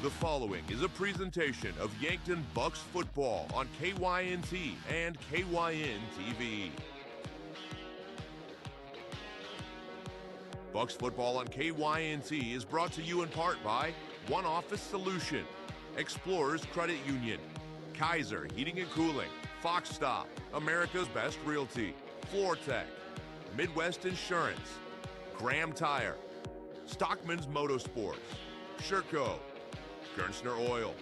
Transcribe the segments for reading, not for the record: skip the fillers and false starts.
The following is a presentation of Yankton Bucks football on KYNT and KYN-TV. Bucks football on KYNT is brought to you in part by One Office Solution, Explorers Credit Union, Kaiser Heating and Cooling, Fox Stop, America's Best Realty, Floor Tech, Midwest Insurance, Graham Tire, Stockman's Motorsports, Sherco, Gernsner Oil,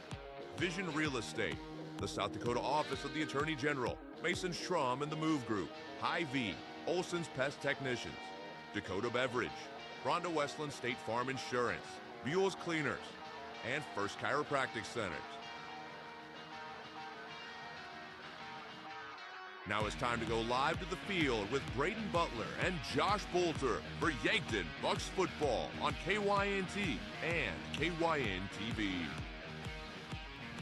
Vision Real Estate, the South Dakota Office of the Attorney General, Mason Schramm and the Move Group, Hy-Vee, Olson's Pest Technicians, Dakota Beverage, Rhonda Westland State Farm Insurance, Buell's Cleaners, and First Chiropractic Centers. Now it's time to go live to the field with Brayden Butler and Josh Boelter for Yankton Bucks football on KYNT and KYN-TV.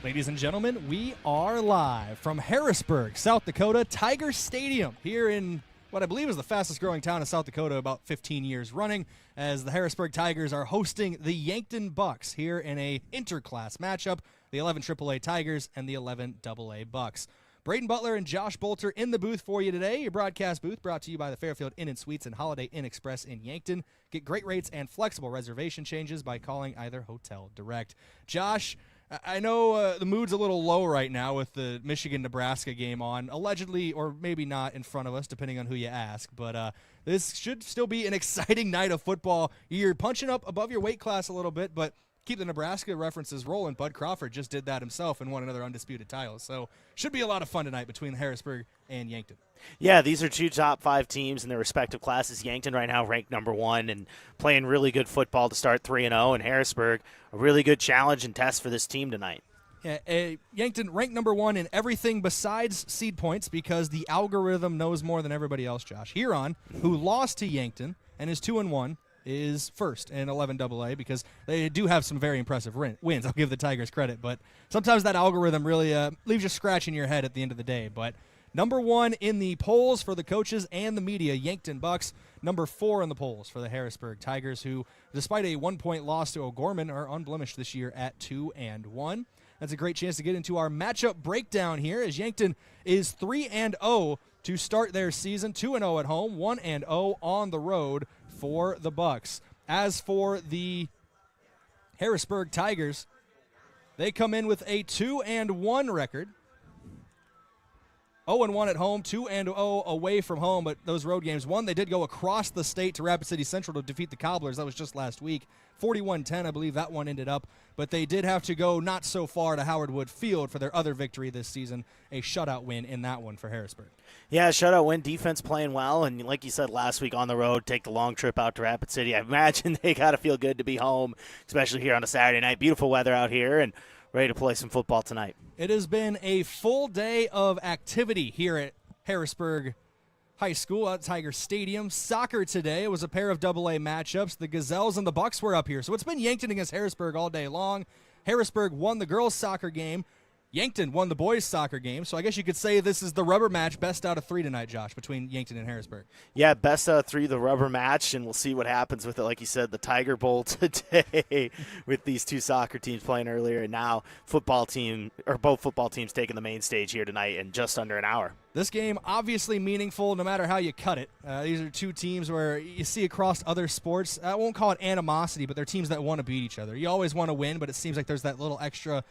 Ladies and gentlemen, we are live from Harrisburg, South Dakota, Tiger Stadium, here in what I believe is the fastest growing town in South Dakota, about 15 years running, as the Harrisburg Tigers are hosting the Yankton Bucks here in a interclass matchup, the 11 AAA Tigers and the 11 AA Bucks. Brayden Butler and Josh Boelter in the booth for you today. Your broadcast booth brought to you by the Fairfield Inn & Suites and Holiday Inn Express in Yankton. Get great rates and flexible reservation changes by calling either Hotel Direct. Josh, I know the mood's a little low right now with the Michigan-Nebraska game on, allegedly or maybe not in front of us, depending on who you ask. But this should still be an exciting night of football. You're punching up above your weight class a little bit, but keep the Nebraska references rolling. Bud Crawford just did that himself and won another undisputed title. So should be a lot of fun tonight between Harrisburg and Yankton. Yeah, these are two top 5 teams in their respective classes. Yankton right now ranked number 1 and playing really good football to start 3-0. And Harrisburg, a really good challenge and test for this team tonight. Yeah, Yankton ranked number 1 in everything besides seed points because the algorithm knows more than everybody else, Josh. Huron, who lost to Yankton and is 2-1, is first in 11 AA because they do have some very impressive wins. I'll give the Tigers credit, but sometimes that algorithm really leaves you scratching your head at the end of the day. But number 1 in the polls for the coaches and the media, Yankton Bucks. Number 4 in the polls for the Harrisburg Tigers, who, despite a 1-point loss to O'Gorman, are unblemished this year at 2-1. That's a great chance to get into our matchup breakdown here, as Yankton is 3-0 to start their season, 2-0 at home, 1-0 on the road for the Bucks. As for the Harrisburg Tigers, they come in with a 2-1 record. 0-1 at home, 2-0 away from home, but those road games, one, they did go across the state to Rapid City Central to defeat the Cobblers. That was just last week. 41-10, I believe that one ended up, but they did have to go not so far to Howard Wood Field for their other victory this season, a shutout win in that one for Harrisburg. Yeah, shutout win, defense playing well, and like you said last week on the road, take the long trip out to Rapid City. I imagine they got to feel good to be home, especially here on a Saturday night. Beautiful weather out here, and ready to play some football tonight. It has been a full day of activity here at Harrisburg High School at Tiger Stadium. Soccer today. It was a pair of AA matchups. The Gazelles and the Bucks were up here. So it's been Yankton against Harrisburg all day long. Harrisburg won the girls' soccer game. Yankton won the boys' soccer game. So I guess you could say this is the rubber match, best out of 3 tonight, Josh, between Yankton and Harrisburg. Yeah, best out of 3, the rubber match, and we'll see what happens with it. Like you said, the Tiger Bowl today with these two soccer teams playing earlier, and now both football teams taking the main stage here tonight in just under an hour. This game obviously meaningful no matter how you cut it. These are two teams where you see across other sports, I won't call it animosity, but they're teams that want to beat each other. You always want to win, but it seems like there's that little extra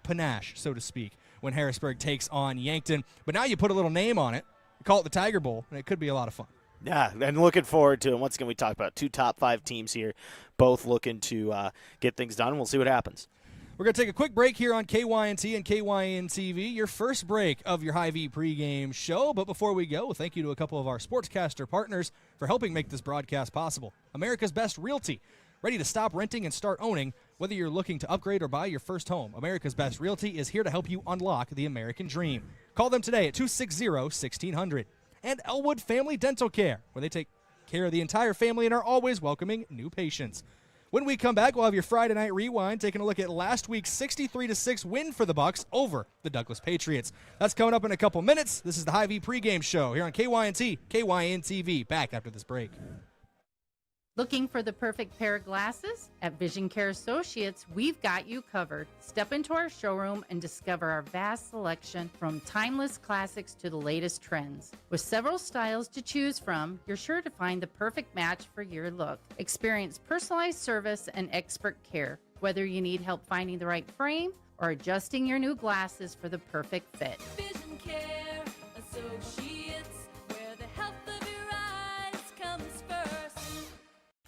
panache, so to speak, when Harrisburg takes on Yankton. But now you put a little name on it, you call it the Tiger Bowl, and it could be a lot of fun. Yeah, and looking forward to it. Once again, we talked about 2 top 5 teams here, both looking to get things done. We'll see what happens. We're going to take a quick break here on KYNT and KYN-TV, your first break of your Hy-Vee pregame show. But before we go, thank you to a couple of our sportscaster partners for helping make this broadcast possible. America's Best Realty, ready to stop renting and start owning. Whether you're looking to upgrade or buy your first home, America's Best Realty is here to help you unlock the American dream. Call them today at 260-1600. And Elwood Family Dental Care, where they take care of the entire family and are always welcoming new patients. When we come back, we'll have your Friday Night Rewind, taking a look at last week's 63-6 win for the Bucks over the Douglas Patriots. That's coming up in a couple minutes. This is the Hy-Vee pregame show here on KYNT, KYN-TV. Back after this break. Looking for the perfect pair of glasses? At Vision Care Associates, we've got you covered. Step into our showroom and discover our vast selection from timeless classics to the latest trends. With several styles to choose from, you're sure to find the perfect match for your look. Experience personalized service and expert care, whether you need help finding the right frame or adjusting your new glasses for the perfect fit. Vision Care Associates, where the health of your eyes comes first.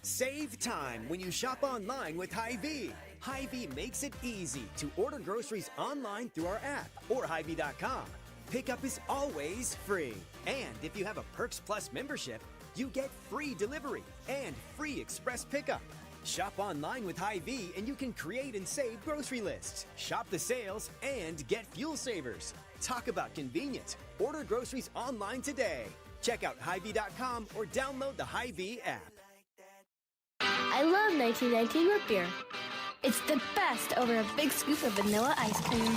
Save time when you shop online with Hy-Vee. Hy-Vee makes it easy to order groceries online through our app or Hy-Vee.com. Pickup is always free. And if you have a Perks Plus membership, you get free delivery and free express pickup. Shop online with Hy-Vee and you can create and save grocery lists, shop the sales, and get fuel savers. Talk about convenient. Order groceries online today. Check out Hy-Vee.com or download the Hy-Vee app. I love 1919 root beer. It's the best over a big scoop of vanilla ice cream.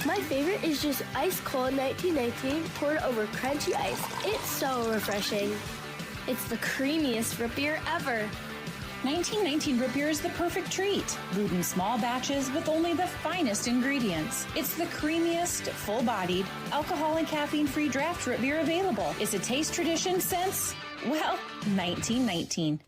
My favorite is just ice cold 1919 poured over crunchy ice. It's so refreshing. It's the creamiest root beer ever. 1919 root beer is the perfect treat. Brewed in small batches with only the finest ingredients. It's the creamiest, full-bodied, alcohol and caffeine-free draft root beer available. It's a taste tradition since, well, 1919.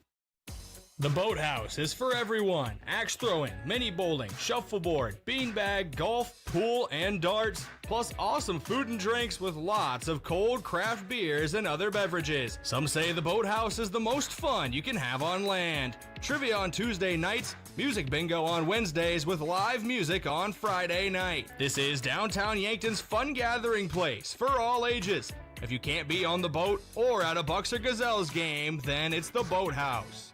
The Boathouse is for everyone. Axe throwing, mini bowling, shuffleboard, beanbag, golf, pool, and darts. Plus awesome food and drinks with lots of cold craft beers and other beverages. Some say the Boathouse is the most fun you can have on land. Trivia on Tuesday nights, music bingo on Wednesdays with live music on Friday night. This is downtown Yankton's fun gathering place for all ages. If you can't be on the boat or at a Bucks or Gazelles game, then it's the Boathouse.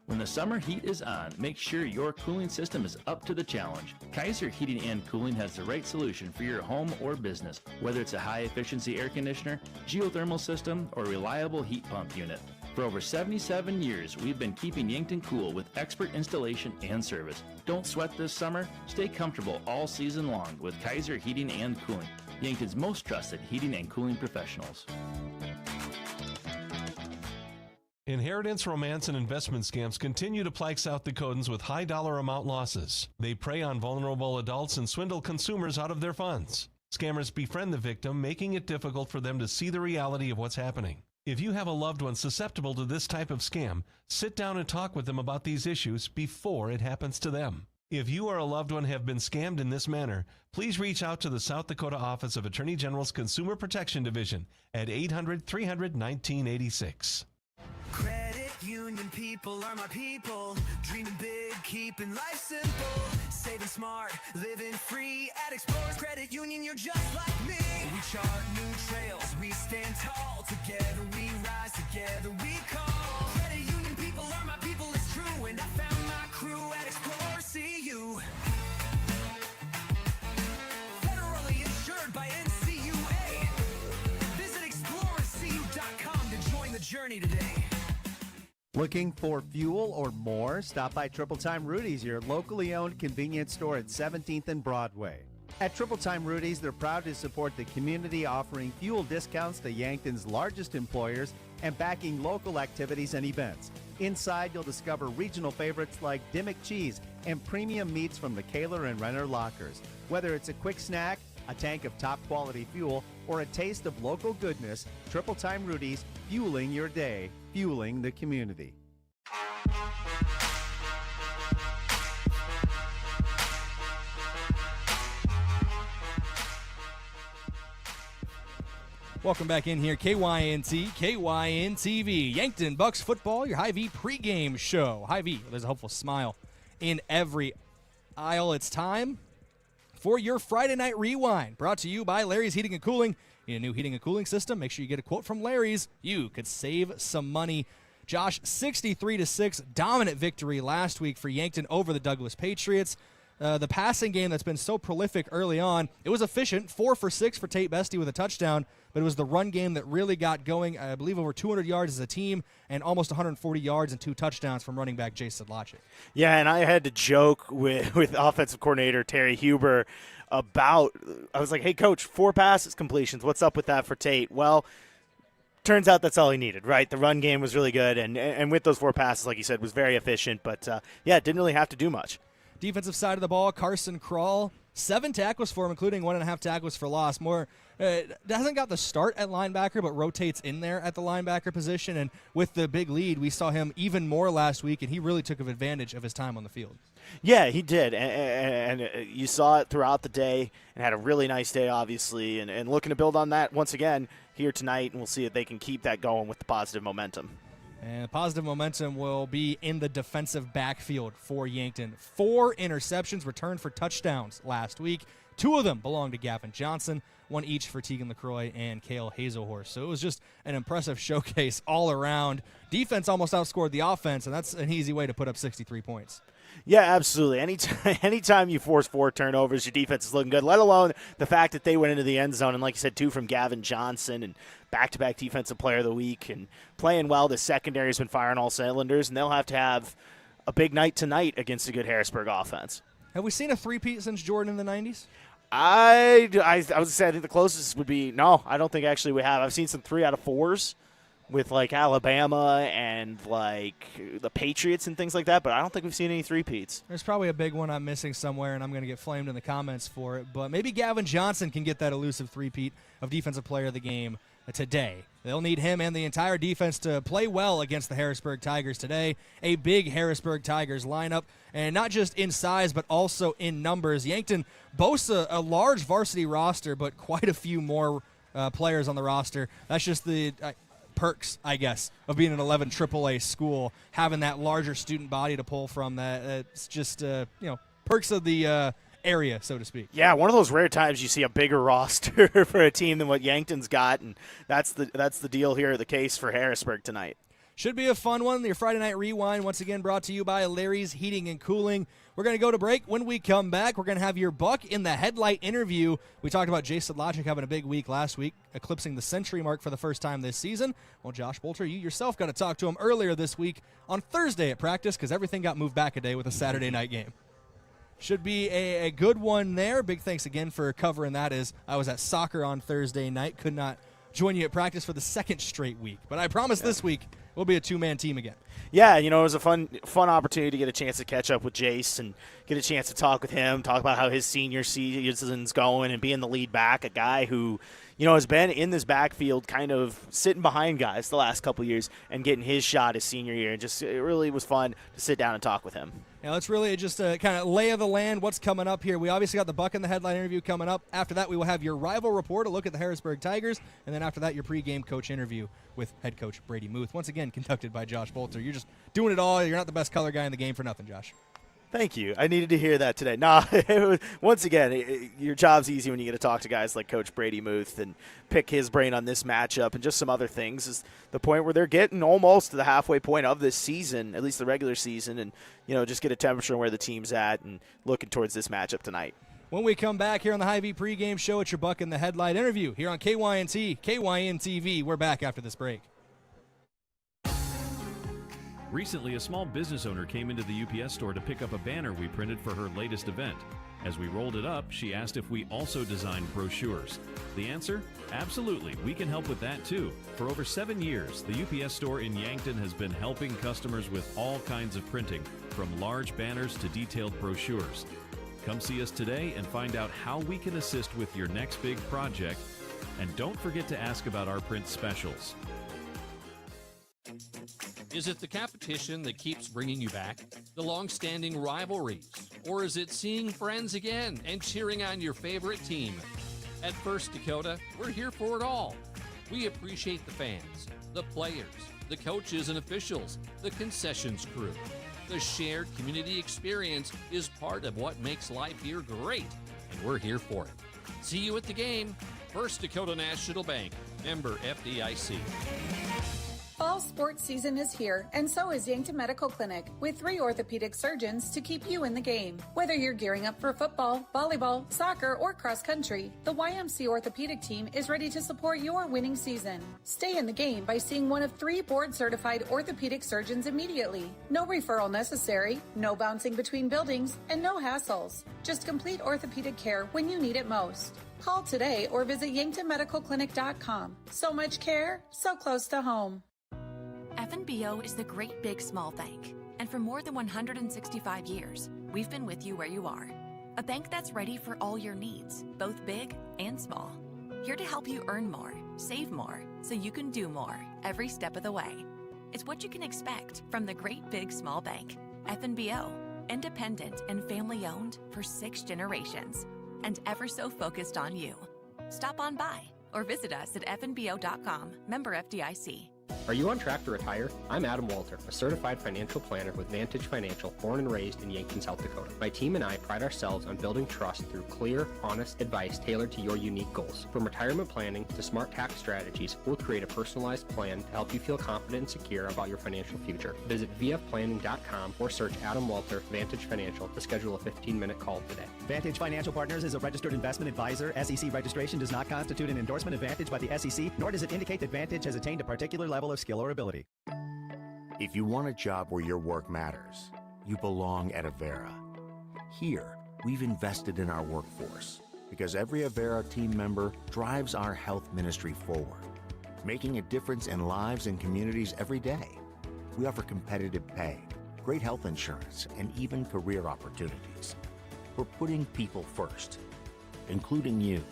When the summer heat is on, make sure your cooling system is up to the challenge. Kaiser Heating and Cooling has the right solution for your home or business, whether it's a high-efficiency air conditioner, geothermal system, or reliable heat pump unit. For over 77 years, we've been keeping Yankton cool with expert installation and service. Don't sweat this summer. Stay comfortable all season long with Kaiser Heating and Cooling, Yankton's most trusted heating and cooling professionals. Inheritance, romance, and investment scams continue to plague South Dakotans with high dollar amount losses. They prey on vulnerable adults and swindle consumers out of their funds. Scammers befriend the victim, making it difficult for them to see the reality of what's happening. If you have a loved one susceptible to this type of scam, sit down and talk with them about these issues before it happens to them. If you or a loved one have been scammed in this manner, please reach out to the South Dakota Office of Attorney General's Consumer Protection Division at 800-300-1986. Credit union people are my people. Dreaming big, keeping life simple. Saving smart, living free. At Explorers Credit Union, you're just like me. We chart new trails, we stand tall. Together we rise, together we call. Credit union people are my people, it's true. And I found my crew at Explorers CU. Federally insured by NCUA. Visit explorerscu.com to join the journey today. Looking for fuel or more? Stop by Triple Time Rudy's, your locally owned convenience store at 17th and Broadway. At Triple Time Rudy's, they're proud to support the community, offering fuel discounts to Yankton's largest employers and backing local activities and events. Inside, you'll discover regional favorites like Dimmick Cheese and premium meats from the Kaler and Renner lockers. Whether it's a quick snack, a tank of top-quality fuel, or a taste of local goodness, Triple Time Rudy's, fueling your day, fueling the community. Welcome back in here, KYNT, KYN-TV, Yankton Bucks football, your Hy-Vee pregame show. Hy-Vee, there's a hopeful smile in every aisle. It's time for your Friday Night Rewind, brought to you by Larry's Heating and Cooling. Need a new heating and cooling system? Make sure you get a quote from Larry's. You could save some money. Josh, 63-6, dominant victory last week for Yankton over the Douglas Patriots. The passing game that's been so prolific early on, it was efficient, 4 for 6 for Tate Bestie with a touchdown, but it was the run game that really got going. I believe over 200 yards as a team and almost 140 yards and 2 touchdowns from running back Jason Sedlacek. Yeah, and I had to joke with offensive coordinator Terry Huber about, I was like, hey, Coach, 4 passes completions. What's up with that for Tate? Well, turns out that's all he needed, right? The run game was really good, and with those 4 passes, like you said, was very efficient. But, didn't really have to do much. Defensive side of the ball, Carson Krall, 7 tackles for him, including 1.5 tackles for loss. Hasn't got the start at linebacker, but rotates in there at the linebacker position. And with the big lead, we saw him even more last week, and he really took advantage of his time on the field. Yeah, he did, and you saw it throughout the day and had a really nice day, obviously, and looking to build on that once again here tonight, and we'll see if they can keep that going with the positive momentum. And positive momentum will be in the defensive backfield for Yankton. 4 interceptions returned for touchdowns last week. 2 of them belonged to Gavin Johnson, 1 each for Tegan LaCroix and Kale Hazelhorst. So it was just an impressive showcase all around. Defense almost outscored the offense, and that's an easy way to put up 63 points. Yeah, absolutely. Anytime you force 4 turnovers, your defense is looking good, let alone the fact that they went into the end zone. And like you said, 2 from Gavin Johnson and back-to-back Defensive Player of the Week and playing well. The secondary has been firing all cylinders, and they'll have to have a big night tonight against a good Harrisburg offense. Have we seen a three-peat since Jordan in the 90s? I would say I think the closest would be no. I don't think actually we have. I've seen some 3 out of 4s. With like Alabama and like the Patriots and things like that, but I don't think we've seen any three-peats. There's probably a big one I'm missing somewhere, and I'm going to get flamed in the comments for it, but maybe Gavin Johnson can get that elusive three-peat of Defensive Player of the Game today. They'll need him and the entire defense to play well against the Harrisburg Tigers today. A big Harrisburg Tigers lineup, and not just in size, but also in numbers. Yankton boasts a large varsity roster, but quite a few more players on the roster. That's just the perks, I guess, of being an 11 AAA school, having that larger student body to pull from. It's just perks of the area, so to speak. Yeah, one of those rare times you see a bigger roster for a team than what Yankton's got, and that's the deal here, the case for Harrisburg tonight. Should be a fun one. Your Friday Night Rewind, once again, brought to you by Larry's Heating and Cooling. We're going to go to break. When we come back, we're going to have your Buck in the Headlight interview. We talked about Jason Logic having a big week last week, eclipsing the century mark for the first time this season. Well, Josh Boelter, you yourself got to talk to him earlier this week on Thursday at practice because everything got moved back a day with a Saturday night game. Should be a good one there. Big thanks again for covering that, as I was at soccer on Thursday night. Could not join you at practice for the 2nd straight week. But I promise this week we'll be a 2-man team again. Yeah, it was a fun opportunity to get a chance to catch up with Jace and get a chance to talk with him, talk about how his senior season's going and being the lead back, a guy who, has been in this backfield kind of sitting behind guys the last couple of years and getting his shot his senior year. And it really was fun to sit down and talk with him. Yeah, it's really just a kind of lay of the land, what's coming up here. We obviously got the Buck in the Headline interview coming up. After that, we will have your rival report, a look at the Harrisburg Tigers, and then after that, your pregame coach interview with head coach Brady Muth. Once again, conducted by Josh Boelter. You're just doing it all. You're not the best color guy in the game for nothing, Josh. Thank you. I needed to hear that today. Once again, your job's easy when you get to talk to guys like Coach Brady Muth and pick his brain on this matchup and just some other things. Is the point where they're getting almost to the halfway point of this season, at least the regular season, and just get a temperature on where the team's at and looking towards this matchup tonight. When we come back here on the Hy-Vee pregame show, it's your Buck in the Headlight interview here on KYNT, KYN-TV. We're back after this break. Recently, a small business owner came into the UPS store to pick up a banner we printed for her latest event. As we rolled it up, she asked if we also designed brochures. The answer? Absolutely, we can help with that too. For over 7 years, the UPS store in Yankton has been helping customers with all kinds of printing, from large banners to detailed brochures. Come see us today and find out how we can assist with your next big project. And don't forget to ask about our print specials. Is it the competition that keeps bringing you back? The long-standing rivalries? Or is it seeing friends again and cheering on your favorite team? At First Dakota, we're here for it all. We appreciate the fans, the players, the coaches and officials, the concessions crew. The shared community experience is part of what makes life here great, and we're here for it. See you at the game. First Dakota National Bank, member FDIC. Fall sports season is here, and so is Yankton Medical Clinic, with 3 orthopedic surgeons to keep you in the game. Whether you're gearing up for football, volleyball, soccer, or cross country, the YMC orthopedic team is ready to support your winning season. Stay in the game by seeing one of 3 board-certified orthopedic surgeons immediately. No referral necessary, no bouncing between buildings, and no hassles. Just complete orthopedic care when you need it most. Call today or visit yanktonmedicalclinic.com. So much care, so close to home. FNBO is the great big small bank. And for more than 165 years, we've been with you where you are. A bank that's ready for all your needs, both big and small. Here to help you earn more, save more, so you can do more every step of the way. It's what you can expect from the great big small bank. FNBO, independent and family owned for 6 generations, and ever so focused on you. Stop on by or visit us at fnbo.com, member FDIC. Are you on track to retire? I'm Adam Boelter, a certified financial planner with Vantage Financial, born and raised in Yankton, South Dakota. My team and I pride ourselves on building trust through clear, honest advice tailored to your unique goals. From retirement planning to smart tax strategies, we'll create a personalized plan to help you feel confident and secure about your financial future. Visit vfplanning.com or search Adam Boelter, Vantage Financial, to schedule a 15-minute call today. Vantage Financial Partners is a registered investment advisor. SEC registration does not constitute an endorsement of Vantage by the SEC, nor does it indicate that Vantage has attained a particular level of skill or ability. If you want a job where your work matters, you belong at Avera. Here, we've invested in our workforce because every Avera team member drives our health ministry forward, making a difference in lives and communities every day. We offer competitive pay, great health insurance, and even career opportunities. We're putting people first, including you.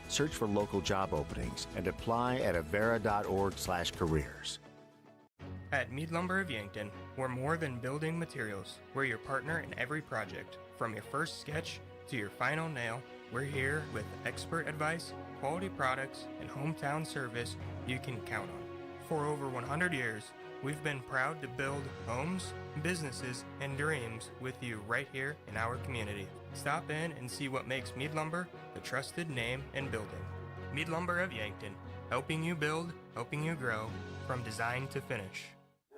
Search for local job openings and apply at avera.org/careers. At Mead Lumber of Yankton, we're more than building materials. We're your partner in every project. From your first sketch to your final nail, we're here with expert advice, quality products, and hometown service you can count on. For over 100 years, we've been proud to build homes, businesses, and dreams with you right here in our community. Stop in and see what makes Mead Lumber the trusted name in building. Mead Lumber of Yankton, helping you build, helping you grow, from design to finish.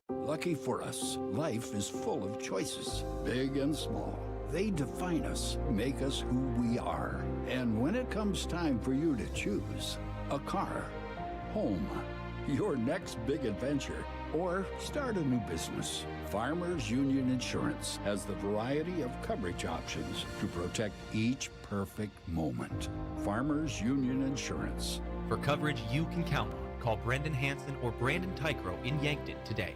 Lucky for us, life is full of choices, big and small. They define us, make us who we are. And when it comes time for you to choose a car, home, your next big adventure, or start a new business, Farmers Union Insurance has the variety of coverage options to protect each perfect moment. Farmers Union Insurance. For coverage you can count on, call Brendan Hansen or Brandon Tykrow in Yankton today.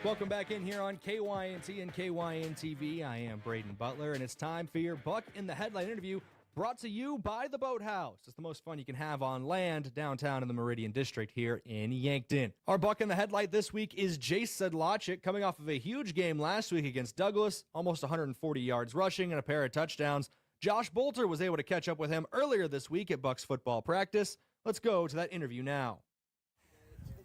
Welcome back in here on KYNT and KYN-TV. I am Brayden Butler, and it's time for your Buck in the Headlight interview, brought to you by the Boathouse. It's the most fun you can have on land downtown in the Meridian District here in Yankton. Our Buck in the Headlight this week is Jace Sedlacek, coming off of a huge game last week against Douglas, almost 140 yards rushing and a pair of touchdowns. Josh Boelter was able to catch up with him earlier this week at Bucks football practice. Let's go to that interview now.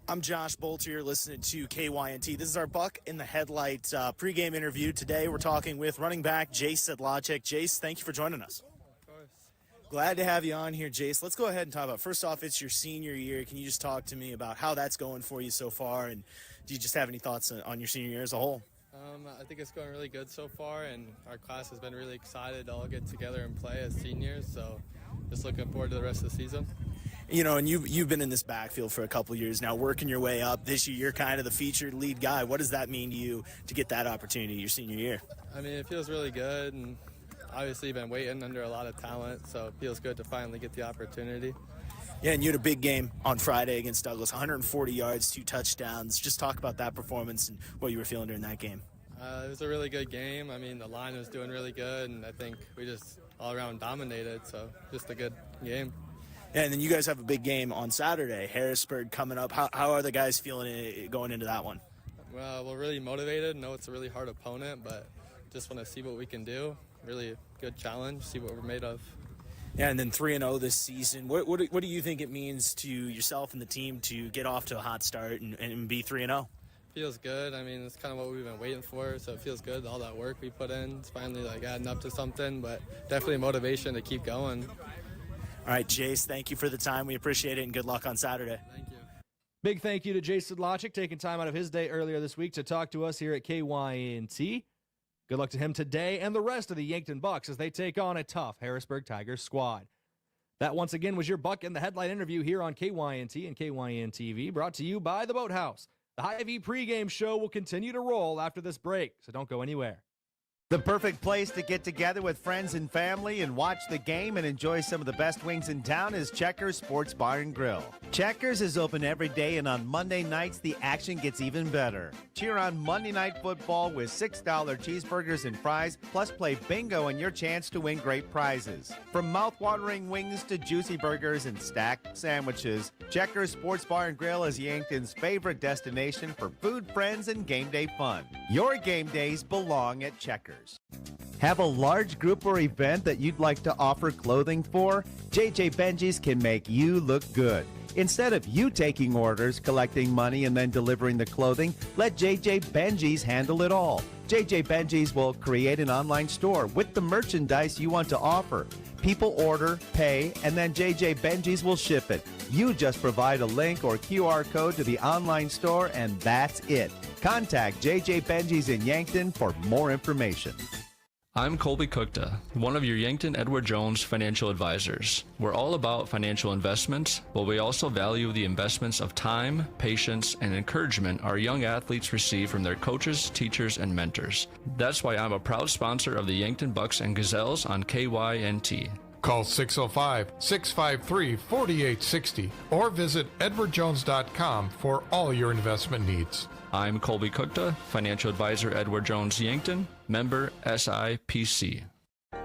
I'm Josh Boelter. You're listening to KYNT. This is our Buck in the Headlight pregame interview. Today we're talking with running back Jace Sedlacek. Jace, thank you for joining us. Of course. Glad to have you on here, Jace. Let's go ahead and talk about, first off, it's your senior year. Can you just talk to me about how that's going for you so far, and do you just have any thoughts on your senior year as a whole? I think it's going really good so far, and our class has been really excited to all get together and play as seniors, so just looking forward to the rest of the season. You know, and you've been in this backfield for a couple years now, working your way up. This year, you're kind of the featured lead guy. What does that mean to you to get that opportunity your senior year? I mean, it feels really good, and obviously been waiting under a lot of talent, so it feels good to finally get the opportunity. Yeah, and you had a big game on Friday against Douglas, 140 yards, 2 touchdowns. Just talk about that performance and what you were feeling during that game. It was a really good game. I mean, the line was doing really good, and I think we just all around dominated, so just a good game. Yeah, and then you guys have a big game on Saturday, Harrisburg coming up. How are the guys feeling going into that one? Well, we're really motivated. Know it's a really hard opponent, but just want to see what we can do. Really good challenge, see what we're made of. Yeah, and then 3-0 this season. What do you think it means to yourself and the team to get off to a hot start and be 3-0? Feels good. I mean, it's kind of what we've been waiting for, so it feels good. All that work we put in, it's finally adding up to something, but definitely motivation to keep going. All right, Jace, thank you for the time. We appreciate it, and good luck on Saturday. Thank you. Big thank you to Jace Sedlacek, taking time out of his day earlier this week to talk to us here at KYNT. Good luck to him today and the rest of the Yankton Bucks as they take on a tough Harrisburg Tigers squad. That once again was your Buck in the Headlight interview here on KYNT and KYN-TV, brought to you by the Boathouse. The Hy-Vee pregame show will continue to roll after this break, so don't go anywhere. The perfect place to get together with friends and family and watch the game and enjoy some of the best wings in town is Checkers Sports Bar and Grill. Checkers is open every day, and on Monday nights, the action gets even better. Cheer on Monday Night Football with $6 cheeseburgers and fries, plus play bingo and your chance to win great prizes. From mouth-watering wings to juicy burgers and stacked sandwiches, Checkers Sports Bar and Grill is Yankton's favorite destination for food, friends, and game day fun. Your game days belong at Checkers. Have a large group or event that you'd like to offer clothing for? JJ Benji's can make you look good. Instead of you taking orders, collecting money, and then delivering the clothing, let JJ Benji's handle it all. JJ Benji's will create an online store with the merchandise you want to offer. People order, pay, and then JJ Benji's will ship it. You just provide a link or QR code to the online store, and that's it. Contact JJ Benji's in Yankton for more information. I'm Colby Cookta, one of your Yankton Edward Jones financial advisors. We're all about financial investments, but we also value the investments of time, patience, and encouragement our young athletes receive from their coaches, teachers, and mentors. That's why I'm a proud sponsor of the Yankton Bucks and Gazelles on KYNT. Call 605-653-4860 or visit edwardjones.com for all your investment needs. I'm Colby Cookta, financial advisor Edward Jones Yankton, member SIPC.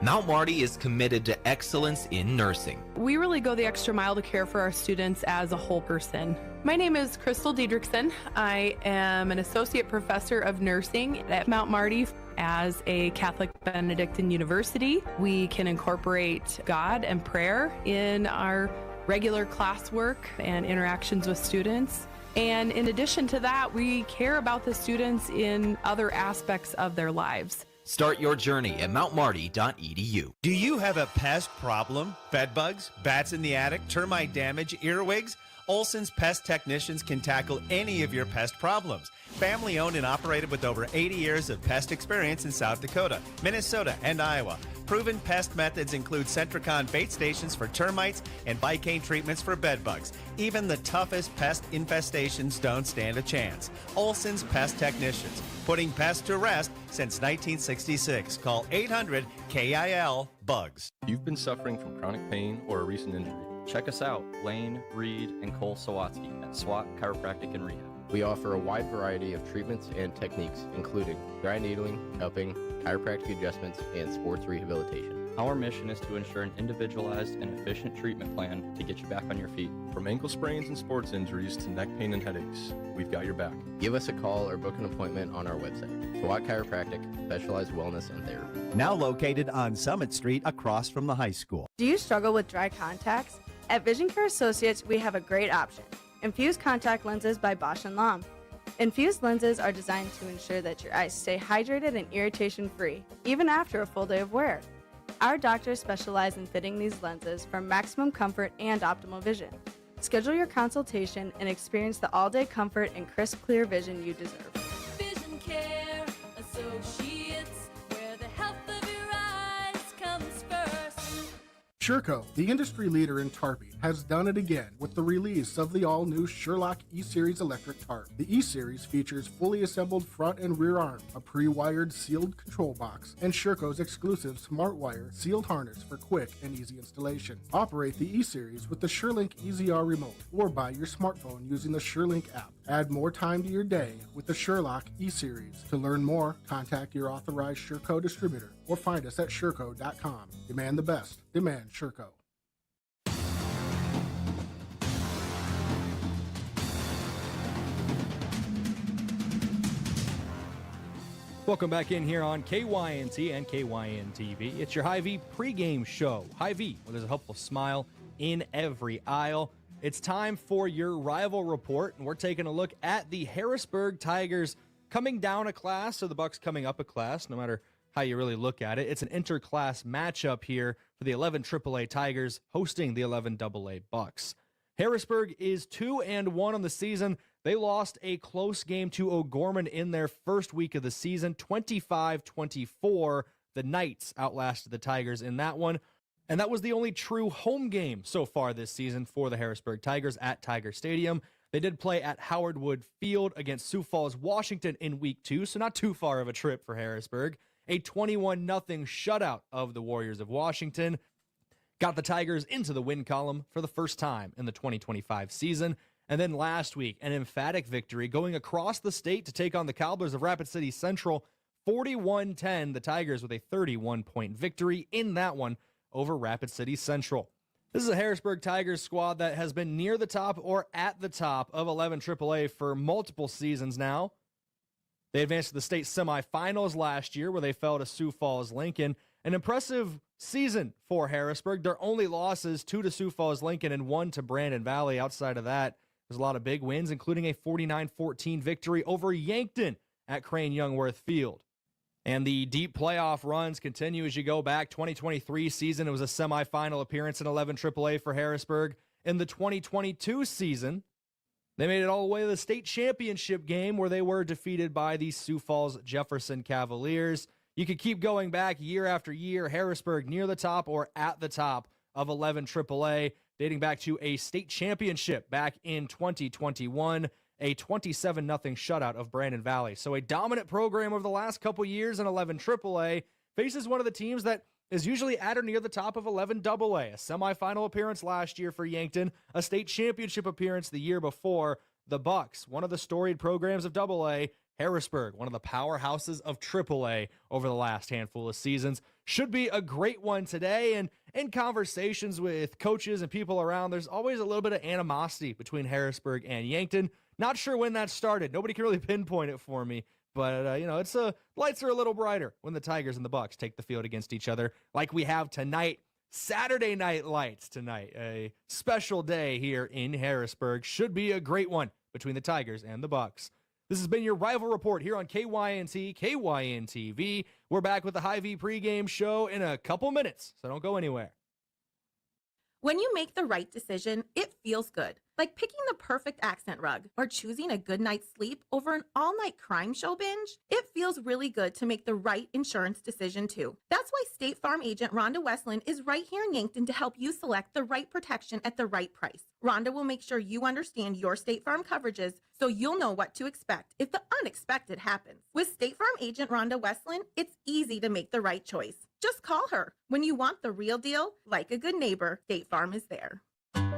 Mount Marty is committed to excellence in nursing. We really go the extra mile to care for our students as a whole person. My name is Crystal Diedrichson. I am an associate professor of nursing at Mount Marty. As a Catholic Benedictine university, we can incorporate God and prayer in our regular classwork and interactions with students. And in addition to that, we care about the students in other aspects of their lives. Start your journey at mountmarty.edu. Do you have a pest problem? Bed bugs, bats in the attic, termite damage, earwigs? Olson's Pest Technicians can tackle any of your pest problems. Family owned and operated with over 80 years of pest experience in South Dakota, Minnesota, and Iowa. Proven pest methods include Centricon bait stations for termites and Bicane treatments for bed bugs. Even the toughest pest infestations don't stand a chance. Olson's Pest Technicians, putting pests to rest since 1966. Call 800-KIL-BUGS. You've been suffering from chronic pain or a recent injury. Check us out, Lane, Reed, and Cole Sawatsky at SWAT Chiropractic and Rehab. We offer a wide variety of treatments and techniques, including dry needling, cupping, chiropractic adjustments, and sports rehabilitation. Our mission is to ensure an individualized and efficient treatment plan to get you back on your feet. From ankle sprains and sports injuries to neck pain and headaches, we've got your back. Give us a call or book an appointment on our website. SWAT Chiropractic, specialized wellness and therapy. Now located on Summit Street across from the high school. Do you struggle with dry contacts? At Vision Care Associates, we have a great option. Infused contact lenses by Bosch & Lomb. Infused lenses are designed to ensure that your eyes stay hydrated and irritation-free, even after a full day of wear. Our doctors specialize in fitting these lenses for maximum comfort and optimal vision. Schedule your consultation and experience the all-day comfort and crisp, clear vision you deserve. Vision Care Associates, where the health of your eyes comes first. Sherco, the industry leader in tarping, has done it again with the release of the all-new Sherlock E-Series electric tarp. The E-Series features fully assembled front and rear arm, a pre-wired sealed control box, and Sherco's exclusive SmartWire sealed harness for quick and easy installation. Operate the E-Series with the SureLink EZR remote or by your smartphone using the SureLink app. Add more time to your day with the Sherlock E-Series. To learn more, contact your authorized Sherco distributor or find us at Sherco.com. Demand the best. Demand Sherco. Welcome back in here on KYNT and KYN-TV. It's your Hy-Vee pregame show. Hy-Vee, well, there's a helpful smile in every aisle. It's time for your rival report, and we're taking a look at the Harrisburg Tigers coming down a class, or the Bucks coming up a class, no matter how you really look at it. It's an interclass matchup here for the 11 AAA Tigers hosting the 11 AA Bucks. Harrisburg is 2-1 on the season. They lost a close game to O'Gorman in their first week of the season, 25-24. The Knights outlasted the Tigers in that one. And that was the only true home game so far this season for the Harrisburg Tigers at Tiger Stadium. They did play at Howard Wood Field against Sioux Falls, Washington in week 2, so not too far of a trip for Harrisburg. A 21-0 shutout of the Warriors of Washington got the Tigers into the win column for the first time in the 2025 season. And then last week, an emphatic victory going across the state to take on the Cobblers of Rapid City Central, 41-10, the Tigers with a 31-point victory in that one over Rapid City Central. This is a Harrisburg Tigers squad that has been near the top or at the top of 11 AAA for multiple seasons now. They advanced to the state semifinals last year where they fell to Sioux Falls Lincoln. An impressive season for Harrisburg. Their only losses, 2 to Sioux Falls Lincoln and 1 to Brandon Valley. Outside of that, there's a lot of big wins, including a 49-14 victory over Yankton at Crane Youngworth Field. And the deep playoff runs continue as you go back. 2023 season, it was a semifinal appearance in 11 AAA for Harrisburg. In the 2022 season, they made it all the way to the state championship game where they were defeated by the Sioux Falls Jefferson Cavaliers. You could keep going back year after year. Harrisburg near the top or at the top of 11 AAA, dating back to a state championship back in 2021. A 27-0 shutout of Brandon Valley. So a dominant program over the last couple years in 11 AAA faces one of the teams that is usually at or near the top of 11 AA. A semifinal appearance last year for Yankton, a state championship appearance the year before. The Bucks, one of the storied programs of AA. Harrisburg, one of the powerhouses of AAA over the last handful of seasons. Should be a great one today. And in conversations with coaches and people around, there's always a little bit of animosity between Harrisburg and Yankton. Not sure when that started. Nobody can really pinpoint it for me. But, it's lights are a little brighter when the Tigers and the Bucks take the field against each other like we have tonight. Saturday Night Lights tonight. A special day here in Harrisburg. Should be a great one between the Tigers and the Bucks. This has been your Rival Report here on KYNT, KYN-TV. We're back with the Hy-Vee pregame show in a couple minutes, so don't go anywhere. When you make the right decision, it feels good. Like picking the perfect accent rug or choosing a good night's sleep over an all-night crime show binge. It feels really good to make the right insurance decision too. That's why State Farm agent Rhonda Westland is right here in Yankton to help you select the right protection at the right price. Rhonda will make sure you understand your State Farm coverages so you'll know what to expect if the unexpected happens. With State Farm agent Rhonda Westland, it's easy to make the right choice. Just call her. When you want the real deal, like a good neighbor, State Farm is there.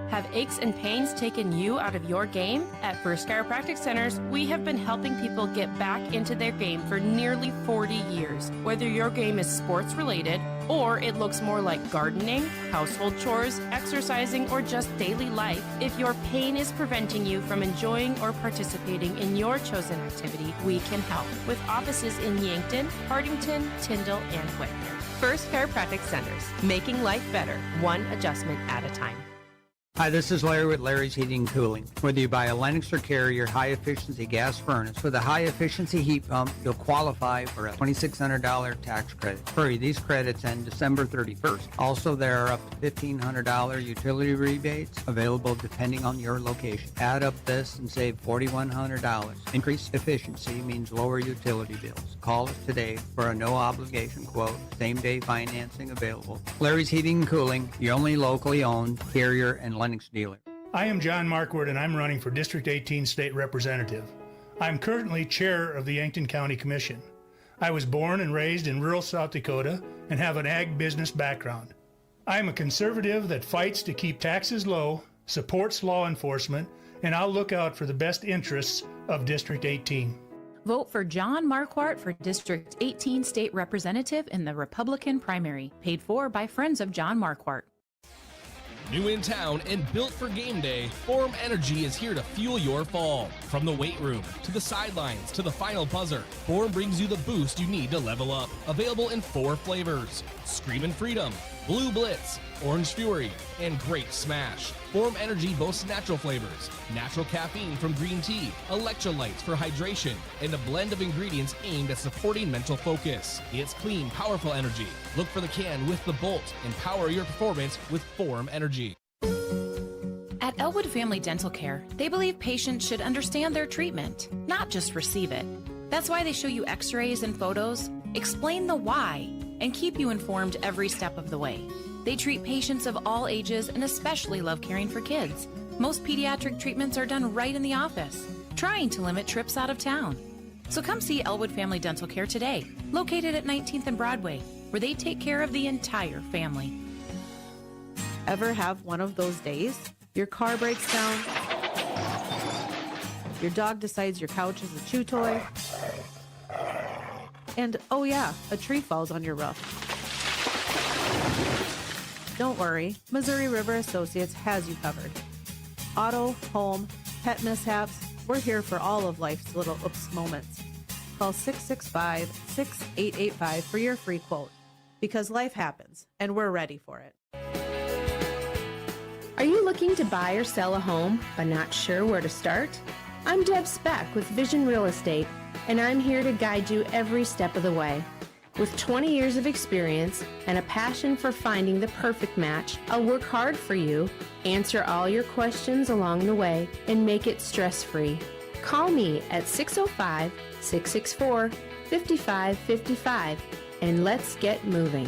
Have aches and pains taken you out of your game? At First Chiropractic Centers, we have been helping people get back into their game for nearly 40 years. Whether your game is sports related or it looks more like gardening, household chores, exercising, or just daily life, if your pain is preventing you from enjoying or participating in your chosen activity, we can help. With offices in Yankton, Hardington, Tyndall, and Whitner. First Chiropractic Centers, making life better, one adjustment at a time. Hi, this is Larry with Larry's Heating and Cooling. Whether you buy a Lennox or Carrier high-efficiency gas furnace with a high-efficiency heat pump, you'll qualify for a $2,600 tax credit. Hurry, these credits end December 31st. Also, there are up to $1,500 utility rebates available depending on your location. Add up this and save $4,100. Increased efficiency means lower utility bills. Call us today for a no-obligation quote. Same-day financing available. Larry's Heating and Cooling, your only locally owned Carrier and Lennox dealer. I am John Markward and I'm running for District 18 State Representative. I'm currently chair of the Yankton County Commission. I was born and raised in rural South Dakota and have an ag business background. I am a conservative that fights to keep taxes low, supports law enforcement, and I'll look out for the best interests of District 18. Vote for John Marquardt for District 18 State Representative in the Republican primary, paid for by friends of John Marquardt. New in town and built for game day, Form Energy is here to fuel your fall. From the weight room, to the sidelines, to the final buzzer, Form brings you the boost you need to level up. Available in 4 flavors: Screamin' Freedom, Blue Blitz, Orange Fury, and Great Smash. Form Energy boasts natural flavors, natural caffeine from green tea, electrolytes for hydration, and a blend of ingredients aimed at supporting mental focus. It's clean, powerful energy. Look for the can with the bolt and power your performance with Form Energy. At Elwood Family Dental Care, they believe patients should understand their treatment, not just receive it. That's why they show you x-rays and photos, explain the why, and keep you informed every step of the way. They treat patients of all ages and especially love caring for kids. Most pediatric treatments are done right in the office, trying to limit trips out of town. So come see Elwood Family Dental Care today, located at 19th and Broadway, where they take care of the entire family. Ever have one of those days? Your car breaks down, your dog decides your couch is a chew toy, and oh yeah, a tree falls on your roof. Don't worry, Missouri River Associates has you covered. Auto, home, pet mishaps, we're here for all of life's little oops moments. Call 665-6885 for your free quote. Because life happens, and we're ready for it. Are you looking to buy or sell a home, but not sure where to start? I'm Deb Speck with Vision Real Estate, and I'm here to guide you every step of the way. With 20 years of experience and a passion for finding the perfect match, I'll work hard for you, answer all your questions along the way, and make it stress-free. Call me at 605-664-5555, and let's get moving.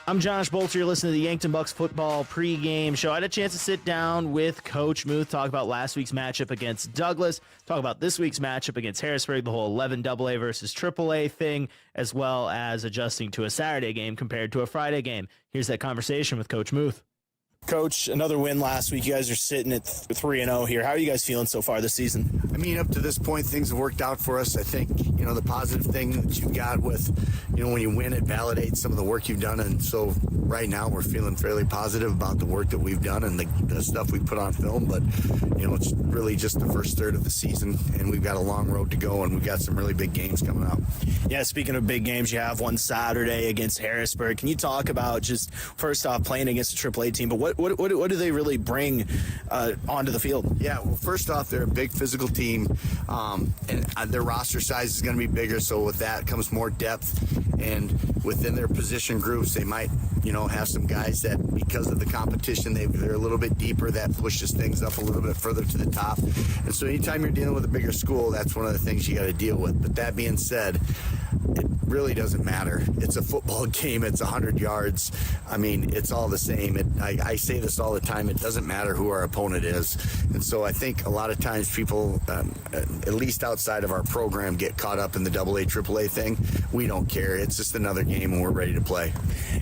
I'm Josh Boelter. You're listening to the Yankton Bucks football pregame show. I had a chance to sit down with Coach Muth, talk about last week's matchup against Douglas, talk about this week's matchup against Harrisburg, the whole 11 AA versus AAA thing, as well as adjusting to a Saturday game compared to a Friday game. Here's that conversation with Coach Muth. Coach, another win last week. You guys are sitting at 3-0 here. How are you guys feeling so far this season? I mean, up to this point, things have worked out for us. I think, the positive thing that you've got with, when you win, it validates some of the work you've done. And so right now we're feeling fairly positive about the work that we've done and the stuff we put on film. But, it's really just the first third of the season, and we've got a long road to go, and we've got some really big games coming up. Yeah, speaking of big games, you have one Saturday against Harrisburg. Can you talk about just, first off, playing against a AAA team, but what do they really bring onto the field? Yeah, well, first off, they're a big physical team, and their roster size is going to be bigger, so with that comes more depth, and within their position groups, they might, have some guys that, because of the competition, they're a little bit deeper. That pushes things up a little bit further to the top, and so anytime you're dealing with a bigger school, that's one of the things you got to deal with. But that being said, it really doesn't matter. It's a football game. It's 100 yards. I mean, it's all the same. I say this all the time. It doesn't matter who our opponent is. And so I think a lot of times people, at least outside of our program, get caught up in the AA, AAA thing. We don't care. It's just another game, and we're ready to play.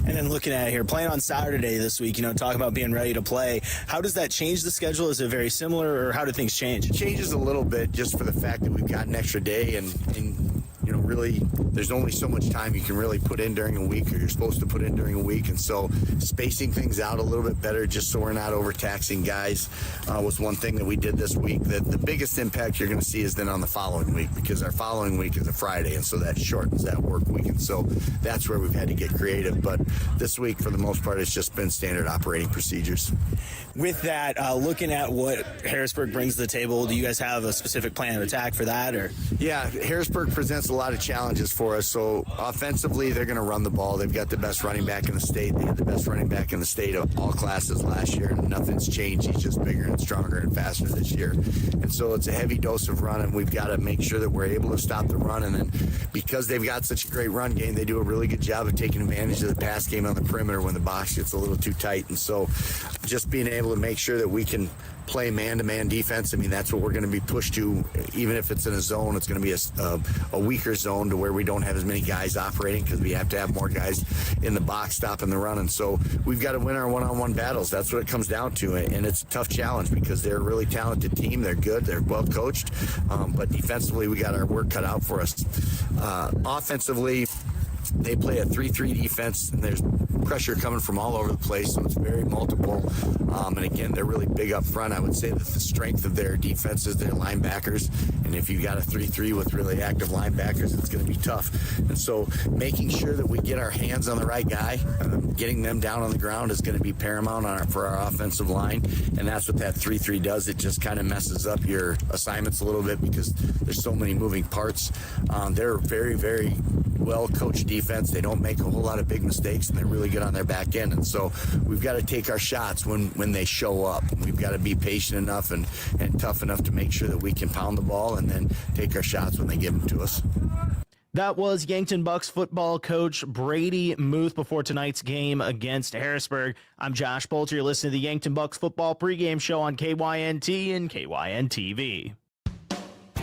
And then looking at it here, playing on Saturday this week, talk about being ready to play. How does that change the schedule? Is it very similar, or how do things change? It changes a little bit just for the fact that we've got an extra day, and really, there's only so much time you can really put in during a week, or you're supposed to put in during a week. And so spacing things out a little bit better just so we're not overtaxing guys was one thing that we did this week. The biggest impact you're going to see is then on the following week, because our following week is a Friday, and so that shortens that work week. And so that's where we've had to get creative. But this week, for the most part, it's just been standard operating procedures. With that, looking at what Harrisburg brings to the table, do you guys have a specific plan of attack for that? Or Yeah, Harrisburg presents a lot of challenges for us. So offensively, they're going to run the ball. They've got the best running back in the state. They had the best running back in the state of all classes last year, and nothing's changed. He's just bigger and stronger and faster this year. And so it's a heavy dose of run, and we've got to make sure that we're able to stop the run. And then because they've got such a great run game, they do a really good job of taking advantage of the pass game on the perimeter when the box gets a little too tight. And so just being able to make sure that we can play man-to-man defense. I mean, that's what we're going to be pushed to. Even if it's in a zone, it's going to be a weaker zone to where we don't have as many guys operating, because we have to have more guys in the box stopping the run. And so we've got to win our one-on-one battles. That's what it comes down to. And it's a tough challenge because they're a really talented team. They're good. They're well coached. But defensively, we got our work cut out for us. Offensively, they play a 3-3 defense, and there's pressure coming from all over the place, so it's very multiple. And again, they're really big up front. I would say that the strength of their defense is their linebackers, and if you got a 3-3 with really active linebackers, it's going to be tough. And so making sure that we get our hands on the right guy, getting them down on the ground is going to be paramount for our offensive line, and that's what that 3-3 does. It just kind of messes up your assignments a little bit because there's so many moving parts. They're very, very well-coached defense. defense. They don't make a whole lot of big mistakes, and they're really good on their back end. And so we've got to take our shots when they show up. We've got to be patient enough and tough enough to make sure that we can pound the ball and then take our shots when they give them to us. That was Yankton Bucks football coach Brady Muth before tonight's game against Harrisburg. I'm Josh Boelter. You're listening to the Yankton Bucks football pregame show on KYNT and KYN-TV.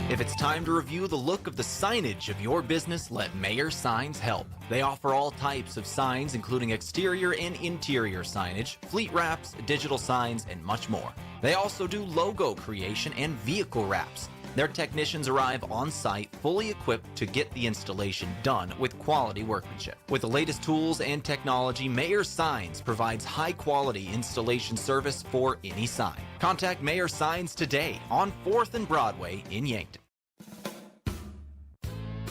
If it's time to review the look of the signage of your business, let Mayor Signs help. They offer all types of signs, including exterior and interior signage, fleet wraps, digital signs, and much more. They also do logo creation and vehicle wraps. Their technicians arrive on site fully equipped to get the installation done with quality workmanship. With the latest tools and technology, Mayor Signs provides high-quality installation service for any sign. Contact Mayor Signs today on 4th and Broadway in Yankton.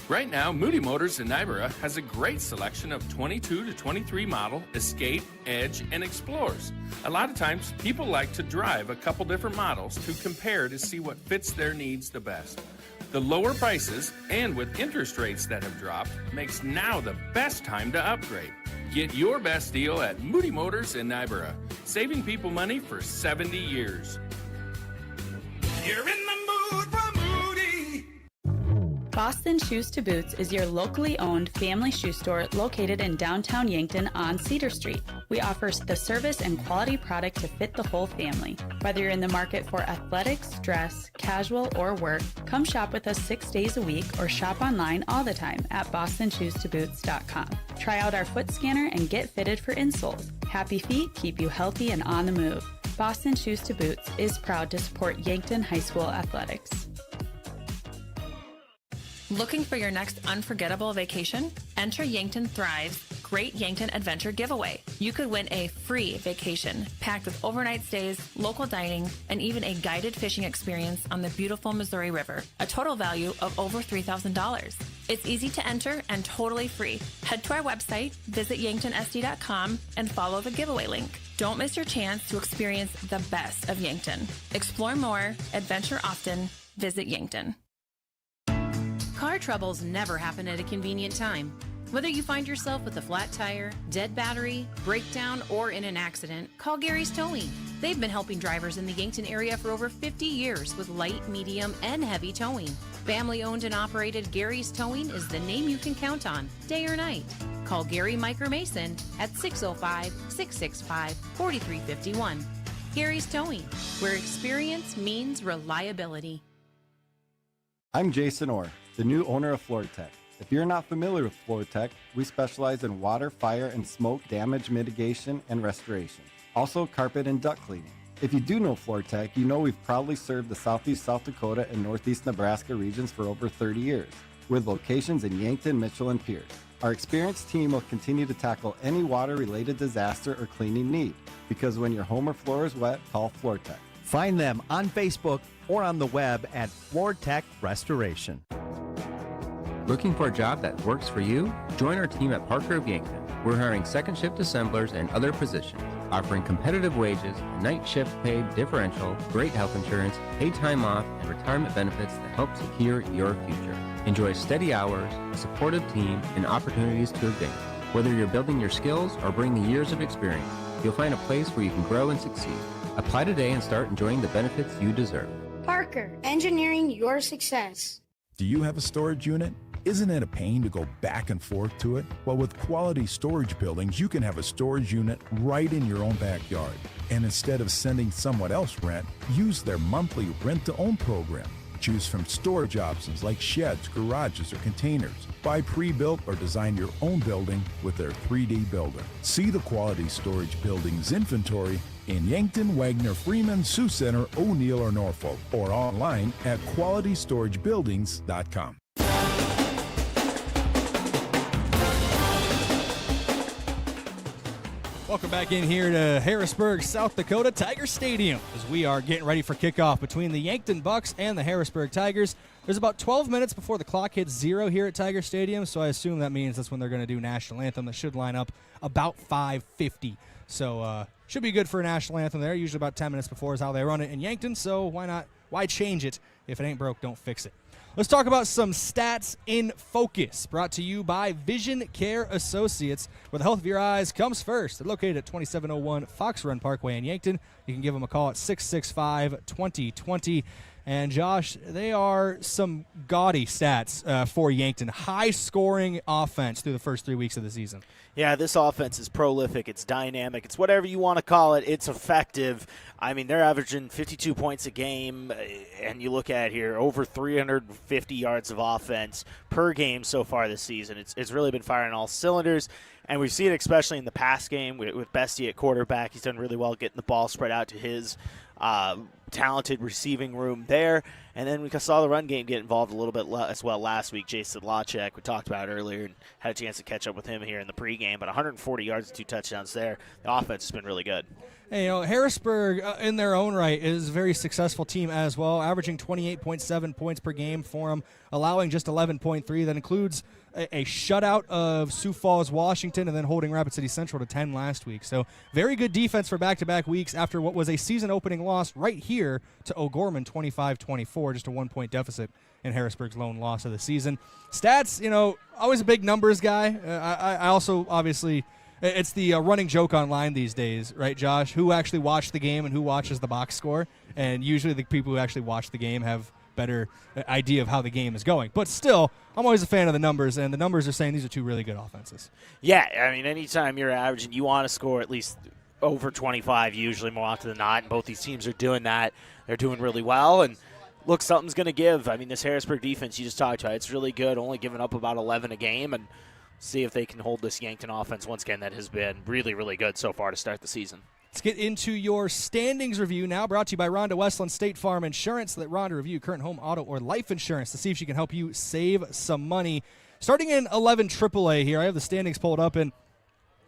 Right now, Moody Motors in Nyborough has a great selection of 22 to 23 model Escape, Edge, and Explorers. A lot of times, people like to drive a couple different models to compare to see what fits their needs the best. The lower prices, and with interest rates that have dropped, makes now the best time to upgrade. Get your best deal at Moody Motors in Nyborough, saving people money for 70 years. You're in the mood for Moody! Boston Shoes to Boots is your locally owned family shoe store located in downtown Yankton on Cedar Street. We offer the service and quality product to fit the whole family. Whether you're in the market for athletics, dress, casual, or work, come shop with us 6 days a week or shop online all the time at bostonshoestoboots.com. Try out our foot scanner and get fitted for insoles. Happy feet keep you healthy and on the move. Boston Shoes to Boots is proud to support Yankton High School athletics. Looking for your next unforgettable vacation? Enter Yankton Thrive's Great Yankton Adventure Giveaway. You could win a free vacation packed with overnight stays, local dining, and even a guided fishing experience on the beautiful Missouri River, a total value of over $3,000. It's easy to enter and totally free. Head to our website, visit yanktonsd.com, and follow the giveaway link. Don't miss your chance to experience the best of Yankton. Explore more, adventure often, visit Yankton. Car troubles never happen at a convenient time. Whether you find yourself with a flat tire, dead battery, breakdown, or in an accident, call Gary's Towing. They've been helping drivers in the Yankton area for over 50 years with light, medium, and heavy towing. Family-owned and operated Gary's Towing is the name you can count on, day or night. Call Gary, Mike, or Mason at 605-665-4351. Gary's Towing, where experience means reliability. I'm Jason Orr, the new owner of FloorTech. If you're not familiar with FloorTech, we specialize in water, fire, and smoke damage mitigation and restoration. Also carpet and duct cleaning. If you do know FloorTech, you know we've proudly served the Southeast South Dakota and Northeast Nebraska regions for over 30 years, with locations in Yankton, Mitchell, and Pierce. Our experienced team will continue to tackle any water-related disaster or cleaning need, because when your home or floor is wet, call FloorTech. Find them on Facebook or on the web at FloorTech Restoration. Looking for a job that works for you? Join our team at Parker of Yankton. We're hiring second shift assemblers and other positions, offering competitive wages, night shift pay differential, great health insurance, paid time off, and retirement benefits that help secure your future. Enjoy steady hours, a supportive team, and opportunities to advance. Whether you're building your skills or bringing years of experience, you'll find a place where you can grow and succeed. Apply today and start enjoying the benefits you deserve. Parker, engineering your success. Do you have a storage unit? Isn't it a pain to go back and forth to it? Well, with Quality Storage Buildings, you can have a storage unit right in your own backyard. And instead of sending someone else rent, use their monthly rent-to-own program. Choose from storage options like sheds, garages, or containers. Buy pre-built or design your own building with their 3D builder. See the Quality Storage Buildings inventory in Yankton, Wagner, Freeman, Sioux Center, O'Neill, or Norfolk, or online at qualitystoragebuildings.com. Welcome back in here to Harrisburg, South Dakota, Tiger Stadium, as we are getting ready for kickoff between the Yankton Bucks and the Harrisburg Tigers. There's about 12 minutes before the clock hits 0 here at Tiger Stadium, so I assume that means that's when they're going to do National Anthem. That should line up about 5:50. So should be good for a National Anthem there. Usually about 10 minutes before is how they run it in Yankton, so why change it If it ain't broke, don't fix it. Let's talk about some stats in focus, brought to you by Vision Care Associates, where the health of your eyes comes first. They're located at 2701 Fox Run Parkway in Yankton. You can give them a call at 665-2020. And, Josh, they are some gaudy stats for Yankton. High-scoring offense through the first 3 weeks of the season. Yeah, this offense is prolific. It's dynamic. It's whatever you want to call it. It's effective. I mean, they're averaging 52 points a game, and you look at it here, over 350 yards of offense per game so far this season. It's really been firing all cylinders, and we've seen it especially in the pass game with Bestie at quarterback. He's done really well getting the ball spread out to his talented receiving room there. And then we saw the run game get involved a little bit as well last week. Jason Lachek, we talked about earlier, and had a chance to catch up with him here in the pregame. But 140 yards and 2 touchdowns there. The offense has been really good. Hey, Harrisburg, in their own right, is a very successful team as well, averaging 28.7 points per game for them, allowing just 11.3. That includes a shutout of Sioux Falls, Washington, and then holding Rapid City Central to 10 last week. So very good defense for back-to-back weeks after what was a season-opening loss right here to O'Gorman, 25-24, just a 1-point deficit in Harrisburg's lone loss of the season. Stats, always a big numbers guy. I also, obviously, it's the running joke online these days, right, Josh? Who actually watched the game and who watches the box score? And usually the people who actually watch the game have better idea of how the game is going. But still, I'm always a fan of the numbers, and the numbers are saying these are two really good offenses. Yeah, I mean, anytime you're averaging, you want to score at least over 25 usually more often than not, and both these teams are doing that. They're doing really well, and look, something's going to give. I mean, this Harrisburg defense you just talked about, it's really good, only giving up about 11 a game, and see if they can hold this Yankton offense once again that has been really, really good so far to start the season. Let's get into your standings review now, brought to you by Rhonda Westland State Farm Insurance. Let Rhonda review current home, auto, or life insurance to see if she can help you save some money. Starting in 11 AAA here, I have the standings pulled up, and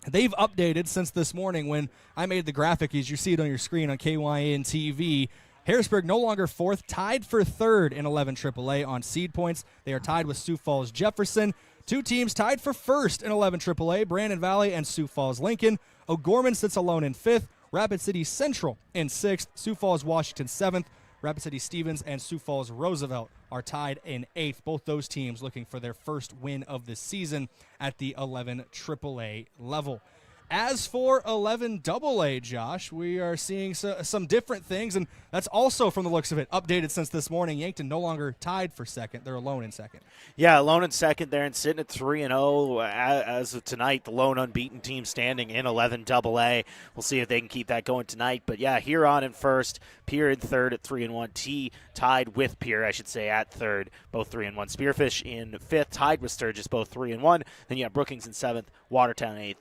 they've updated since this morning when I made the graphic, as you see it on your screen on KYN TV. Harrisburg no longer fourth, tied for third in 11 AAA on seed points. They are tied with Sioux Falls Jefferson. Two teams tied for first in 11 AAA, Brandon Valley and Sioux Falls Lincoln. O'Gorman sits alone in fifth. Rapid City Central in 6th, Sioux Falls Washington 7th, Rapid City Stevens and Sioux Falls Roosevelt are tied in 8th. Both those teams looking for their first win of the season at the 11 AAA level. As for 11 AA, Josh, we are seeing some different things, and that's also, from the looks of it, updated since this morning. Yankton no longer tied for second. They're alone in second. Yeah, alone in second there and sitting at 3-0 as of tonight, the lone unbeaten team standing in 11 AA. We'll see if they can keep that going tonight. But, yeah, Huron in first, Pierre in third at 3-1. T tied with Pierre, I should say, at third, both 3-1. Spearfish in fifth, tied with Sturgis, both 3-1. Then you have Brookings in seventh, Watertown 8th.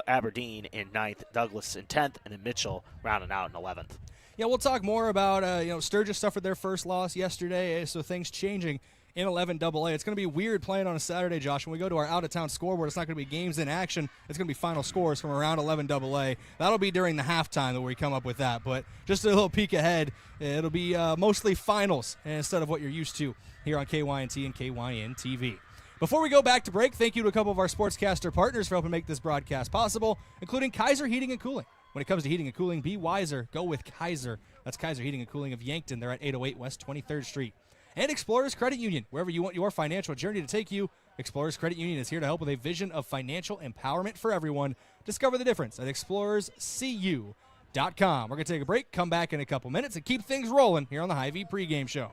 Aberdeen in 9th, Douglas in 10th, and then Mitchell rounding out in 11th. Yeah, we'll talk more about, Sturgis suffered their first loss yesterday, so things changing in 11 AA. It's going to be weird playing on a Saturday, Josh. When we go to our out-of-town scoreboard, it's not going to be games in action. It's going to be final scores from around 11 AA. That'll be during the halftime that we come up with that. But just a little peek ahead, it'll be mostly finals instead of what you're used to here on KYNT and KYN TV. Before we go back to break, thank you to a couple of our sportscaster partners for helping make this broadcast possible, including Kaiser Heating and Cooling. When it comes to heating and cooling, be wiser. Go with Kaiser. That's Kaiser Heating and Cooling of Yankton. They're at 808 West 23rd Street. And Explorers Credit Union. Wherever you want your financial journey to take you, Explorers Credit Union is here to help with a vision of financial empowerment for everyone. Discover the difference at explorerscu.com. We're going to take a break, come back in a couple minutes, and keep things rolling here on the Hy-Vee pregame show.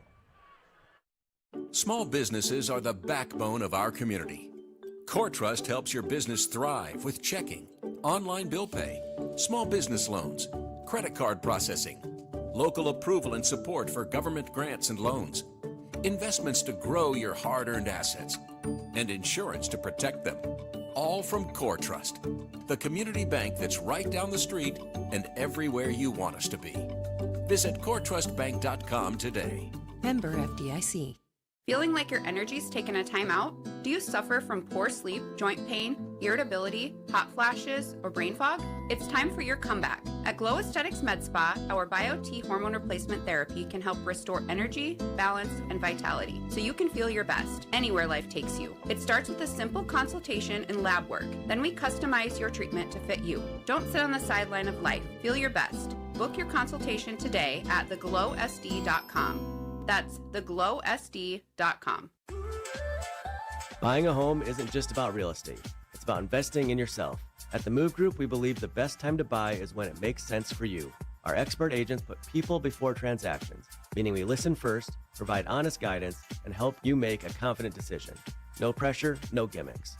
Small businesses are the backbone of our community. CoreTrust helps your business thrive with checking, online bill pay, small business loans, credit card processing, local approval and support for government grants and loans, investments to grow your hard-earned assets, and insurance to protect them. All from CoreTrust, the community bank that's right down the street and everywhere you want us to be. Visit CoreTrustBank.com today. Member FDIC. Feeling like your energy's taken a time out? Do you suffer from poor sleep, joint pain, irritability, hot flashes, or brain fog? It's time for your comeback. At Glow Aesthetics Med Spa, our Bio-T hormone replacement therapy can help restore energy, balance, and vitality so you can feel your best anywhere life takes you. It starts with a simple consultation and lab work. Then we customize your treatment to fit you. Don't sit on the sideline of life. Feel your best. Book your consultation today at theglowsd.com. That's theglowsd.com. Buying a home isn't just about real estate. It's about investing in yourself. At the Move Group, we believe the best time to buy is when it makes sense for you. Our expert agents put people before transactions, meaning we listen first, provide honest guidance, and help you make a confident decision. No pressure, no gimmicks.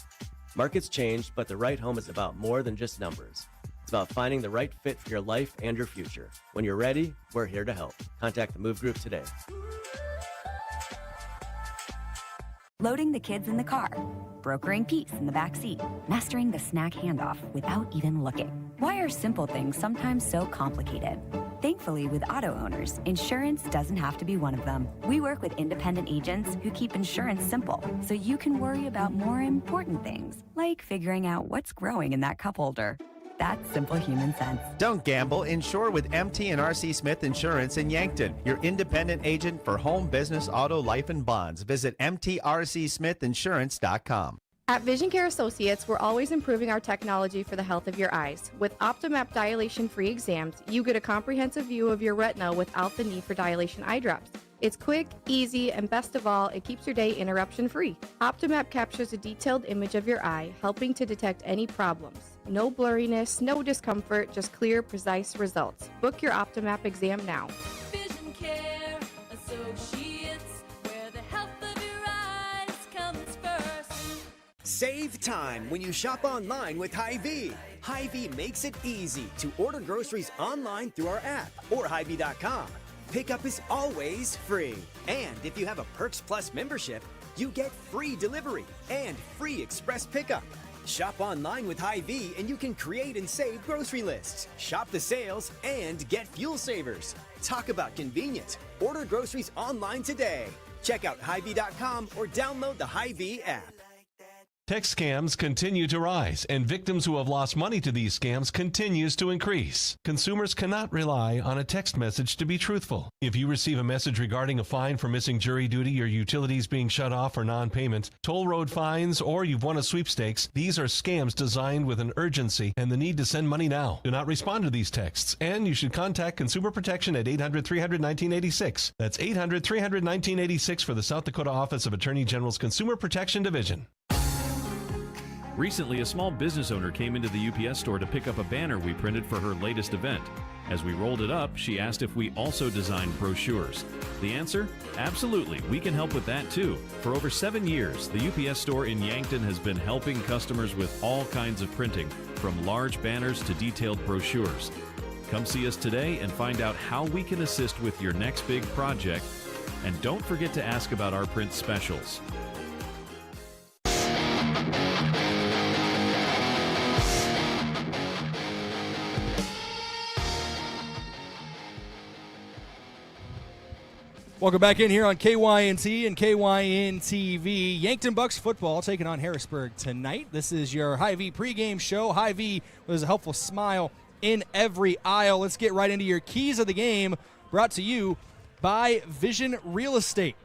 Markets change, but the right home is about more than just numbers. It's about finding the right fit for your life and your future. When you're ready, we're here to help. Contact the Move Group today. Loading the kids in the car, brokering peace in the back seat, mastering the snack handoff without even looking. Why are simple things sometimes so complicated? Thankfully, with auto owners, insurance doesn't have to be one of them. We work with independent agents who keep insurance simple, so you can worry about more important things, like figuring out what's growing in that cup holder. That's simple human sense. Don't gamble. Insure with MT and RC Smith Insurance in Yankton, your independent agent for home, business, auto, life, and bonds. Visit mtrcsmithinsurance.com. At Vision Care Associates, we're always improving our technology for the health of your eyes. With Optimap dilation-free exams, you get a comprehensive view of your retina without the need for dilation eye drops. It's quick, easy, and best of all, it keeps your day interruption-free. Optimap captures a detailed image of your eye, helping to detect any problems. No blurriness, no discomfort, just clear, precise results. Book your Optimap exam now. Vision Care Associates, where the health of your eyes comes first. Save time when you shop online with Hy-Vee. Hy-Vee makes it easy to order groceries online through our app or Hy-Vee.com. Pickup is always free. And if you have a Perks Plus membership, you get free delivery and free express pickup. Shop online with Hy-Vee and you can create and save grocery lists, shop the sales, and get fuel savers. Talk about convenient. Order groceries online today. Check out Hy-Vee.com or download the Hy-Vee app. Text scams continue to rise, and victims who have lost money to these scams continues to increase. Consumers cannot rely on a text message to be truthful. If you receive a message regarding a fine for missing jury duty, your utilities being shut off for non-payment, toll road fines, or you've won a sweepstakes, these are scams designed with an urgency and the need to send money now. Do not respond to these texts, and you should contact Consumer Protection at 800-300-1986. That's 800-300-1986 for the South Dakota Office of Attorney General's Consumer Protection Division. Recently, a small business owner came into the UPS store to pick up a banner we printed for her latest event. As we rolled it up, she asked if we also designed brochures. The answer? Absolutely, we can help with that too. For over 7 years, the UPS store in Yankton has been helping customers with all kinds of printing, from large banners to detailed brochures. Come see us today and find out how we can assist with your next big project. And don't forget to ask about our print specials. Welcome back in here on KYNT and KYN-TV. Yankton Bucks football taking on Harrisburg tonight. This is your Hy-Vee pregame show. Hy-Vee with a helpful smile in every aisle. Let's get right into your keys of the game, brought to you by Vision Real Estate,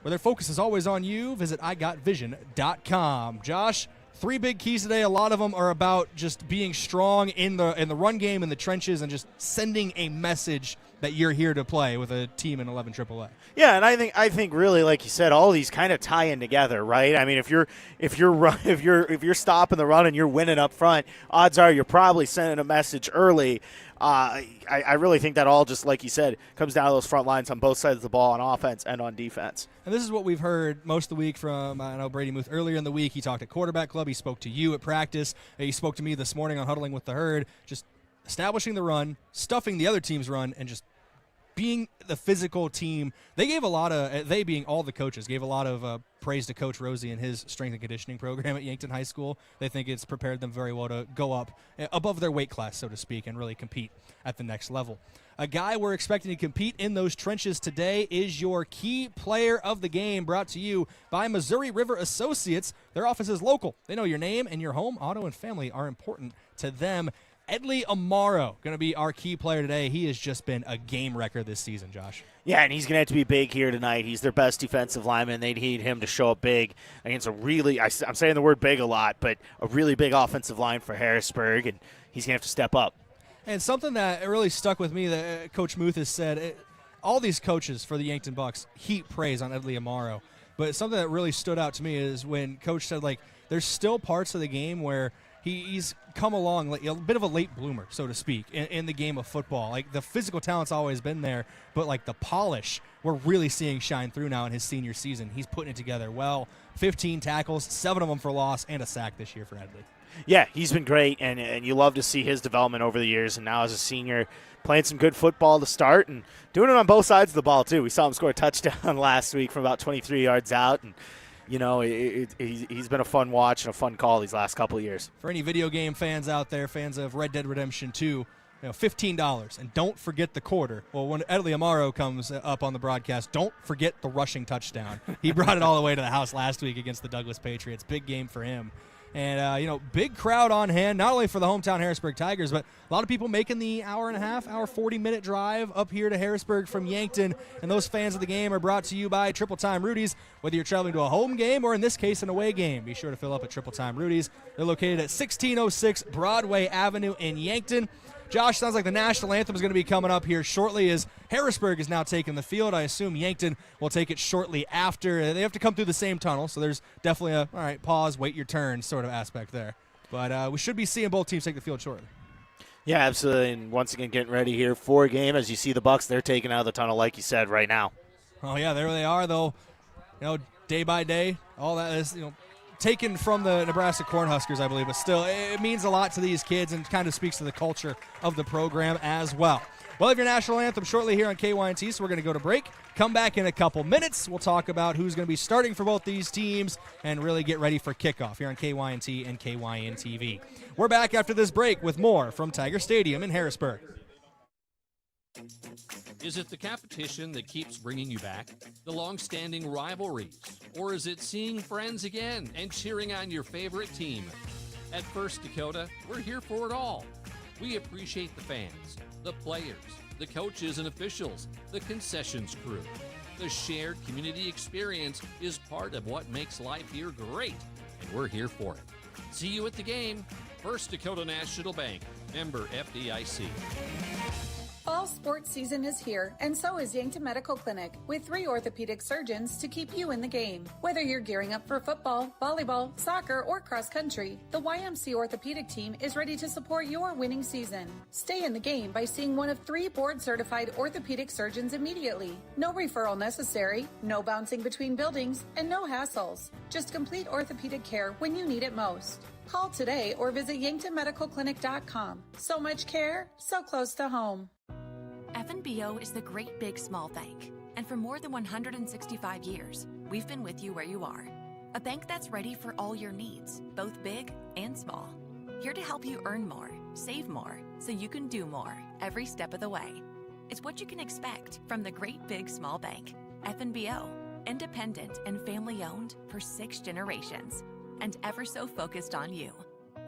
where their focus is always on you. Visit igotvision.com. Josh, 3 big keys today. A lot of them are about just being strong in the run game, in the trenches, and just sending a message that you're here to play with a team in 11 AAA. Yeah, and I think really, like you said, all these kind of tie in together, right? I mean, if you're stopping the run and you're winning up front, odds are you're probably sending a message early. I really think that all, just like you said, comes down to those front lines on both sides of the ball, on offense and on defense. And this is what we've heard most of the week from, I know, Brady Muth earlier in the week. He talked at quarterback club. He spoke to you at practice. He spoke to me this morning on Huddling with the Herd. Just establishing the run, stuffing the other team's run, and just being the physical team. They gave a lot of, they being all the coaches, gave a lot of praise to Coach Rosie and his strength and conditioning program at Yankton High School. They think it's prepared them very well to go up above their weight class, so to speak, and really compete at the next level. A guy we're expecting to compete in those trenches today is your key player of the game, brought to you by Missouri River Associates. Their office is local. They know your name and your home, auto, and family are important to them. Edley Amaro going to be our key player today. He has just been a game wrecker this season, Josh. Yeah, and he's going to have to be big here tonight. He's their best defensive lineman. They need him to show up big against a really, I'm saying the word big a lot, but a really big offensive line for Harrisburg, and he's going to have to step up. And something that really stuck with me that Coach Muth has said, all these coaches for the Yankton Bucks heap praise on Edley Amaro. But something that really stood out to me is when Coach said, like, there's still parts of the game where he's come along, like a bit of a late bloomer, so to speak, in the game of football. Like, the physical talent's always been there, but, like, the polish we're really seeing shine through now in his senior season. He's putting it together well. 15 tackles, 7 of them for loss, and a sack this year for Edley. Yeah, he's been great, and you love to see his development over the years, and now as a senior, playing some good football to start and doing it on both sides of the ball, too. We saw him score a touchdown last week from about 23 yards out, and you know, he's been a fun watch and a fun call these last couple of years. For any video game fans out there, fans of Red Dead Redemption 2, $15, and don't forget the quarter. Well, when Edley Amaro comes up on the broadcast, don't forget the rushing touchdown. He brought it all the way to the house last week against the Douglas Patriots. Big game for him. And, big crowd on hand, not only for the hometown Harrisburg Tigers, but a lot of people making the hour 40-minute drive up here to Harrisburg from Yankton. And those fans of the game are brought to you by Triple Time Rudy's. Whether you're traveling to a home game or, in this case, an away game, be sure to fill up at Triple Time Rudy's. They're located at 1606 Broadway Avenue in Yankton. Josh, sounds like the national anthem is going to be coming up here shortly as Harrisburg is now taking the field. I assume Yankton will take it shortly after. They have to come through the same tunnel, so there's definitely a, all right, pause, wait your turn sort of aspect there. But we should be seeing both teams take the field shortly. Yeah, absolutely. And once again, getting ready here for a game. As you see the Bucks, they're taking out of the tunnel, like you said, right now. Oh, yeah, there they are, though. Day by day, all that is, taken from the Nebraska Cornhuskers, I believe, but still, it means a lot to these kids and kind of speaks to the culture of the program as well. We'll have your national anthem shortly here on KYNT, so we're going to go to break. Come back in a couple minutes. We'll talk about who's going to be starting for both these teams and really get ready for kickoff here on KYNT and KYN-TV. We're back after this break with more from Tiger Stadium in Harrisburg. Is it the competition that keeps bringing you back? The long-standing rivalries? Or is it seeing friends again and cheering on your favorite team? At First Dakota, we're here for it all. We appreciate the fans, the players, the coaches and officials, the concessions crew. The shared community experience is part of what makes life here great, and we're here for it. See you at the game. First Dakota National Bank, member FDIC. Fall sports season is here, and so is Yankton Medical Clinic, with 3 orthopedic surgeons to keep you in the game. Whether you're gearing up for football, volleyball, soccer, or cross country, the YMC orthopedic team is ready to support your winning season. Stay in the game by seeing one of 3 board-certified orthopedic surgeons immediately. No referral necessary, no bouncing between buildings, and no hassles. Just complete orthopedic care when you need it most. Call today or visit yanktonmedicalclinic.com. So much care, so close to home. FNBO is the great big small bank, and for more than 165 years, we've been with you where you are. A bank that's ready for all your needs, both big and small. Here to help you earn more, save more, so you can do more every step of the way. It's what you can expect from the great big small bank. FNBO, independent and family owned for 6 generations, and ever so focused on you.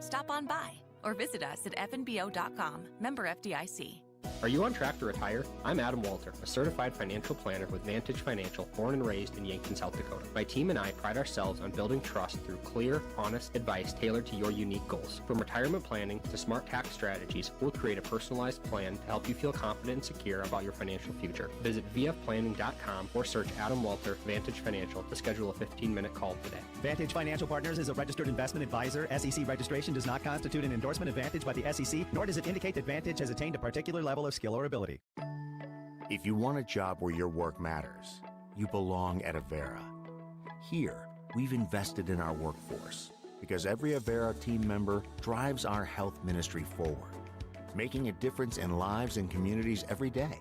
Stop on by or visit us at fnbo.com, member FDIC. Are you on track to retire? I'm Adam Boelter, a certified financial planner with Vantage Financial, born and raised in Yankton, South Dakota. My team and I pride ourselves on building trust through clear, honest advice tailored to your unique goals. From retirement planning to smart tax strategies, we'll create a personalized plan to help you feel confident and secure about your financial future. Visit vfplanning.com or search Adam Boelter, Vantage Financial, to schedule a 15-minute call today. Vantage Financial Partners is a registered investment advisor. SEC registration does not constitute an endorsement of Vantage by the SEC, nor does it indicate that Vantage has attained a particular level of skill or ability. If you want a job where your work matters, you belong at Avera. Here, we've invested in our workforce because every Avera team member drives our health ministry forward, making a difference in lives and communities every day.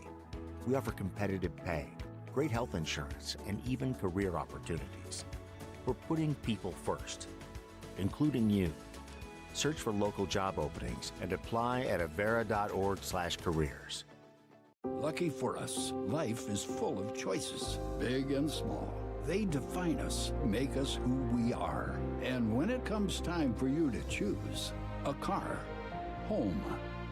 We offer competitive pay, great health insurance, and even career opportunities. We're putting people first, including you. Search for local job openings and apply at avera.org/careers. Lucky for us, life is full of choices, big and small. They define us, make us who we are. And when it comes time for you to choose a car, home,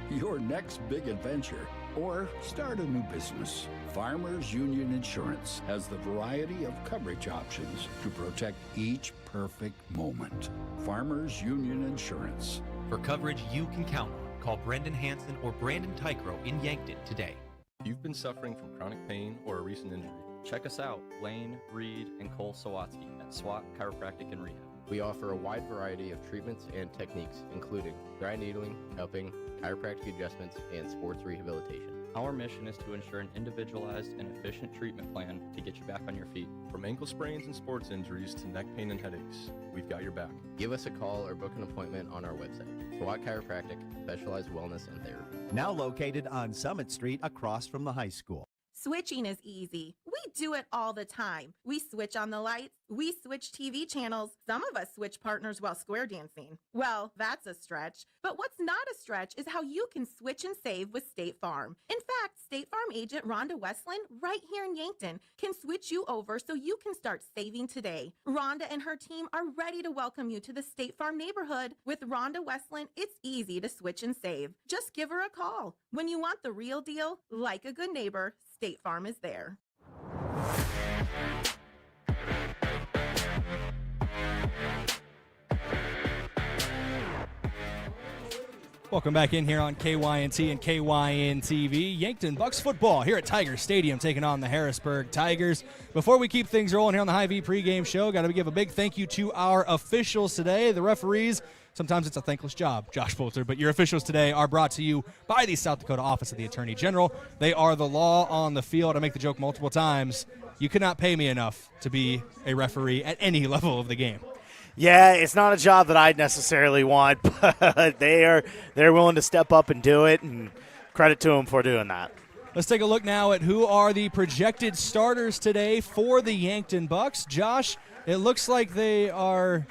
your next big adventure, or start a new business, Farmers Union Insurance has the variety of coverage options to protect each perfect moment. Farmers Union Insurance. For coverage you can count on, call Brendan Hansen or Brandon Tykrow in Yankton today. If you've been suffering from chronic pain or a recent injury, check us out, Lane, Reed, and Cole Sawatsky at SWAT Chiropractic and Rehab. We offer a wide variety of treatments and techniques, including dry needling, cupping, chiropractic adjustments, and sports rehabilitation. Our mission is to ensure an individualized and efficient treatment plan to get you back on your feet. From ankle sprains and sports injuries to neck pain and headaches, we've got your back. Give us a call or book an appointment on our website. SWAT Chiropractic, specialized wellness and therapy. Now located on Summit Street across from the high school. Switching is easy. We do it all the time. We switch on the lights. We switch TV channels. Some of us switch partners while square dancing. Well, that's a stretch. But what's not a stretch is how you can switch and save with State Farm. In fact, State Farm agent Rhonda Westland, right here in Yankton, can switch you over so you can start saving today. Rhonda and her team are ready to welcome you to the State Farm neighborhood. With Rhonda Westland, it's easy to switch and save. Just give her a call. When you want the real deal, like a good neighbor, State Farm is there. Welcome back in here on KYNT and KYN-TV. Yankton Bucks football here at Tiger Stadium taking on the Harrisburg Tigers. Before we keep things rolling here on the Hy-Vee pregame show, got to give a big thank you to our officials today, the referees. Sometimes it's a thankless job, Josh Boelter, but your officials today are brought to you by the South Dakota Office of the Attorney General. They are the law on the field. I make the joke multiple times. You could not pay me enough to be a referee at any level of the game. Yeah, it's not a job that I'd necessarily want, but they're willing to step up and do it, and credit to them for doing that. Let's take a look now at who are the projected starters today for the Yankton Bucks. Josh, it looks like they are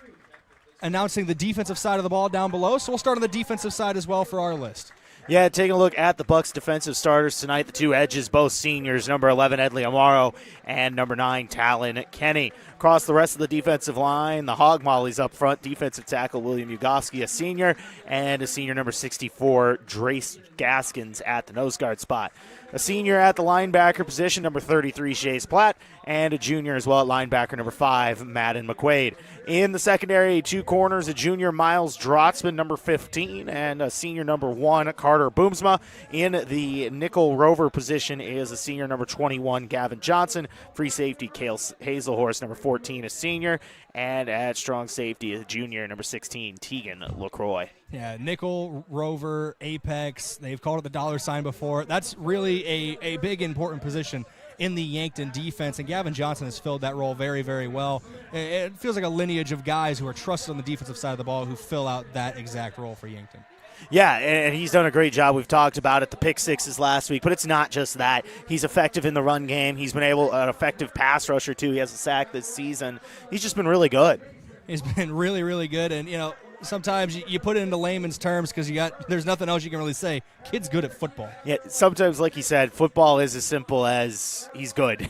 announcing the defensive side of the ball down below, so we'll start on the defensive side as well for our list. Yeah, taking a look at the Bucks' defensive starters tonight, the two edges, both seniors, number 11, Edley Amaro, and number 9, Talon Kenny. Across the rest of the defensive line, the Hog Mollies up front, defensive tackle William Ugofsky, a senior, and a senior number 64, Drace Gaskins at the nose guard spot. A senior at the linebacker position, number 33, Shays Platt, and a junior as well at linebacker, number 5, Madden McQuaid. In the secondary, two corners, a junior, Miles Drotzman, number 15, and a senior, number 1, Carter Boomsma. In the nickel rover position is a senior, number 21, Gavin Johnson. Free safety, Cale Hazelhorse, number 14, a senior. And at strong safety, a junior, number 16, Tegan LaCroix. Yeah, nickel, rover, apex. They've called it the dollar sign before. That's really a big, important position in the Yankton defense, and Gavin Johnson has filled that role very, very well. It feels like a lineage of guys who are trusted on the defensive side of the ball who fill out that exact role for Yankton. Yeah, and he's done a great job. We've talked about it, the pick sixes last week, but it's not just that. He's effective in the run game. He's been an effective pass rusher, too. He has a sack this season. He's just been really good. He's been really, really good, and, sometimes you put it into layman's terms because there's nothing else you can really say. Kid's good at football. Yeah, sometimes, like you said, football is as simple as he's good.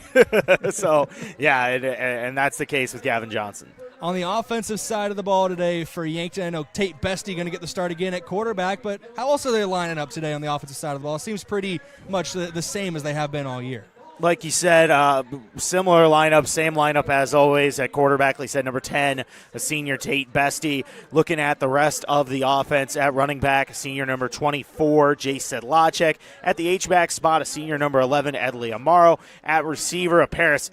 So, yeah, and that's the case with Gavin Johnson. On the offensive side of the ball today for Yankton, I know Tate Bestie going to get the start again at quarterback, but how else are they lining up today on the offensive side of the ball? It seems pretty much the same as they have been all year. Like you said, similar lineup, same lineup as always. At quarterback, like you said, number 10, a senior Tate Bestie. Looking at the rest of the offense, at running back, a senior number 24, Jason Sedlacek. At the H-back spot, a senior number 11, Edley Amaro. At receiver, a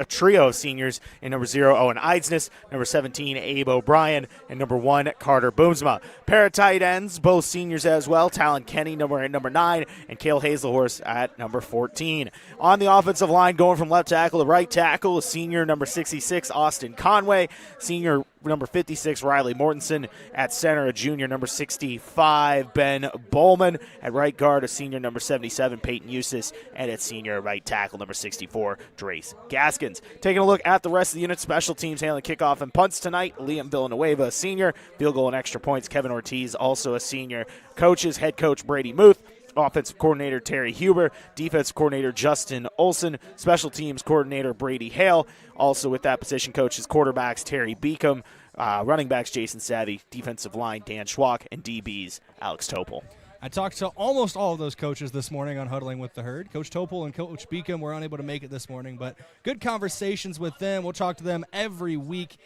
trio of seniors in number 0, Owen Eidsness, number 17, Abe O'Brien, and number 1, Carter Boomsma. Pair of tight ends, both seniors as well, Talon Kenny, number 9, and Cale Hazelhorse at number 14. On the offensive line, going from left tackle to right tackle, a senior number 66, Austin Conway, senior number 56, Riley Mortensen. At center, a junior number 65, Ben Bowman. At right guard, a senior number 77, Peyton Eustace. And at senior right tackle, number 64, Drace Gaskins. Taking a look at the rest of the unit, special teams handling kickoff and punts tonight, Liam Villanueva, a senior. Field goal and extra points, Kevin Ortiz, also a senior. Coaches, head coach Brady Muth. Offensive coordinator Terry Huber, defensive coordinator Justin Olson, special teams coordinator Brady Hale. Also with that position, coaches quarterbacks Terry Beacom, running backs Jason Savvy, defensive line Dan Schwach, and DBs Alex Topol. I talked to almost all of those coaches this morning on Huddling with the Herd. Coach Topol and Coach Beacom were unable to make it this morning, but good conversations with them. We'll talk to them every week.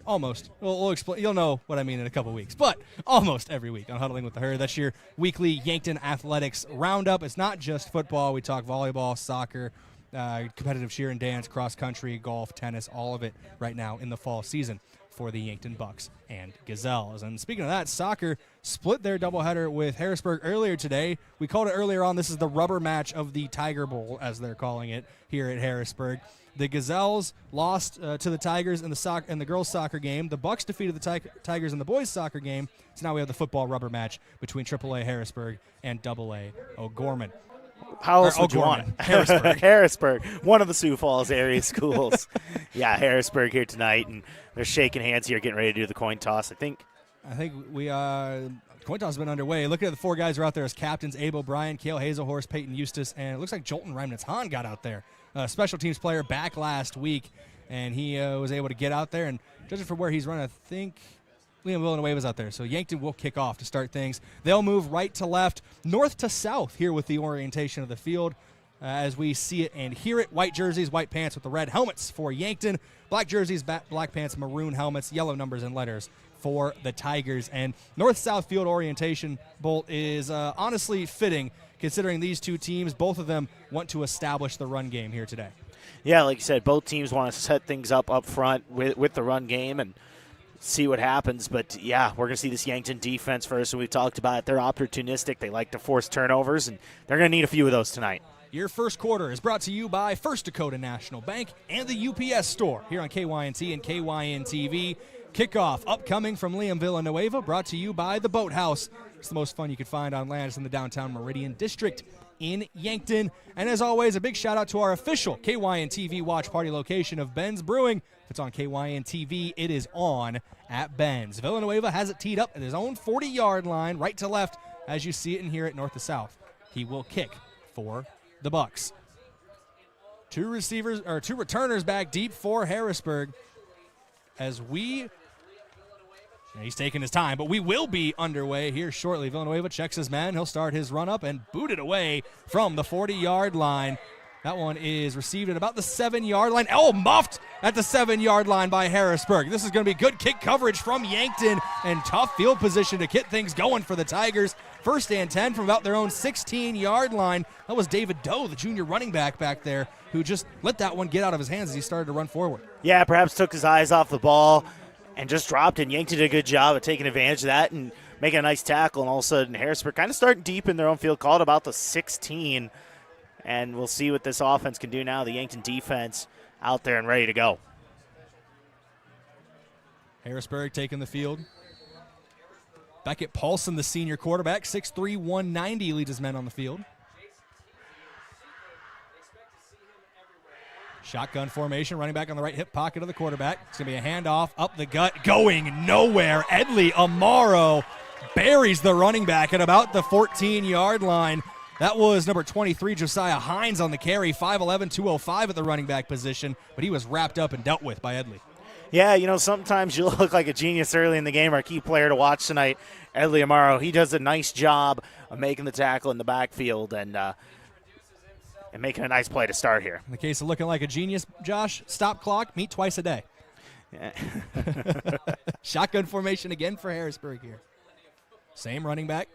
Almost. We'll explain. You'll know what I mean in a couple weeks, but almost every week on Huddling with the Herd. That's your weekly Yankton Athletics Roundup. It's not just football. We talk volleyball, soccer, competitive cheer and dance, cross country, golf, tennis, all of it right now in the fall season for the Yankton Bucks and Gazelles. And speaking of that, soccer split their doubleheader with Harrisburg earlier today. We called it earlier on. This is the rubber match of the Tiger Bowl, as they're calling it here at Harrisburg. The Gazelles lost to the Tigers in the girls' soccer game. The Bucks defeated the Tigers in the boys' soccer game. So now we have the football rubber match between AAA Harrisburg and AA O'Gorman. How else would you want it? Harrisburg. Harrisburg, one of the Sioux Falls area schools. Yeah, Harrisburg here tonight, and they're shaking hands here, getting ready to do the coin toss. I think we coin toss has been underway. Looking at the four guys who are out there as captains: Abel Bryan, Cale Hazelhorse, Peyton Eustace, and it looks like Jolton Reimnitz-Hahn got out there. Special teams player back last week, and he was able to get out there. And judging from where he's running, I think Liam Villanueva's out there. So Yankton will kick off to start things. They'll move right to left, north to south here with the orientation of the field as we see it and hear it. White jerseys, white pants with the red helmets for Yankton. Black jerseys, black pants, maroon helmets, yellow numbers and letters for the Tigers. And north-south field orientation, Bolt, is honestly fitting considering these two teams, both of them want to establish the run game here today. Yeah, like you said, both teams want to set things up front with the run game and see what happens. But, yeah, we're going to see this Yankton defense first, and we've talked about it. They're opportunistic. They like to force turnovers, and they're going to need a few of those tonight. Your first quarter is brought to you by First Dakota National Bank and the UPS Store here on KYNT and KYN-TV. Kickoff upcoming from Liam Villanueva, brought to you by the Boathouse. It's the most fun you could find on land. It's in the downtown Meridian District in Yankton. And as always, a big shout out to our official KYN-TV watch party location of Ben's Brewing. If it's on KYN-TV, it is on at Ben's. Villanueva has it teed up at his own 40-yard line, right to left, as you see it and hear it north to south. He will kick for the Bucks. Two returners back deep for Harrisburg as he's taking his time, but we will be underway here shortly. Villanueva checks his man. He'll start his run up and boot it away from the 40-yard line. That one is received at about the 7-yard line. Oh, muffed at the 7-yard line by Harrisburg. This is going to be good kick coverage from Yankton and tough field position to get things going for the Tigers. First and 10 from about their own 16-yard line. That was David Doe, the junior running back there, who just let that one get out of his hands as he started to run forward. Yeah, perhaps took his eyes off the ball and just dropped it. Yankton did a good job of taking advantage of that and making a nice tackle. And all of a sudden, Harrisburg kind of starting deep in their own field, called about the 16. And we'll see what this offense can do now. The Yankton defense out there and ready to go. Harrisburg taking the field. Beckett Paulson, the senior quarterback, 6'3", 190, leads his men on the field. Shotgun formation, running back on the right hip pocket of the quarterback. It's going to be a handoff up the gut, going nowhere. Edley Amaro buries the running back at about the 14-yard line. That was number 23, Josiah Hines on the carry, 5'11", 205 at the running back position, but he was wrapped up and dealt with by Edley. Yeah, sometimes you look like a genius early in the game. Our key player to watch tonight, Edley Amaro, he does a nice job of making the tackle in the backfield and making a nice play to start here. In the case of looking like a genius, Josh, stop clock, meet twice a day. Yeah. Shotgun formation again for Harrisburg here. Same running back.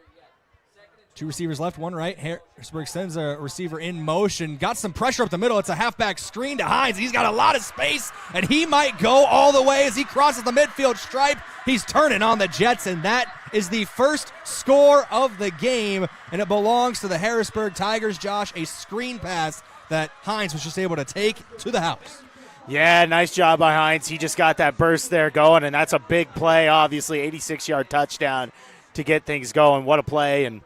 Two receivers left, one right. Harrisburg sends a receiver in motion. Got some pressure up the middle. It's a halfback screen to Hines. He's got a lot of space, and he might go all the way as he crosses the midfield stripe. He's turning on the Jets, and that is the first score of the game, and it belongs to the Harrisburg Tigers. Josh, a screen pass that Hines was just able to take to the house. Yeah, nice job by Hines. He just got that burst there going, and that's a big play, obviously. 86-yard touchdown to get things going. What a play, and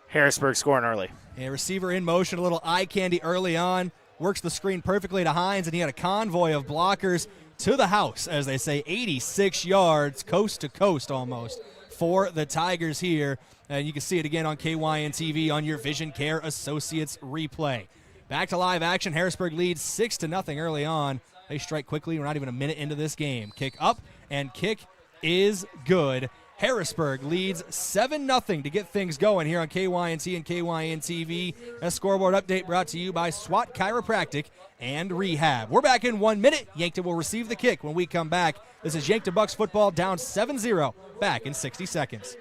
Harrisburg scoring early. A receiver in motion, a little eye candy early on. Works the screen perfectly to Hines, and he had a convoy of blockers to the house, as they say, 86 yards, coast to coast almost, for the Tigers here. And you can see it again on KYN-TV on your Vision Care Associates replay. Back to live action. Harrisburg leads 6-0 early on. They strike quickly. We're not even a minute into this game. Kick up, and kick is good. Harrisburg leads 7-0 to get things going here on KYNT and KYN TV. A scoreboard update brought to you by SWAT Chiropractic and Rehab. We're back in 1 minute. Yankton will receive the kick when we come back. This is Yankton Bucks football down 7-0. Back in 60 seconds.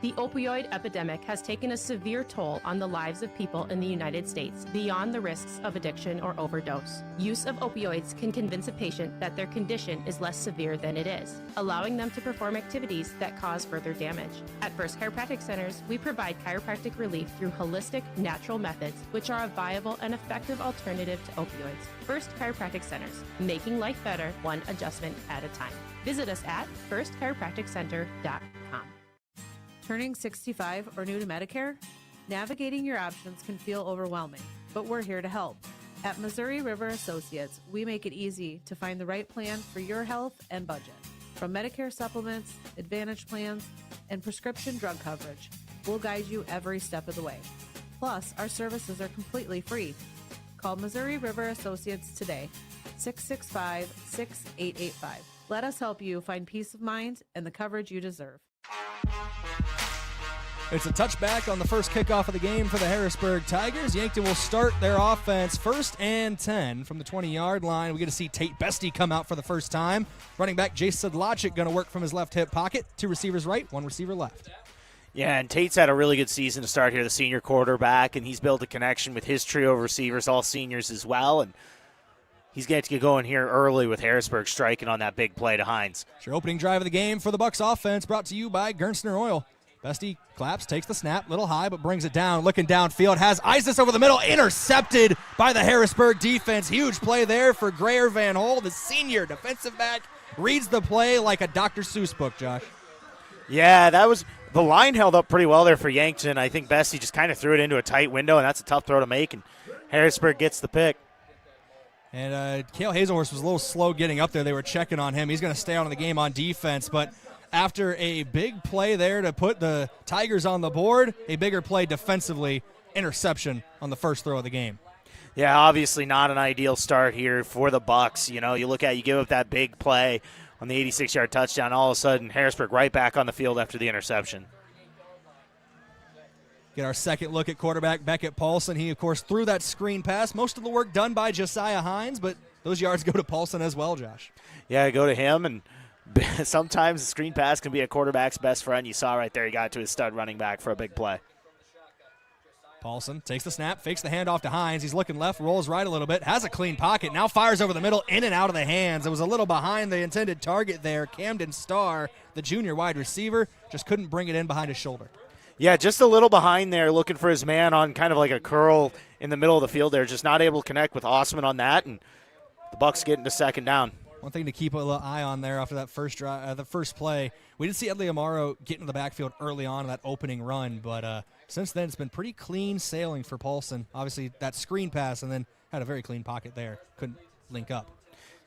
The opioid epidemic has taken a severe toll on the lives of people in the United States beyond the risks of addiction or overdose. Use of opioids can convince a patient that their condition is less severe than it is, allowing them to perform activities that cause further damage. At First Chiropractic Centers, we provide chiropractic relief through holistic, natural methods, which are a viable and effective alternative to opioids. First Chiropractic Centers, making life better one adjustment at a time. Visit us at firstchiropracticcenter.com. Turning 65 or new to Medicare? Navigating your options can feel overwhelming, but we're here to help. At Missouri River Associates, we make it easy to find the right plan for your health and budget. From Medicare supplements, Advantage plans, and prescription drug coverage, we'll guide you every step of the way. Plus, our services are completely free. Call Missouri River Associates today, 665-6885. Let us help you find peace of mind and the coverage you deserve. It's a touchback on the first kickoff of the game for the Harrisburg Tigers. Yankton will start their offense 1st and 10 from the 20-yard line. We get to see Tate Bestie come out for the first time. Running back Jason Sedlacek going to work from his left hip pocket. 2 receivers right, 1 receiver left. Yeah, and Tate's had a really good season to start here, the senior quarterback, and he's built a connection with his trio of receivers, all seniors as well, and he's going to get going here early with Harrisburg striking on that big play to Hines. Your opening drive of the game for the Bucks offense brought to you by Gernsner Oil. Bestie claps, takes the snap, little high, but brings it down. Looking downfield, has Isis over the middle, intercepted by the Harrisburg defense. Huge play there for Grayer Van Hol, the senior defensive back. Reads the play like a Dr. Seuss book, Josh. Yeah, the line held up pretty well there for Yankton. I think Bestie just kind of threw it into a tight window, and that's a tough throw to make, and Harrisburg gets the pick. And Cale Hazelhurst was a little slow getting up there. They were checking on him. He's going to stay out of the game on defense, but after a big play there to put the Tigers on the board, a bigger play defensively, interception on the first throw of the game. Yeah, obviously not an ideal start here for the Bucks. You give up that big play on the 86-yard touchdown, all of a sudden Harrisburg right back on the field after the interception. Get our second look at quarterback Beckett Paulson. He, of course, threw that screen pass. Most of the work done by Josiah Hines, but those yards go to Paulson as well, Josh. Yeah, go to him, and sometimes the screen pass can be a quarterback's best friend. You saw right there he got to his stud running back for a big play. Paulson takes the snap, fakes the handoff to Hines. He's looking left, rolls right a little bit, has a clean pocket, now fires over the middle, in and out of the hands. It was a little behind the intended target there. Camden Starr, the junior wide receiver, just couldn't bring it in behind his shoulder. Yeah, just a little behind there, looking for his man on kind of like a curl in the middle of the field there. Just not able to connect with Osman on that, and the Bucks get into second down. One thing to keep a little eye on there after that first drive, the first play, we did see Edley Amaro get into the backfield early on in that opening run, but since then it's been pretty clean sailing for Paulson. Obviously that screen pass, and then had a very clean pocket there. Couldn't link up.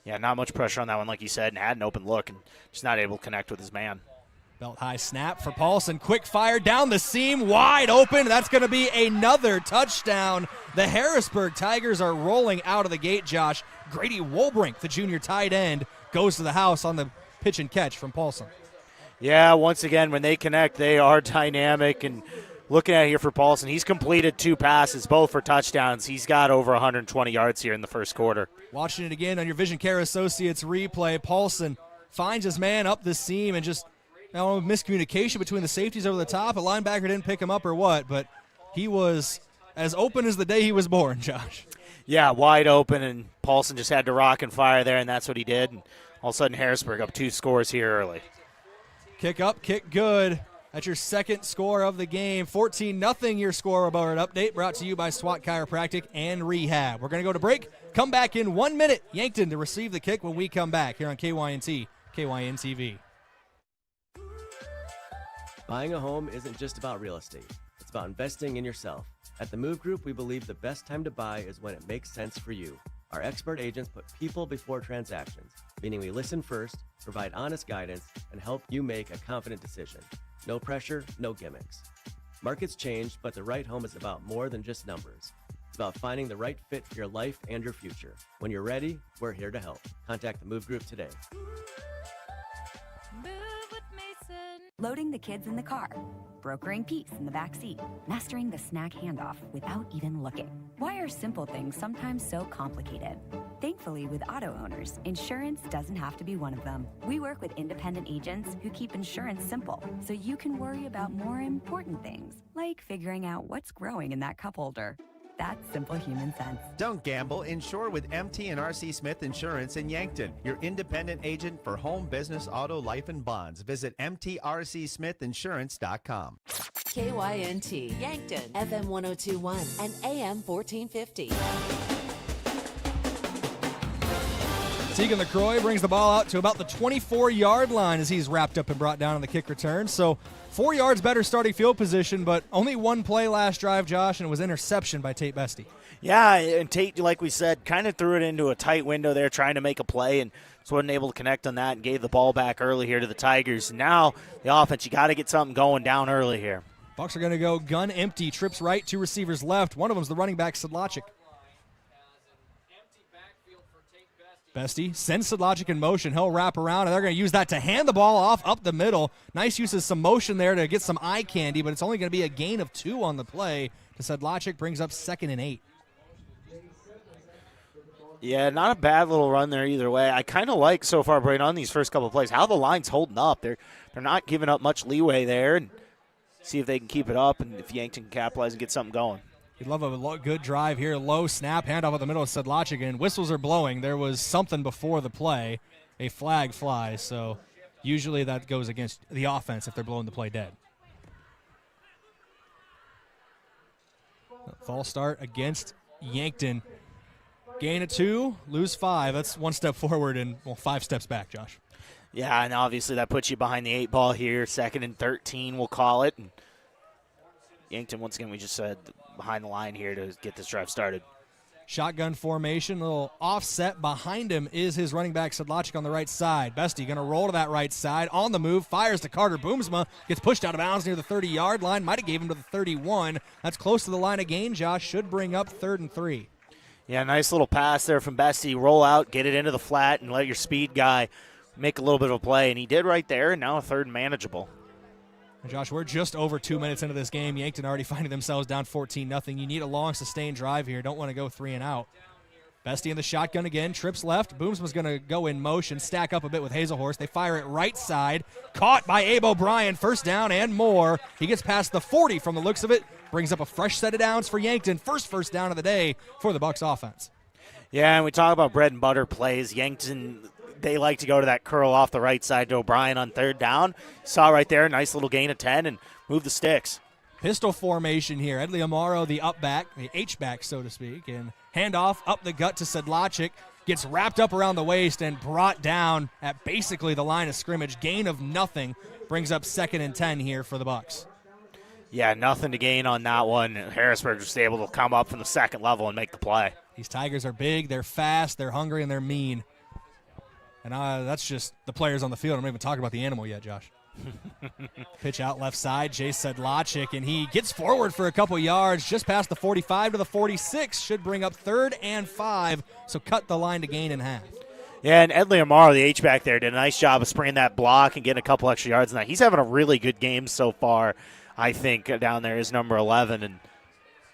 Yeah, not much pressure on that one, like you said, and had an open look and just not able to connect with his man. Belt high snap for Paulson. Quick fire down the seam, wide open. That's going to be another touchdown. The Harrisburg Tigers are rolling out of the gate, Josh. Grady Wolbrink, the junior tight end, goes to the house on the pitch and catch from Paulson. Yeah, once again, when they connect, they are dynamic. And looking at it here for Paulson, he's completed 2 passes, both for touchdowns. He's got over 120 yards here in the first quarter. Watching it again on your Vision Care Associates replay, Paulson finds his man up the seam and just miscommunication between the safeties over the top. A linebacker didn't pick him up or what, but he was as open as the day he was born, Josh. Yeah, wide open, and Paulson just had to rock and fire there, and that's what he did. And all of a sudden, Harrisburg up 2 scores here early. Kick up, kick good. That's your second score of the game. 14-0 your scoreboard update brought to you by SWAT Chiropractic and Rehab. We're going to go to break. Come back in 1 minute. Yankton to receive the kick when we come back here on KYNT, KYN TV. Buying a home isn't just about real estate. It's about investing in yourself. At the Move Group, we believe the best time to buy is when it makes sense for you. Our expert agents put people before transactions, meaning we listen first, provide honest guidance, and help you make a confident decision. No pressure, no gimmicks. Markets change, but the right home is about more than just numbers. It's about finding the right fit for your life and your future. When you're ready, we're here to help. Contact the Move Group today. Move loading the kids in the car, brokering peace in the back seat, mastering the snack handoff without even looking. Why are simple things sometimes so complicated? Thankfully, with auto owners, insurance doesn't have to be one of them. We work with independent agents who keep insurance simple, so you can worry about more important things, like figuring out what's growing in that cup holder. That's simple human sense. Don't gamble. Insure with MT and RC Smith Insurance in Yankton, your independent agent for home, business, auto, life, and bonds. Visit mtrcsmithinsurance.com. KYNT, Yankton, FM 1021 and AM 1450. Tegan LaCroix brings the ball out to about the 24-yard line as he's wrapped up and brought down on the kick return. So 4 yards better starting field position, but only one play last drive, Josh, and it was interception by Tate Bestie. Yeah, and Tate, like we said, kind of threw it into a tight window there trying to make a play and just wasn't able to connect on that and gave the ball back early here to the Tigers. Now the offense, you got to get something going down early here. Bucks are going to go gun empty, trips right, two receivers left. One of them is the running back, Sedlacek. Bestie sends Sedlacek in motion. He'll wrap around, and they're going to use that to hand the ball off up the middle. Nice use of some motion there to get some eye candy, but it's only going to be a gain of 2 on the play. To Sedlacek brings up 2nd and 8. Yeah, not a bad little run there either way. I kind of like so far, Brayden, on these first couple of plays, how the line's holding up. They're not giving up much leeway there, and see if they can keep it up and if Yankton can capitalize and get something going. You'd love a good drive here. Low snap, handoff at the middle of Sedlacek, and whistles are blowing. There was something before the play. A flag flies, so usually that goes against the offense if they're blowing the play dead. False start against Yankton. Gain of 2, lose 5. That's 1 step forward and 5 steps back, Josh. Yeah, and obviously that puts you behind the 8 ball here. 2nd and 13, we'll call it. And Yankton, once again, we just said behind the line here to get this drive started. Shotgun formation, a little offset. Behind him is his running back, Sedlacek, on the right side. Bestie going to roll to that right side. On the move, fires to Carter Boomsma. Gets pushed out of bounds near the 30-yard line. Might have gave him to the 31. That's close to the line of gain, Josh. Should bring up 3rd and 3. Yeah, nice little pass there from Bestie. Roll out, get it into the flat, and let your speed guy make a little bit of a play. And he did right there, and now a 3rd and manageable. And Josh, we're just over 2 minutes into this game. Yankton already finding themselves down 14-0. You need a long, sustained drive here. Don't want to go 3 and out. Bestie in the shotgun again. Trips left. Boomsman's going to go in motion, stack up a bit with Hazelhorst. They fire it right side. Caught by Abe O'Brien. First down and more. He gets past the 40 from the looks of it. Brings up a fresh set of downs for Yankton. First down of the day for the Bucks offense. Yeah, and we talk about bread and butter plays. Yankton, they like to go to that curl off the right side to O'Brien on 3rd down. Saw right there, nice little gain of 10 and move the sticks. Pistol formation here. Edley Amaro, the up back, the H-back, so to speak, and handoff up the gut to Sedlacek. Gets wrapped up around the waist and brought down at basically the line of scrimmage. Gain of nothing. Brings up 2nd and 10 here for the Bucks. Yeah, nothing to gain on that one. Harrisburg was able to come up from the 2nd level and make the play. These Tigers are big, they're fast, they're hungry, and they're mean. And that's just the players on the field. I'm not even talking about the animal yet, Josh. Pitch out left side, Jay Sedlacek, and he gets forward for a couple yards, just past the 45 to the 46. Should bring up 3rd and 5, so cut the line to gain in half. Yeah, and Edley Amaro, the H-back there, did a nice job of springing that block and getting a couple extra yards in that. He's having a really good game so far, I think, down there is number 11, and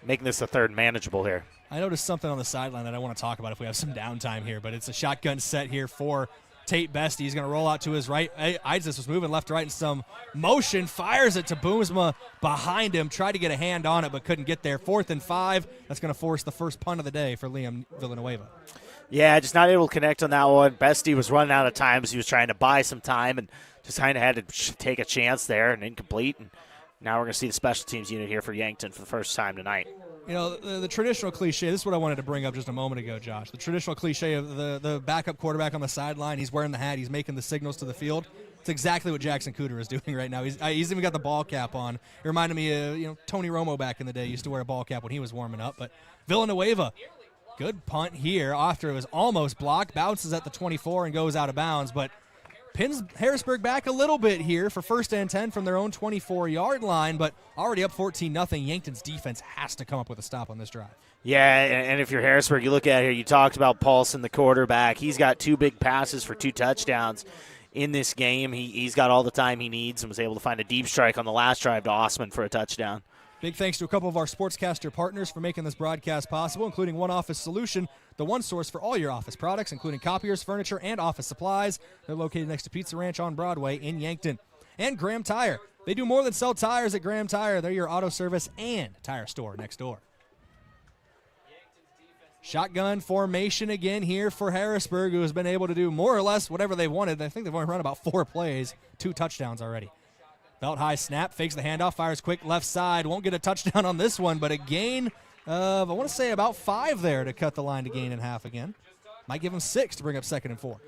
making this a 3rd manageable here. I noticed something on the sideline that I want to talk about if we have some downtime here, but it's a shotgun set here for Tate Bestie. He's going to roll out to his right. Isis was moving left to right in some motion, fires it to Boomsma behind him, tried to get a hand on it but couldn't get there. 4th and 5. That's going to force the first punt of the day for Liam Villanueva. Yeah, just not able to connect on that one. Bestie was running out of time as he was trying to buy some time and just kind of had to take a chance there and incomplete. And now we're going to see the special teams unit here for Yankton for the first time tonight. You know, the traditional cliche, this is what I wanted to bring up just a moment ago, Josh. The traditional cliche of the backup quarterback on the sideline, he's wearing the hat, he's making the signals to the field. It's exactly what Jackson Cooter is doing right now. He's even got the ball cap on. It reminded me of Tony Romo back in the day. He used to wear a ball cap when he was warming up. But Villanueva, good punt here after it was almost blocked, bounces at the 24 and goes out of bounds. But pins Harrisburg back a little bit here for 1st and 10 from their own 24-yard line, but already up 14-0. Yankton's defense has to come up with a stop on this drive. Yeah, and if you're Harrisburg, you look at here, you talked about Paulson, the quarterback. He's got 2 big passes for 2 touchdowns in this game. He's got all the time he needs and was able to find a deep strike on the last drive to Osman for a touchdown. Big thanks to a couple of our sportscaster partners for making this broadcast possible, including One Office Solution, the one source for all your office products, including copiers, furniture, and office supplies. They're located next to Pizza Ranch on Broadway in Yankton. And Graham Tire. They do more than sell tires at Graham Tire. They're your auto service and tire store next door. Shotgun formation again here for Harrisburg, who has been able to do more or less whatever they wanted. I think they've only run about 4 plays, 2 touchdowns already. Belt high snap, fakes the handoff, fires quick left side. Won't get a touchdown on this one, but a gain of, I want to say, about 5 there to cut the line to gain in half again. Might give them 6 to bring up 2nd and 4.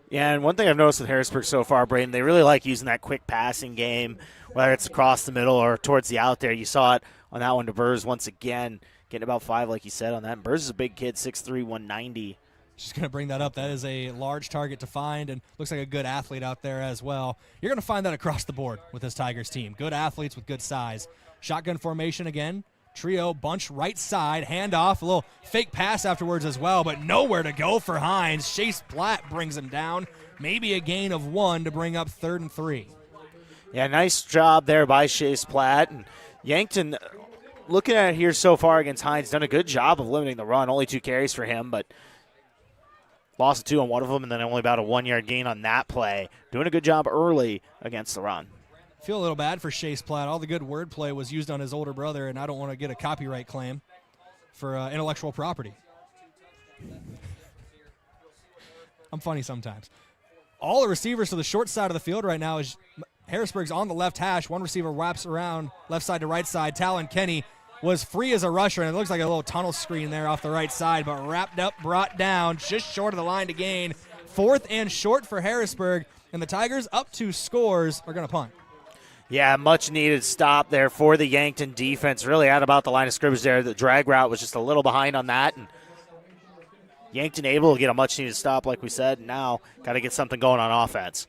Yeah, and one thing I've noticed with Harrisburg so far, Brayden, they really like using that quick passing game, whether it's across the middle or towards the out there. You saw it on that one to Burrs once again, getting about 5, like you said, on that. And Burrs is a big kid, 6'3", 190. Just going to bring that up. That is a large target to find and looks like a good athlete out there as well. You're going to find that across the board with this Tigers team. Good athletes with good size. Shotgun formation again. Trio, bunch right side, handoff, a little fake pass afterwards as well, but nowhere to go for Hines. Chase Platt brings him down. Maybe a gain of 1 to bring up 3rd and 3. Yeah, nice job there by Chase Platt. And Yankton, looking at it here so far against Hines, done a good job of limiting the run. Only 2 carries for him, but lost 2 on one of them, and then only about a 1-yard gain on that play. Doing a good job early against the run. Feel a little bad for Chase Platt. All the good wordplay was used on his older brother, and I don't want to get a copyright claim for intellectual property. I'm funny sometimes. All the receivers to the short side of the field right now is Harrisburg's on the left hash. One receiver wraps around left side to right side. Talon Kenny was free as a rusher, and it looks like a little tunnel screen there off the right side, but wrapped up, brought down, just short of the line to gain. 4th and short for Harrisburg, and the Tigers, up 2 scores, are going to punt. Yeah, much needed stop there for the Yankton defense. Really at about the line of scrimmage there. The drag route was just a little behind on that, and Yankton able to get a much needed stop, like we said. Now got to get something going on offense.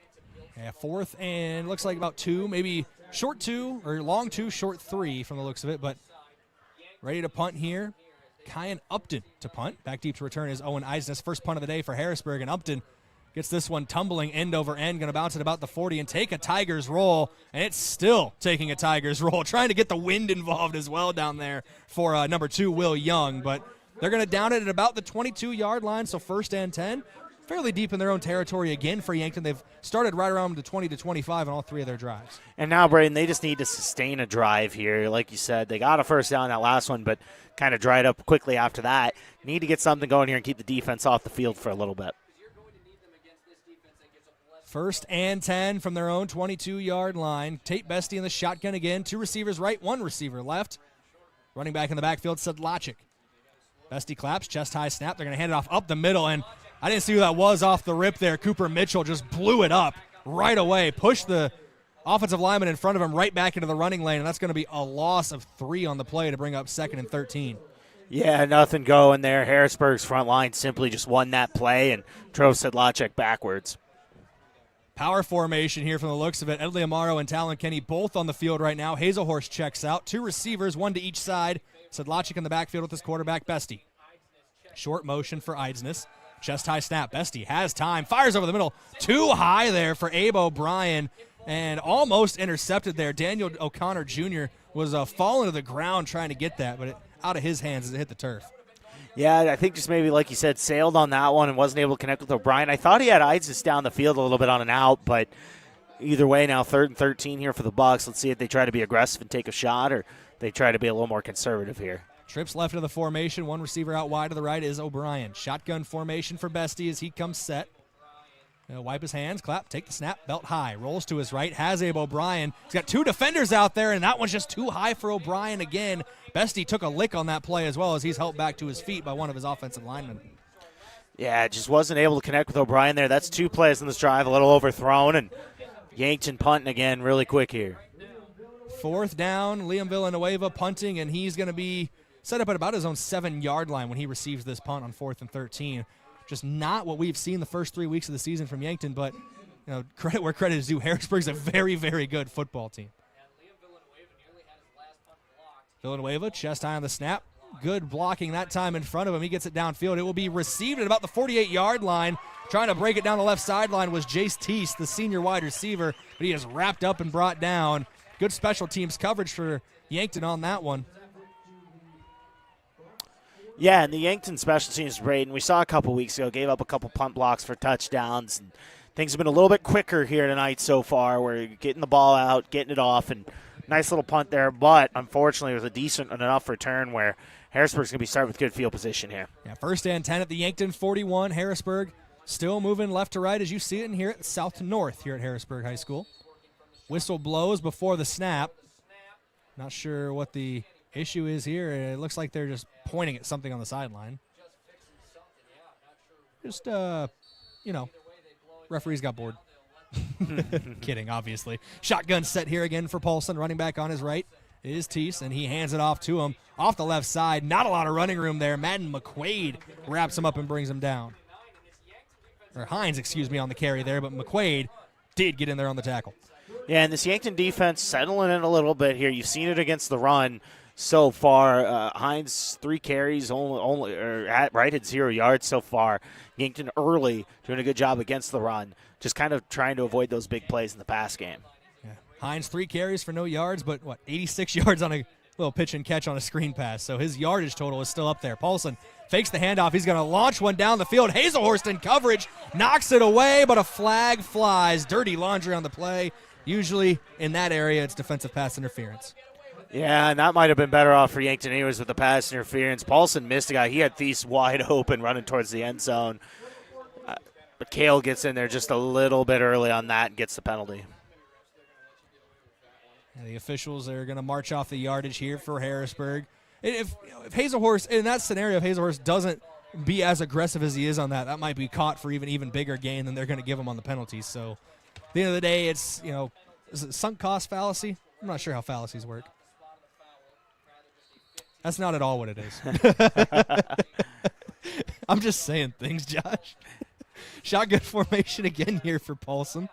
Yeah, 4th and looks like about 2, maybe short 2 or long 2, short 3 from the looks of it, but ready to punt here. Kyan Upton to punt. Back deep to return is Owen Eisnes. First punt of the day for Harrisburg, and Upton gets this one tumbling end over end, going to bounce at about the 40 and take a Tigers roll, and it's still taking a Tigers roll, trying to get the wind involved as well down there for number 2, Will Young, but they're going to down it at about the 22-yard line, so 1st and 10. Fairly deep in their own territory again for Yankton. They've started right around the 20 to 25 on all 3 of their drives. And now, Brayden, they just need to sustain a drive here. Like you said, they got a first down that last one, but kind of dried up quickly after that. Need to get something going here and keep the defense off the field for a little bit. 1st and 10 from their own 22-yard line. Tate Bestie in the shotgun again. 2 receivers right, 1 receiver left. Running back in the backfield, Sedlacek. Bestie claps, chest high snap. They're going to hand it off up the middle, and I didn't see who that was off the rip there. Cooper Mitchell just blew it up right away, pushed the offensive lineman in front of him right back into the running lane, and that's going to be a loss of 3 on the play to bring up 2nd and 13. Yeah, nothing going there. Harrisburg's front line simply just won that play and drove Sedlacek backwards. Power formation here from the looks of it. Edley Amaro and Talon Kenny both on the field right now. Hazelhorse checks out. 2 receivers, 1 to each side. Sedlacek in the backfield with his quarterback, Bestie. Short motion for Eidsness. Chest high snap. Bestie has time. Fires over the middle. Too high there for Abe O'Brien. And almost intercepted there. Daniel O'Connor Jr. was falling to the ground trying to get that, but out of his hands as it hit the turf. Yeah, I think just maybe, like you said, sailed on that one and wasn't able to connect with O'Brien. I thought he had Eidsness down the field a little bit on an out, but either way, now 3rd and 13 here for the Bucs. Let's see if they try to be aggressive and take a shot, or they try to be a little more conservative here. Trips left of the formation. 1 receiver out wide to the right is O'Brien. Shotgun formation for Bestie as he comes set. He'll wipe his hands, clap, take the snap, belt high. Rolls to his right, has Abe O'Brien. He's got 2 defenders out there, and that one's just too high for O'Brien again. Bestie took a lick on that play as well as he's helped back to his feet by one of his offensive linemen. Yeah, just wasn't able to connect with O'Brien there. That's 2 plays in this drive, a little overthrown, and Yankton punting again really quick here. 4th down, Liam Villanueva punting, and he's going to be set up at about his own 7-yard line when he receives this punt on 4th and 13. Just not what we've seen the first 3 weeks of the season from Yankton, but you know, credit where credit is due. Harrisburg's a very, very good football team. Villanueva, chest high on the snap, good blocking that time in front of him. He gets it downfield. It will be received at about the 48-yard line. Trying to break it down the left sideline was Jace Teese, the senior wide receiver, but he is wrapped up and brought down. Good special teams coverage for Yankton on that one. Yeah, and the Yankton special teams, Brayden, we saw a couple weeks ago, gave up a couple punt blocks for touchdowns. And things have been a little bit quicker here tonight so far. We're getting the ball out, getting it off, and nice little punt there. But unfortunately, it was a decent enough return where Harrisburg's going to be starting with good field position here. Yeah, 1st and 10 at the Yankton 41. Harrisburg still moving left to right as you see it in here at south to north here at Harrisburg High School. Whistle blows before the snap. Not sure what the issue is here. It looks like they're just pointing at something on the sideline. Just, referees got bored. Kidding, obviously. Shotgun set here again for Paulson. Running back on his right is Teese, and he hands it off to him off the left side. Not a lot of running room there. Madden McQuaid wraps him up and brings him down. Or Hines, on the carry there, but McQuaid did get in there on the tackle. Yeah, and this Yankton defense settling in a little bit here. You've seen it against the run so far. Hines, 3 carries, only had 0 yards so far. Yankton early doing a good job against the run, just kind of trying to avoid those big plays in the pass game. Yeah. Hines, 3 carries for no yards, but 86 yards on a little pitch and catch on a screen pass. So his yardage total is still up there. Paulson fakes the handoff. He's going to launch one down the field. Hazelhorst in coverage, knocks it away, but a flag flies. Dirty laundry on the play. Usually in that area, it's defensive pass interference. Yeah, and that might have been better off for Yankton anyways with the pass interference. Paulson missed a guy. He had Thies wide open running towards the end zone. But Cale gets in there just a little bit early on that and gets the penalty. And the officials are going to march off the yardage here for Harrisburg. If Hazelhorst, in that scenario, if Hazelhorst doesn't be as aggressive as he is on that, that might be caught for even bigger gain than they're going to give him on the penalties. So at the end of the day, it's, is it sunk cost fallacy? I'm not sure how fallacies work. That's not at all what it is. I'm just saying things, Josh. Shotgun formation again here for Paulson.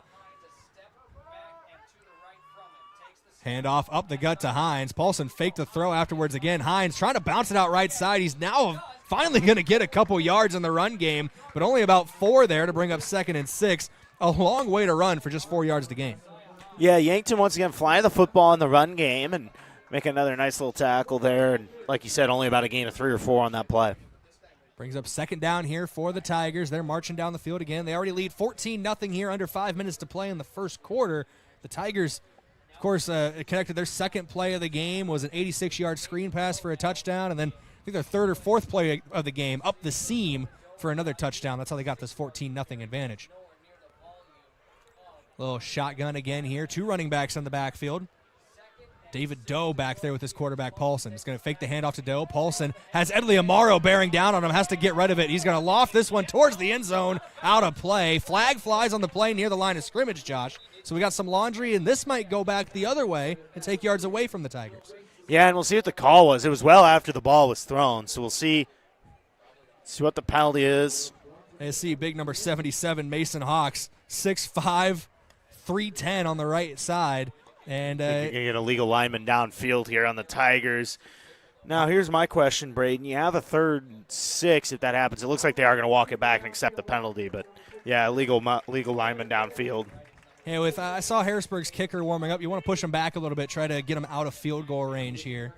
Handoff up the gut to Hines. Paulson faked the throw afterwards again. Hines trying to bounce it out right side. He's now finally going to get a couple yards in the run game, but only about 4 there to bring up 2nd and 6. A long way to run for just 4 yards to gain. Yeah, Yankton once again flying the football in the run game and make another nice little tackle there. And like you said, only about a gain of 3 or 4 on that play. Brings up 2nd down here for the Tigers. They're marching down the field again. They already lead 14-0 here, under 5 minutes to play in the first quarter. The Tigers, of course, connected their 2nd play of the game, was an 86-yard screen pass for a touchdown, and then I think their 3rd or 4th play of the game, up the seam for another touchdown. That's how they got this 14-0 advantage. Little shotgun again here. 2 running backs in the backfield. David Doe back there with his quarterback, Paulson. He's going to fake the handoff to Doe. Paulson has Edley Amaro bearing down on him, has to get rid of it. He's going to loft this one towards the end zone, out of play. Flag flies on the play near the line of scrimmage, Josh. So we got some laundry, and this might go back the other way and take yards away from the Tigers. Yeah, and we'll see what the call was. It was well after the ball was thrown, so we'll see what the penalty is. I see big number 77, Mason Hawks, 6'5", 310 on the right side. And you're going to get a legal lineman downfield here on the Tigers. Now, here's my question, Brayden. You have a 3rd and 6 if that happens. It looks like they are going to walk it back and accept the penalty, but, yeah, legal lineman downfield. Yeah, I saw Harrisburg's kicker warming up. You want to push him back a little bit, try to get him out of field goal range here.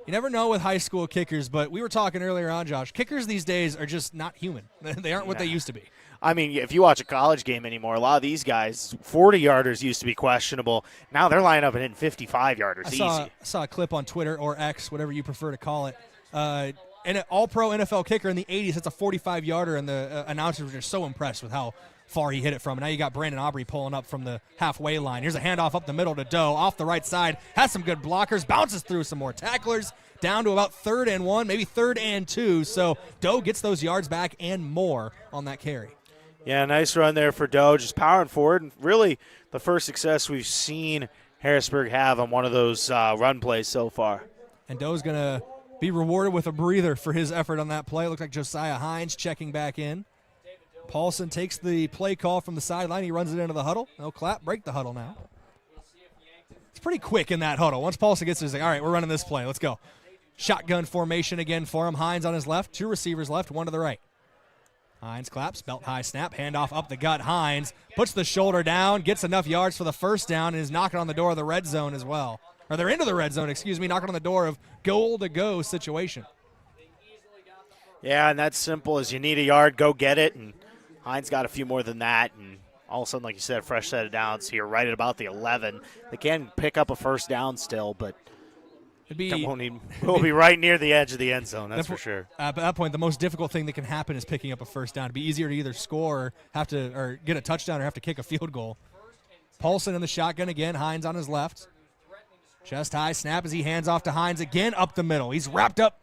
You never know with high school kickers, but we were talking earlier on, Josh. Kickers these days are just not human. They aren't what they used to be. I mean, if you watch a college game anymore, a lot of these guys, 40-yarders used to be questionable. Now they're lining up and hitting 55-yarders easy. I saw a clip on Twitter or X, whatever you prefer to call it. And an all-pro NFL kicker in the 80s, it's a 45-yarder, and the announcers were just so impressed with how far he hit it from. And now you got Brandon Aubrey pulling up from the halfway line. Here's a handoff up the middle to Doe, off the right side, has some good blockers, bounces through some more tacklers, down to about 3rd and 1, maybe 3rd and 2. So Doe gets those yards back and more on that carry. Yeah, nice run there for Doe, just powering forward. And really the first success we've seen Harrisburg have on one of those run plays so far. And Doe's going to be rewarded with a breather for his effort on that play. Looks like Josiah Hines checking back in. Paulson takes the play call from the sideline. He runs it into the huddle. No clap, break the huddle now. It's pretty quick in that huddle. Once Paulson gets it, he's like, all right, we're running this play. Let's go. Shotgun formation again for him. Hines on his left, 2 receivers left, 1 to the right. Hines claps, belt high snap, handoff up the gut. Hines puts the shoulder down, gets enough yards for the first down, and is knocking on the door of the red zone as well. Or they're into the red zone, knocking on the door of goal-to-go situation. Yeah, and that's simple as you need a yard, go get it, and Hines got a few more than that, and all of a sudden, like you said, a fresh set of downs here right at about the 11. They can pick up a first down still, but we'll be right near the edge of the end zone, that's for sure. At that point, the most difficult thing that can happen is picking up a first down. It'd be easier to either score or get a touchdown or have to kick a field goal. Paulson in the shotgun again, Hines on his left. Chest high snap as he hands off to Hines again up the middle. He's wrapped up.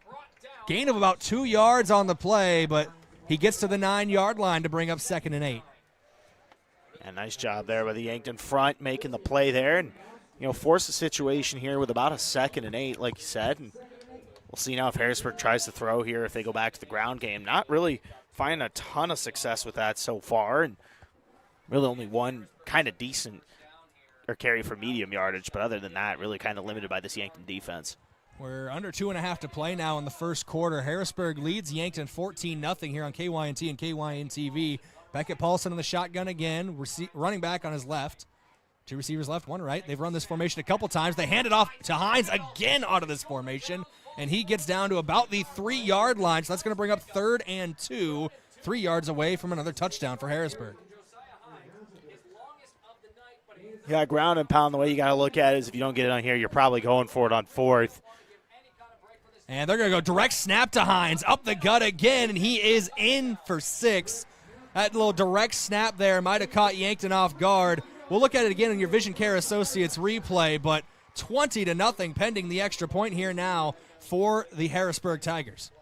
Gain of about 2 yards on the play, but he gets to the 9-yard line to bring up 2nd and 8. And nice job there by the Yankton front making the play there and, force the situation here with about a 2nd and 8, like you said. And we'll see now if Harrisburg tries to throw here, if they go back to the ground game. Not really finding a ton of success with that so far, and really only one kind of decent carry for medium yardage, but other than that, really kind of limited by this Yankton defense. We're under 2.5 to play now in the first quarter. Harrisburg leads Yankton 14-0 here on KYNT and KYN-TV. Beckett Paulson in the shotgun again, running back on his left. 2 receivers left, 1 right. They've run this formation a couple times. They hand it off to Hines again out of this formation, and he gets down to about the 3-yard line, so that's going to bring up 3rd and 2, 3 yards away from another touchdown for Harrisburg. Yeah, ground and pound, the way you got to look at it is if you don't get it on here, you're probably going for it on 4th. And they're going to go direct snap to Hines, up the gut again, and he is in for 6. That little direct snap there might have caught Yankton off guard. We'll look at it again in your Vision Care Associates replay, but 20-0 pending the extra point here now for the Harrisburg Tigers.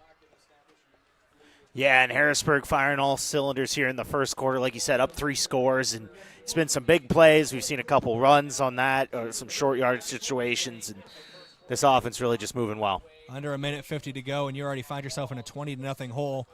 Yeah, and Harrisburg firing all cylinders here in the first quarter. Like you said, up 3 scores, and it's been some big plays. We've seen a couple runs on that, or some short yard situations, and this offense really just moving well. Under 1:50 to go, and you already find yourself in a 20-0 hole.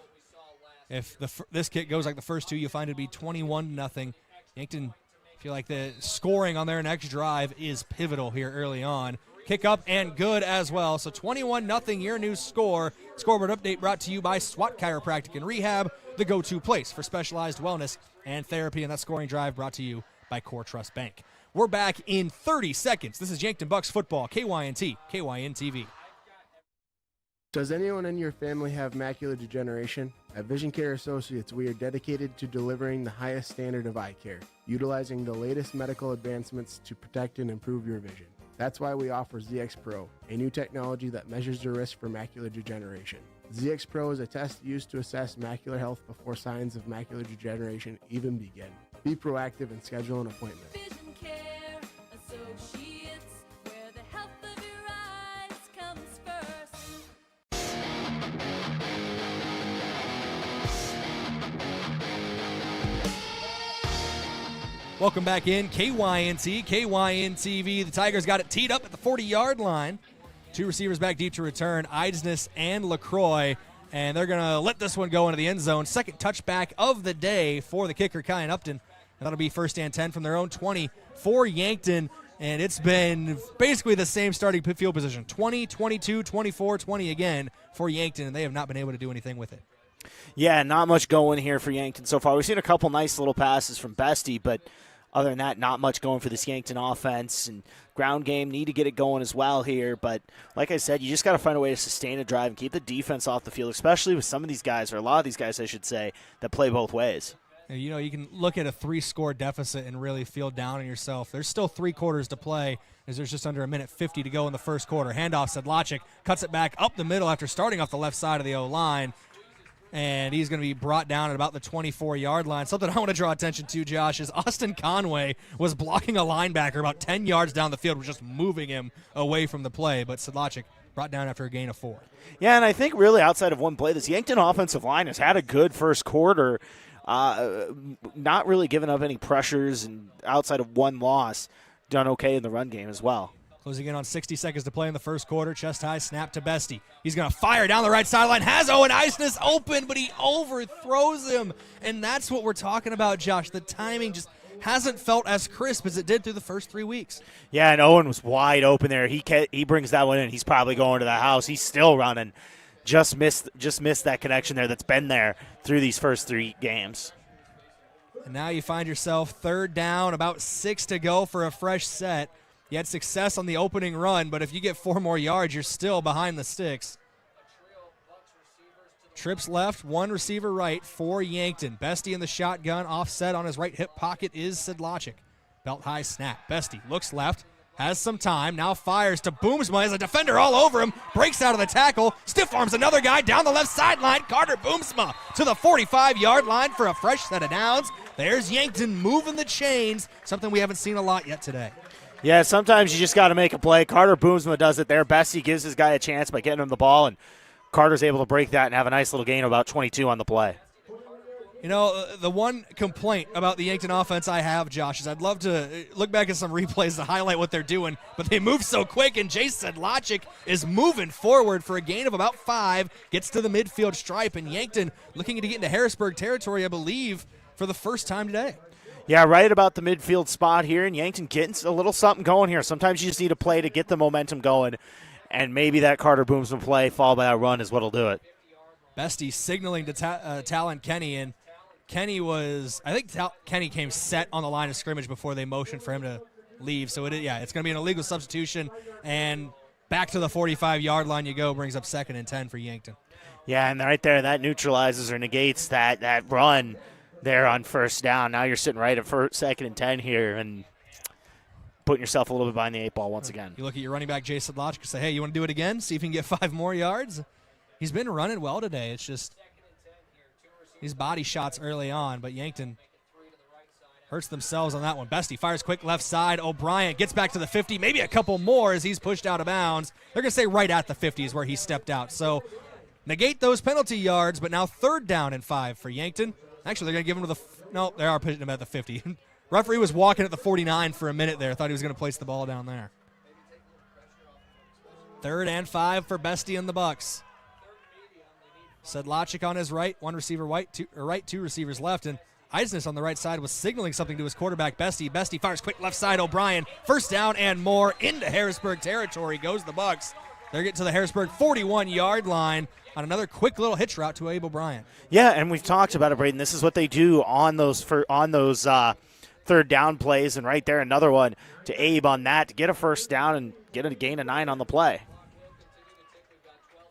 If this kick goes like the first 2, you find it to be 21-0. Yankton feel like the scoring on their next drive is pivotal here early on. Kick up and good as well. So 21-0, your new score. Scoreboard update brought to you by SWAT Chiropractic and Rehab, the go-to place for specialized wellness and therapy. And that scoring drive brought to you by Core Trust Bank. We're back in 30 seconds. This is Yankton Bucks football, KYNT, KYN-TV. Does anyone in your family have macular degeneration? At Vision Care Associates, we are dedicated to delivering the highest standard of eye care, utilizing the latest medical advancements to protect and improve your vision. That's why we offer ZX Pro, a new technology that measures the risk for macular degeneration. ZX Pro is a test used to assess macular health before signs of macular degeneration even begin. Be proactive and schedule an appointment. Vision Care Associates, where the health of your eyes comes first. Welcome back in, KYNT, KYN-TV. The Tigers got it teed up at the 40-yard line. 2 receivers back deep to return, Eidesness and LaCroix, and they're going to let this one go into the end zone. Second touchback of the day for the kicker, Kyan Upton. And that'll be 1st and 10 from their own 20 for Yankton, and it's been basically the same starting field position, 20, 22, 24, 20 again for Yankton, and they have not been able to do anything with it. Yeah, not much going here for Yankton so far. We've seen a couple nice little passes from Bestie, but other than that, not much going for this Yankton offense. And ground game, need to get it going as well here. But like I said, you just got to find a way to sustain a drive and keep the defense off the field, especially with some of these guys, or a lot of these guys, I should say, that play both ways. You know, you can look at a 3-score deficit and really feel down on yourself. There's still 3 quarters to play, as there's just under 1:50 to go in the first quarter. Handoff, Sedlacek cuts it back up the middle after starting off the left side of the O-line. And he's going to be brought down at about the 24-yard line. Something I want to draw attention to, Josh, is Austin Conway was blocking a linebacker about 10 yards down the field, was just moving him away from the play. But Sedlacek brought down after a gain of 4. Yeah, and I think really outside of one play, this Yankton offensive line has had a good first quarter, not really giving up any pressures, and outside of one loss, done okay in the run game as well. Closing in on 60 seconds to play in the first quarter. Chest high snap to Bestie. He's going to fire down the right sideline. Has Owen Eidesness open, but he overthrows him. And that's what we're talking about, Josh. The timing, just hasn't felt as crisp as it did through the first 3 weeks. Yeah, and Owen was wide open there. He brings that one in. He's probably going to the house. He's still running. Just missed that connection there that's been there through these first 3 games. And now you find yourself third down, about 6 to go for a fresh set. You had success on the opening run, but if you get 4 more yards, you're still behind the sticks. Trips left, 1 receiver right for Yankton. Bestie in the shotgun, offset on his right hip pocket is Sedlacek. Belt high snap. Bestie looks left, has some time, now fires to Boomsma. Has a defender all over him, breaks out of the tackle, stiff arms another guy down the left sideline. Carter Boomsma to the 45-yard line for a fresh set of downs. There's Yankton moving the chains, something we haven't seen a lot yet today. Yeah, sometimes you just got to make a play. Carter Boomsma does it there. Bestie gives his guy a chance by getting him the ball, and Carter's able to break that and have a nice little gain of about 22 on the play. You know, the one complaint about the Yankton offense I have, Josh, is I'd love to look back at some replays to highlight what they're doing, but they move so quick, and Jace Sedlacek is moving forward for a gain of about 5, gets to the midfield stripe, and Yankton looking to get into Harrisburg territory, I believe, for the first time today. Yeah, right about the midfield spot here, and Yankton getting a little something going here. Sometimes you just need a play to get the momentum going, and maybe that Carter Boomsma play followed by that run is what will do it. Bestie signaling to Talon Kenny, and Kenny was, I think Kenny came set on the line of scrimmage before they motioned for him to leave. So, it's going to be an illegal substitution, and back to the 45-yard line you go, brings up 2nd and 10 for Yankton. Yeah, and right there, that neutralizes or negates that run there on first down. Now you're sitting right at 2nd and 10 here and putting yourself a little bit behind the 8 ball once again. You look at your running back, Jace Sedlacek, and say, hey, you want to do it again? See if you can get 5 more yards? He's been running well today. It's just these body shots early on, but Yankton hurts themselves on that one. Bestie fires quick left side. O'Brien gets back to the 50, maybe a couple more as he's pushed out of bounds. They're going to say right at the 50 is where he stepped out. So negate those penalty yards, but now 3rd down and 5 for Yankton. Actually, they're going to give him to the no, they are pushing him at the 50. Referee was walking at the 49 for a minute there. Thought he was going to place the ball down there. 3rd and 5 for Bestie and the Bucks. Sedlacek on his right, 1 receiver right, 2 receivers left, and Eisnes on the right side was signaling something to his quarterback, Bestie. Bestie fires quick left side, O'Brien. 1st down and more into Harrisburg territory goes the Bucks. They're getting to the Harrisburg 41-yard line on another quick little hitch route to Abe O'Brien. Yeah, and we've talked about it, Brayden. This is what they do on those 3rd down plays, and right there another one to Abe on that to get a 1st down and get a gain of 9 on the play.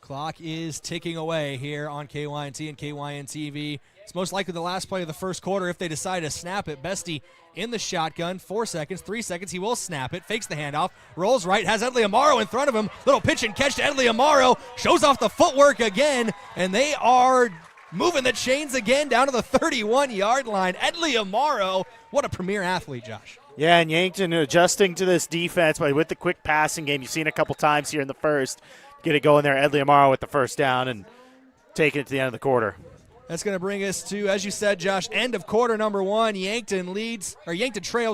Clock is ticking away here on KYNT and KYN-TV. It's most likely the last play of the first quarter if they decide to snap it. Bestie in the shotgun, 4 seconds, 3 seconds. He will snap it, fakes the handoff, rolls right, has Edley Amaro in front of him. Little pitch and catch to Edley Amaro, shows off the footwork again, and they are moving the chains again down to the 31-yard line. Edley Amaro, what a premier athlete, Josh. Yeah, and Yankton adjusting to this defense with the quick passing game. You've seen a couple times here in the first. Get it going there. Edley Amaro with the 1st down and taking it to the end of the quarter. That's going to bring us to, as you said, Josh, end of quarter number 1. Yankton trails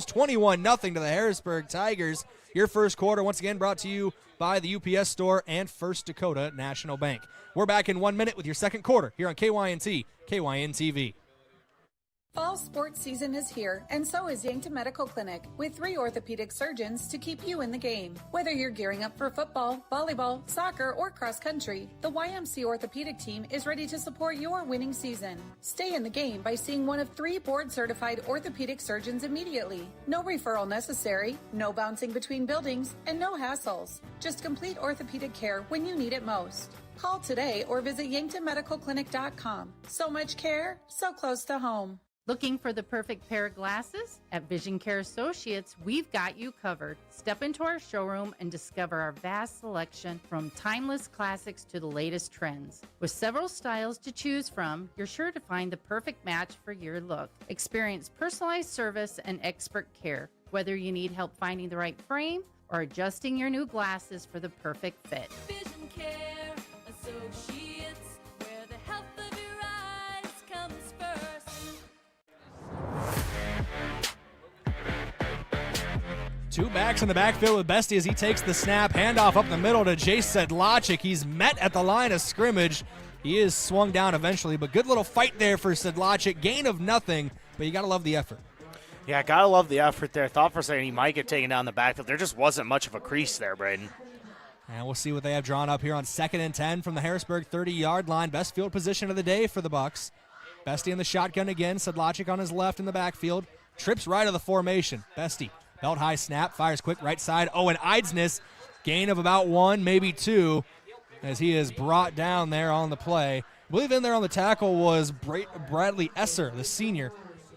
21-0 to the Harrisburg Tigers. Your first quarter, once again, brought to you by the UPS Store and First Dakota National Bank. We're back in 1 minute with your second quarter here on KYNT, KYN-TV. Fall sports season is here, and so is Yankton Medical Clinic, with 3 orthopedic surgeons to keep you in the game. Whether you're gearing up for football, volleyball, soccer, or cross country, the YMC orthopedic team is ready to support your winning season. Stay in the game by seeing one of 3 board-certified orthopedic surgeons immediately. No referral necessary, no bouncing between buildings, and no hassles. Just complete orthopedic care when you need it most. Call today or visit yanktonmedicalclinic.com. So much care, so close to home. Looking for the perfect pair of glasses? At Vision Care Associates, we've got you covered. Step into our showroom and discover our vast selection from timeless classics to the latest trends. With several styles to choose from, you're sure to find the perfect match for your look. Experience personalized service and expert care, whether you need help finding the right frame or adjusting your new glasses for the perfect fit. Vision Care Associates, where the health of your eyes comes first. 2 backs in the backfield with Bestie as he takes the snap. Handoff up the middle to Jace Sedlacek. He's met at the line of scrimmage. He is swung down eventually, but good little fight there for Sedlacek. Gain of nothing, but you got to love the effort. Yeah, gotta love the effort there. Thought for a second he might get taken down the backfield. There just wasn't much of a crease there, Brayden. And we'll see what they have drawn up here on 2nd and 10 from the Harrisburg 30-yard line. Best field position of the day for the Bucks. Bestie in the shotgun again. Sedlacek on his left in the backfield. Trips right of the formation. Bestie, belt high snap, fires quick right side. Oh, and Eidsness, gain of about 1, maybe 2, as he is brought down there on the play. I believe in there on the tackle was Bradley Esser, the senior,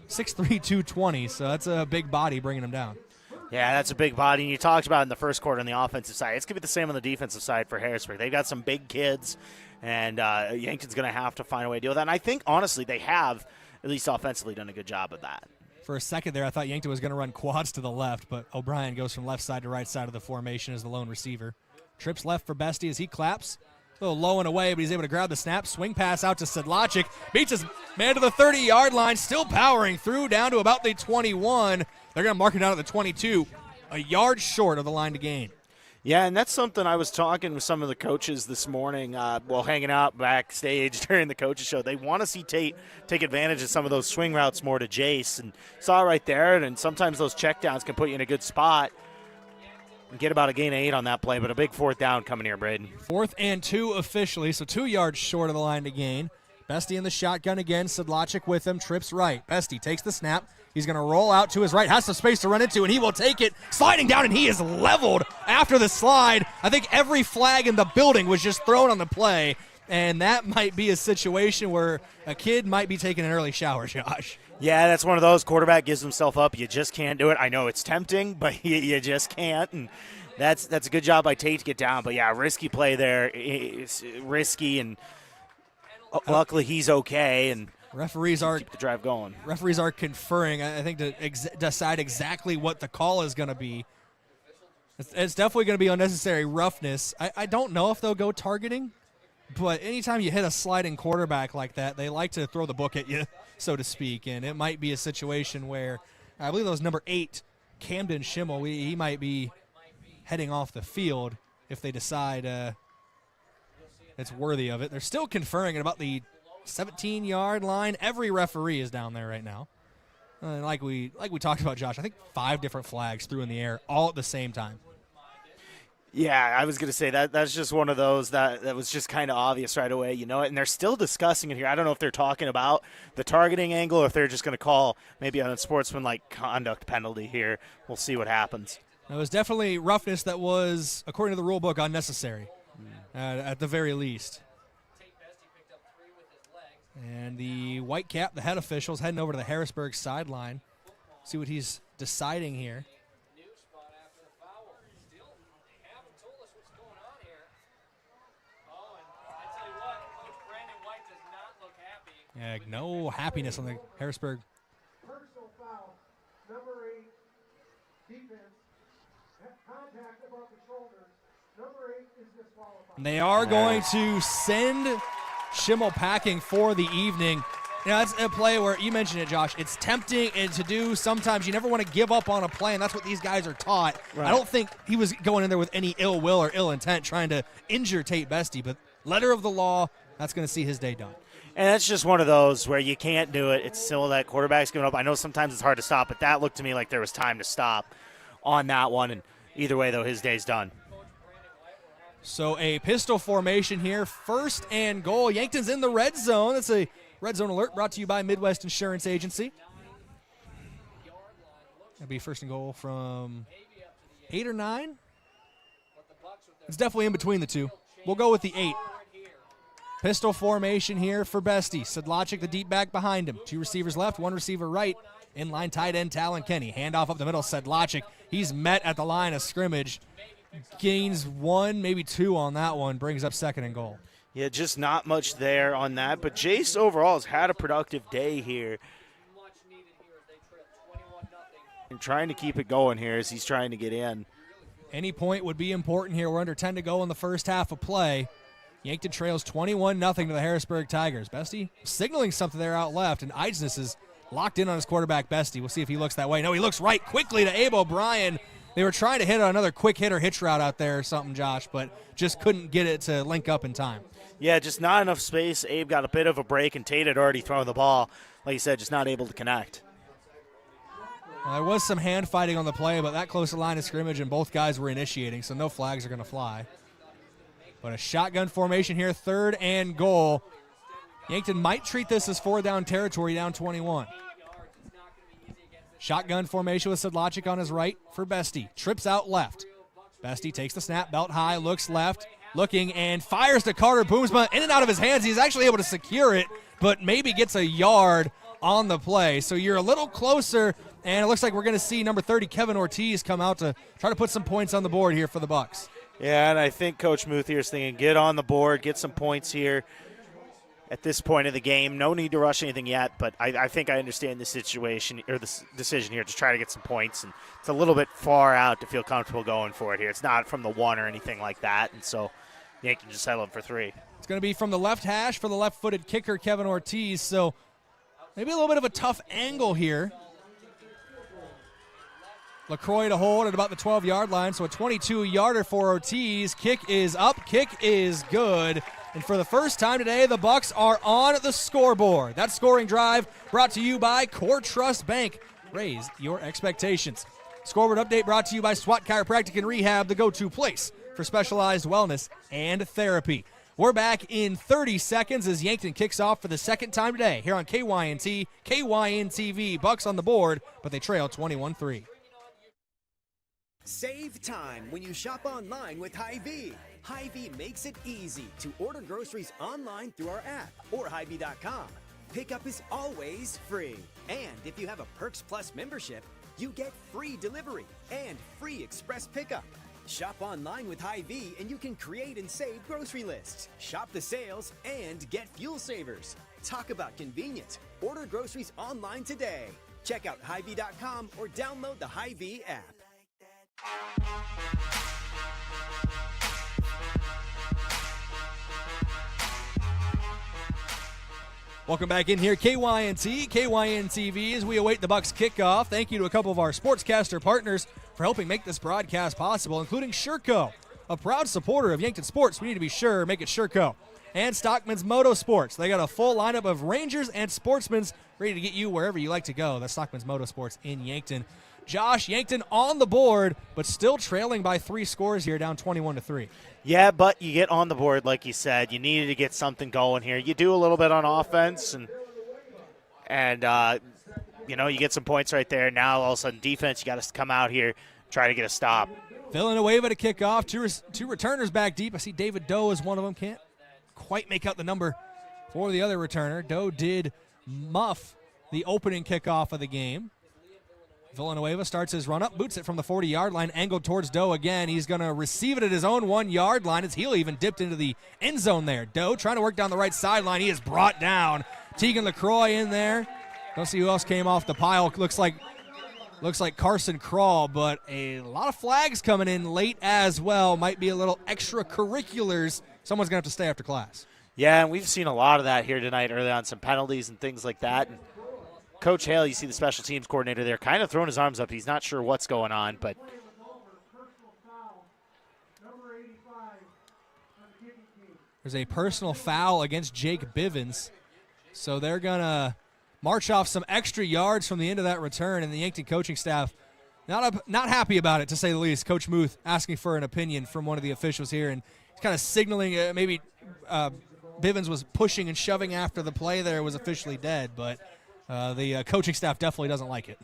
6'3", 220, so that's a big body bringing him down. Yeah, that's a big body. And you talked about it in the first quarter on the offensive side. It's going to be the same on the defensive side for Harrisburg. They've got some big kids, and Yankton's going to have to find a way to deal with that. And I think, honestly, they have, at least offensively, done a good job of that. For a second there, I thought Yankton was going to run quads to the left, but O'Brien goes from left side to right side of the formation as the lone receiver. Trips left for Bestie as he claps. A little low and away, but he's able to grab the snap. Swing pass out to Sedlacek. Beats his man to the 30-yard line, still powering through down to about the 21. They're going to mark it down at the 22, a yard short of the line to gain. Yeah, and that's something I was talking with some of the coaches this morning while hanging out backstage during the coaches show. They want to see Tate take advantage of some of those swing routes more to Jace. And saw right there, and sometimes those checkdowns can put you in a good spot. And get about a gain of 8 on that play, but a big 4th down coming here, Brayden. 4th and 2 officially, so 2 yards short of the line to gain. Bestie in the shotgun again. Sedlacek with him, trips right. Bestie takes the snap. He's going to roll out to his right, has some space to run into, and he will take it. Sliding down, and he is leveled after the slide. I think every flag in the building was just thrown on the play, and that might be a situation where a kid might be taking an early shower, Josh. Yeah, that's one of those. Quarterback gives himself up. You just can't do it. I know it's tempting, but you just can't. And that's a good job by Tate to get down. But, yeah, risky play there. It's risky, and luckily he's okay. And referees are keep the drive going. Referees are conferring, I think, to decide exactly what the call is going to be. It's definitely going to be unnecessary roughness. I don't know if they'll go targeting, but anytime you hit a sliding quarterback like that, they like to throw the book at you, so to speak. And it might be a situation where, I believe that was number 8, Camden Schimmel. He might be heading off the field if they decide it's worthy of it. They're still conferring about the 17-yard line. Every referee is down there right now. Like we talked about, Josh, I think 5 different flags threw in the air all at the same time. Yeah, I was going to say that's just one of those that was just kind of obvious right away, you know it. And they're still discussing it here. I don't know if they're talking about the targeting angle or if they're just going to call maybe a unsportsmanlike conduct penalty here. We'll see what happens. It was definitely roughness that was, according to the rule book, unnecessary at the very least. And the white cap, the head officials, heading over to the Harrisburg sideline. See what he's deciding here. Yeah, no happiness on the Harrisburg. Personal foul, number 8, defense, contact above the shoulders. Number 8 is disqualified. And they are going to send Schimmel packing for the evening. You know, that's a play where you mentioned it, Josh. It's tempting and to do. Sometimes you never want to give up on a play, and that's what these guys are taught. Right. I don't think he was going in there with any ill will or ill intent trying to injure Tate Bestie, but letter of the law, that's going to see his day done. And that's just one of those where you can't do it. It's still that quarterback's giving up. I know sometimes it's hard to stop, but that looked to me like there was time to stop on that one. And either way, though, his day's done. So a pistol formation here, 1st and goal. Yankton's in the red zone. That's a red zone alert brought to you by Midwest Insurance Agency. That'll be 1st and goal from 8 or 9. It's definitely in between the two. We'll go with the 8. Pistol formation here for Bestie. Sedlacek, the deep back behind him. 2 receivers left, 1 receiver right. Inline tight end Talon Kenny. Handoff up the middle, Sedlacek. He's met at the line of scrimmage. Gains 1, maybe 2 on that one. Brings up 2nd and goal. Yeah, just not much there on that. But Jace overall has had a productive day here. And trying to keep it going here as he's trying to get in. Any point would be important here. We're under 10 to go in the first half of play. Yankton trails 21-0 to the Harrisburg Tigers. Bestie signaling something there out left, and Eidsness is locked in on his quarterback, Bestie. We'll see if he looks that way. No, he looks right quickly to Abe O'Brien. They were trying to hit another quick hitter hitch route out there or something, Josh, but just couldn't get it to link up in time. Yeah, just not enough space. Abe got a bit of a break, and Tate had already thrown the ball. Like you said, just not able to connect. Well, there was some hand fighting on the play, but that close to line of scrimmage, and both guys were initiating, so no flags are going to fly. But a shotgun formation here, 3rd and goal. Yankton might treat this as 4-down territory, down 21. Shotgun formation with Sedlacek on his right for Bestie. Trips out left. Bestie takes the snap, belt high, looks left, looking, and fires to Carter Boomsma. In and out of his hands. He's actually able to secure it, but maybe gets a yard on the play. So you're a little closer, and it looks like we're going to see number 30, Kevin Ortiz, come out to try to put some points on the board here for the Bucks. Yeah, and I think Coach Muth here is thinking, get on the board, get some points here at this point of the game. No need to rush anything yet, but I think I understand the situation or the decision here to try to get some points. And it's a little bit far out to feel comfortable going for it here. It's not from the 1 or anything like that, and so Yankton just settled for 3. It's going to be from the left hash for the left-footed kicker, Kevin Ortiz. So maybe a little bit of a tough angle here. LaCroix to hold at about the 12-yard line, so a 22-yarder for Ortiz. Kick is up, kick is good. And for the first time today, the Bucks are on the scoreboard. That scoring drive brought to you by Core Trust Bank. Raise your expectations. Scoreboard update brought to you by SWAT Chiropractic and Rehab, the go-to place for specialized wellness and therapy. We're back in 30 seconds as Yankton kicks off for the second time today here on KYNT, KYN-TV. Bucks on the board, but they trail 21-3. Save time when you shop online with Hy-Vee. Hy-Vee makes it easy to order groceries online through our app or Hy-Vee.com. Pickup is always free. And if you have a Perks Plus membership, you get free delivery and free express pickup. Shop online with Hy-Vee and you can create and save grocery lists, shop the sales, and get fuel savers. Talk about convenient. Order groceries online today. Check out Hy-Vee.com or download the Hy-Vee app. Welcome back in here, KYNT, KYN-TV, as we await the Bucks kickoff. Thank you to a couple of our sportscaster partners for helping make this broadcast possible, including Sherco, a proud supporter of Yankton sports. We need to be sure, make it Sherco. And Stockman's Motorsports. They got a full lineup of Rangers and Sportsmans ready to get you wherever you like to go. That's Stockman's Motorsports in Yankton. Josh, Yankton on the board, but still trailing by 3 scores here, down 21-3. Yeah, but you get on the board, like you said. You needed to get something going here. You do a little bit on offense, and you get some points right there. Now, all of a sudden, defense, you got to come out here, try to get a stop. Villanueva to kick off. Two returners back deep. I see David Doe is one of them. Can't quite make out the number for the other returner. Doe did muff the opening kickoff of the game. Villanueva starts his run up, boots it from the 40-yard line, angled towards Doe again. He's going to receive it at his own 1-yard line. His heel even dipped into the end zone there. Doe trying to work down the right sideline. He is brought down. Tegan LaCroix in there. Don't see who else came off the pile. Looks like Carson Crawl, but a lot of flags coming in late as well. Might be a little extracurriculars. Someone's going to have to stay after class. Yeah, and we've seen a lot of that here tonight early on, some penalties and things like that. And Coach Hale, you see the special teams coordinator there, kind of throwing his arms up. He's not sure what's going on, but there's a personal foul against Jake Bivens. So they're going to march off some extra yards from the end of that return, and the Yankton coaching staff not happy about it, to say the least. Coach Muth asking for an opinion from one of the officials here, and he's kind of signaling maybe Bivens was pushing and shoving after the play there was officially dead, but the coaching staff definitely doesn't like it.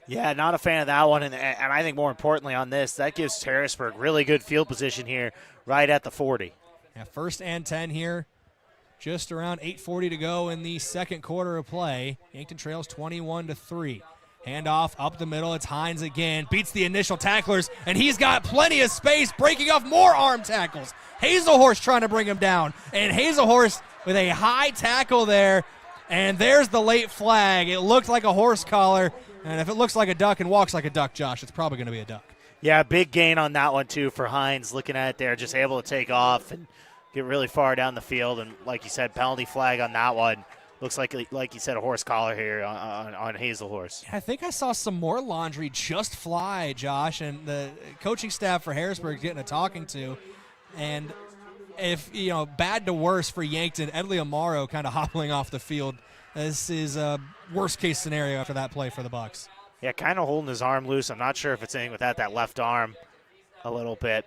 Yeah, not a fan of that one, and I think more importantly on this, that gives Harrisburg really good field position here right at the 40. Yeah, 1st and 10 here. Just around 8:40 to go in the second quarter of play. Yankton trails 21-3. Handoff up the middle. It's Hines again. Beats the initial tacklers, and he's got plenty of space, breaking off more arm tackles. Hazelhorst trying to bring him down, and Hazelhorst with a high tackle there, and there's the late flag. It looked like a horse collar, and if it looks like a duck and walks like a duck, Josh, it's probably going to be a duck. Yeah, big gain on that one, too, for Hines. Looking at it there, just able to take off and get really far down the field, and like you said, penalty flag on that one. Looks like you said, a horse collar here on Hazelhorst. I think I saw some more laundry just fly, Josh, and the coaching staff for Harrisburg getting a talking to. And if, bad to worse for Yankton, Edley Amaro kind of hobbling off the field. This is a worst-case scenario after that play for the Bucks. Yeah, kind of holding his arm loose. I'm not sure if it's anything with that left arm a little bit,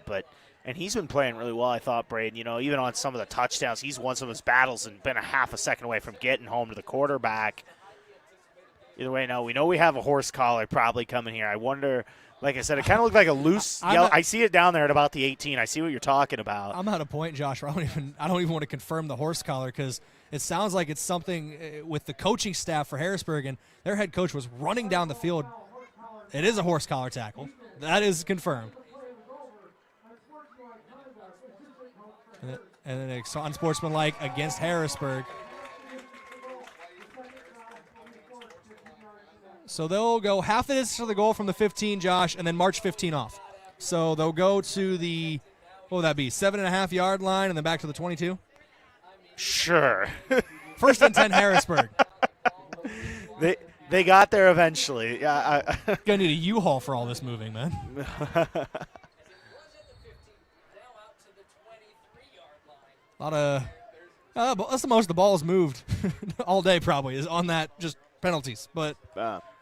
and he's been playing really well, I thought, Brayden. You know, even on some of the touchdowns, he's won some of his battles and been a half a second away from getting home to the quarterback. Either way, no, we know we have a horse collar probably coming here. I wonder, like I said, it kind of looked like a loose yellow. I see it down there at about the 18. I see what you're talking about. I'm at a point, Josh, where I don't even want to confirm the horse collar because it sounds like it's something with the coaching staff for Harrisburg, and their head coach was running down the field. It is a horse collar tackle. That is confirmed. And then it's unsportsmanlike against Harrisburg. So they'll go half the distance to the goal from the 15, Josh, and then march 15 off. So they'll go to the, what would that be, 7.5-yard line and then back to the 22? Sure. First and 10, Harrisburg. They got there eventually. Gonna need a U-Haul for all this moving, man. A lot of that's the most the ball's moved all day probably is on that just penalties. But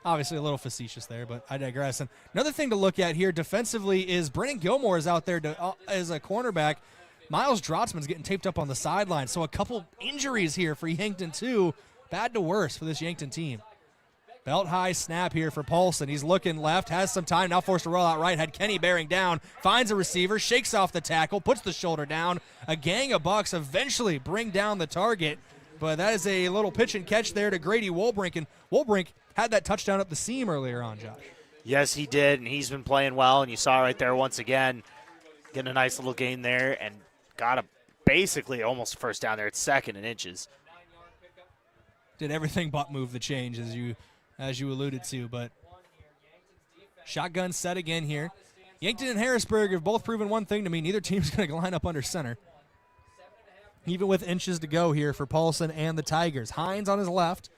obviously a little facetious there, but I digress. And another thing to look at here defensively is Brennan Gilmore is out there as a cornerback. Miles Drotzman's getting taped up on the sideline. So a couple injuries here for Yankton too. Bad to worse for this Yankton team. Belt high snap here for Paulson. He's looking left, has some time, now forced to roll out right. Had Kenny bearing down, finds a receiver, shakes off the tackle, puts the shoulder down. A gang of Bucks eventually bring down the target, but that is a little pitch and catch there to Grady Wolbrink, and Wolbrink had that touchdown up the seam earlier on, Josh. Yes, he did, and he's been playing well, and you saw right there once again, getting a nice little gain there, and got a basically almost a first down there. It's second and inches. Did everything but move the change, as you alluded to, but shotgun set again here. Yankton and Harrisburg have both proven one thing to me. Neither team's going to line up under center. Even with inches to go here for Paulson and the Tigers. Hines on his left.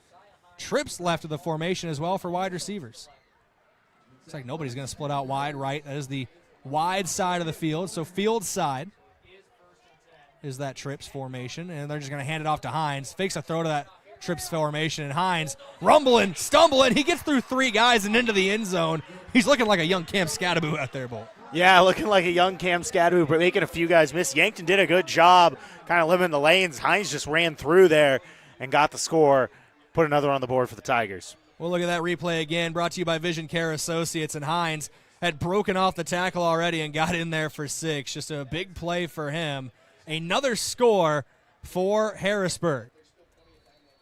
Trips left of the formation as well for wide receivers. Looks like nobody's going to split out wide right. That is the wide side of the field. So field side is that Trips formation. And they're just going to hand it off to Hines. Fakes a throw to that Trips formation, and Hines rumbling, stumbling. He gets through three guys and into the end zone. He's looking like a young Cam Scadaboo out there, Bolt. Yeah, looking like a young Cam Scadaboo, but making a few guys miss. Yankton did a good job kind of limiting the lanes. Hines just ran through there and got the score, put another on the board for the Tigers. Well, look at that replay again, brought to you by Vision Care Associates, and Hines had broken off the tackle already and got in there for 6. Just a big play for him. Another score for Harrisburg.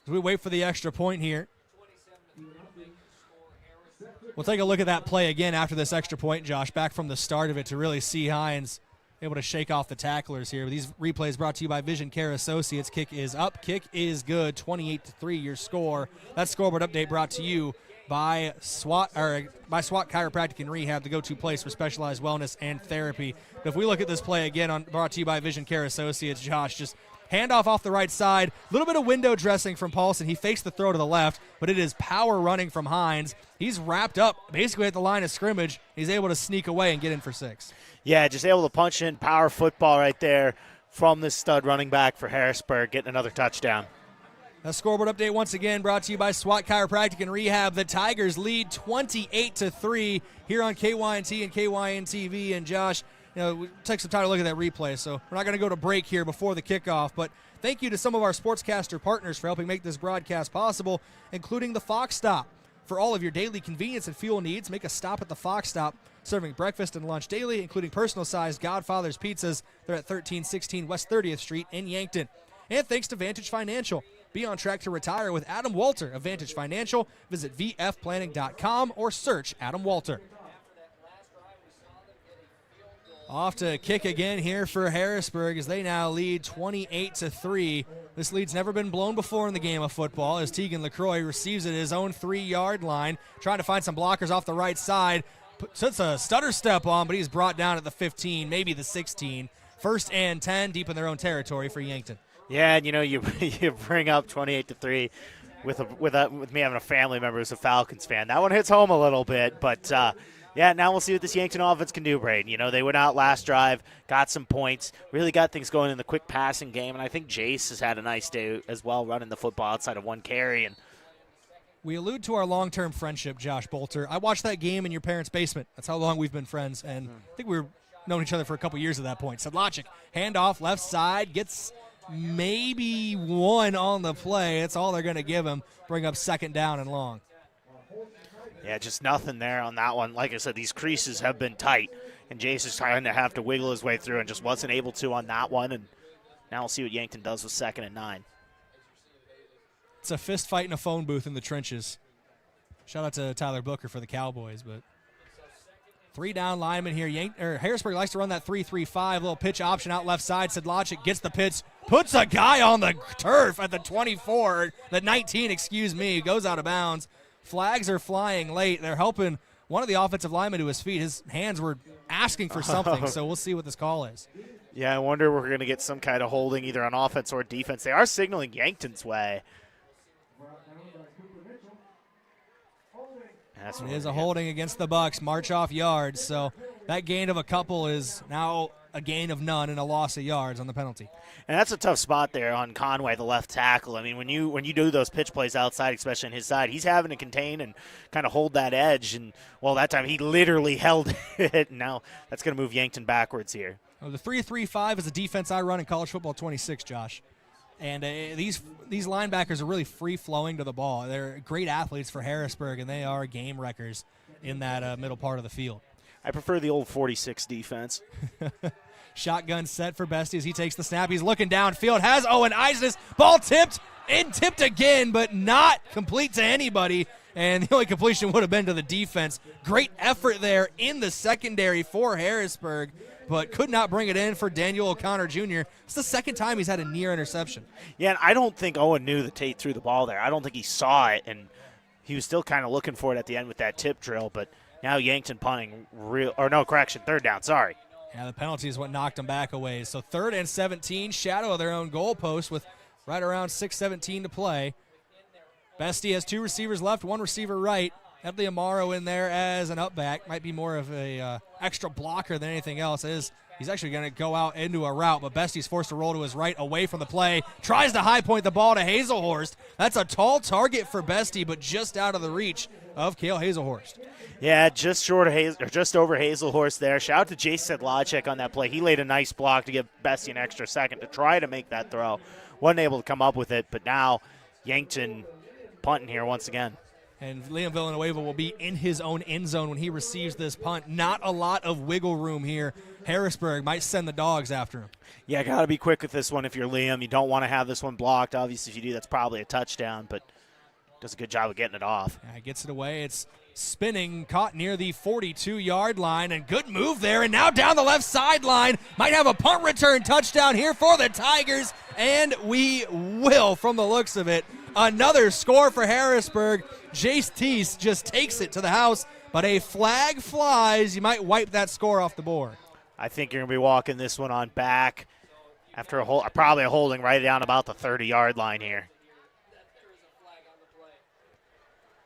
As we wait for the extra point here. We'll take a look at that play again after this extra point, Josh, back from the start of it to really see Hines able to shake off the tacklers here. These replays brought to you by Vision Care Associates. Kick is up, kick is good, 28-3 your score. That scoreboard update brought to you by SWAT Chiropractic and Rehab, the go-to place for specialized wellness and therapy. But if we look at this play again, brought to you by Vision Care Associates, Josh, just handoff off the right side. A little bit of window dressing from Paulson. He fakes the throw to the left, but it is power running from Hines. He's wrapped up basically at the line of scrimmage. He's able to sneak away and get in for 6. Yeah, just able to punch in power football right there from this stud running back for Harrisburg, getting another touchdown. A scoreboard update once again brought to you by SWAT Chiropractic and Rehab. The Tigers lead 28-3 here on KYNT and KYN-TV. And Josh, we take some time to look at that replay, so we're not going to go to break here before the kickoff, but thank you to some of our sportscaster partners for helping make this broadcast possible, including the Fox Stop. For all of your daily convenience and fuel needs, make a stop at the Fox Stop, serving breakfast and lunch daily, including personal-sized Godfather's pizzas. They're at 1316 West 30th Street in Yankton. And thanks to Vantage Financial. Be on track to retire with Adam Boelter of Vantage Financial. Visit vfplanning.com or search Adam Boelter. Off to kick again here for Harrisburg as they now lead 28-3. This lead's never been blown before in the game of football as Tegan LaCroix receives it at his own 3-yard line, trying to find some blockers off the right side. Puts a stutter step on, but he's brought down at the 15, maybe the 16. First and 10, deep in their own territory for Yankton. Yeah, and you bring up 28-3 with me having a family member who's a Falcons fan. That one hits home a little bit, but yeah, now we'll see what this Yankton offense can do, Brayden. They went out last drive, got some points, really got things going in the quick passing game, and I think Jace has had a nice day as well running the football outside of one carry. And We allude to our long-term friendship, Josh Boelter. I watched that game in your parents' basement. That's how long we've been friends, and I think we were known each other for a couple years at that point. Sedlacek, handoff, left side, gets maybe one on the play. That's all they're going to give him. Bring up second down and long. Yeah, just nothing there on that one. Like I said, these creases have been tight, and Jace is trying to have to wiggle his way through and just wasn't able to on that one. And now we'll see what Yankton does with 2nd and 9. It's a fist fight in a phone booth in the trenches. Shout out to Tyler Booker for the Cowboys, but 3 down linemen here. Harrisburg likes to run that 3-3-5, little pitch option out left side. Sedlacek gets the pitch, puts a guy on the turf at the 24, the 19, goes out of bounds. Flags are flying late. They're helping one of the offensive linemen to his feet. His hands were asking for something, so we'll see what this call is. Yeah, I wonder if we're going to get some kind of holding either on offense or defense. They are signaling Yankton's way. It is a holding against the Bucks, march off yards. So that gain of a couple is now a gain of none and a loss of yards on the penalty. And that's a tough spot there on Conway, the left tackle. I mean, when you do those pitch plays outside, especially on his side, he's having to contain and kind of hold that edge. And, well, that time he literally held it. And now that's going to move Yankton backwards here. Well, the 3-3-5 is a defense I run in college football 26, Josh. And these linebackers are really free-flowing to the ball. They're great athletes for Harrisburg, and they are game wreckers in that middle part of the field. I prefer the old 46 defense. Shotgun set for Bestie as he takes the snap. He's looking downfield. Has Owen Eisnes. Ball tipped and tipped again, but not complete to anybody. And the only completion would have been to the defense. Great effort there in the secondary for Harrisburg, but could not bring it in for Daniel O'Connor Jr. It's the second time he's had a near interception. Yeah, and I don't think Owen knew that Tate threw the ball there. I don't think he saw it, and he was still kind of looking for it at the end with that tip drill, but now Yankton punting 3rd down, sorry. Yeah, the penalty is what knocked them back away. So 3rd and 17, shadow of their own goalpost with right around 6:17 to play. Bestie has 2 receivers left, 1 receiver right. Have the Amaro in there as an upback. Might be more of a extra blocker than anything else. He's actually going to go out into a route, but Bestie's forced to roll to his right away from the play. Tries to high point the ball to Hazelhorst. That's a tall target for Bestie, but just out of the reach of Cale Hazelhorst. Yeah, just over Hazelhorst there. Shout out to Jace Sedlacek on that play. He laid a nice block to give Bestie an extra second to try to make that throw. Wasn't able to come up with it, but now Yankton punting here once again. And Liam Villanueva will be in his own end zone when he receives this punt. Not a lot of wiggle room here. Harrisburg might send the dogs after him. Yeah, got to be quick with this one if you're Liam. You don't want to have this one blocked. Obviously, if you do, that's probably a touchdown, but does a good job of getting it off. Yeah, gets it away. It's spinning, caught near the 42-yard line, and good move there. And now down the left sideline. Might have a punt return touchdown here for the Tigers, and we will from the looks of it. Another score for Harrisburg. Jace Teese just takes it to the house, but a flag flies. You might wipe that score off the board. I think you're going to be walking this one on back after probably a holding right down about the 30-yard line here.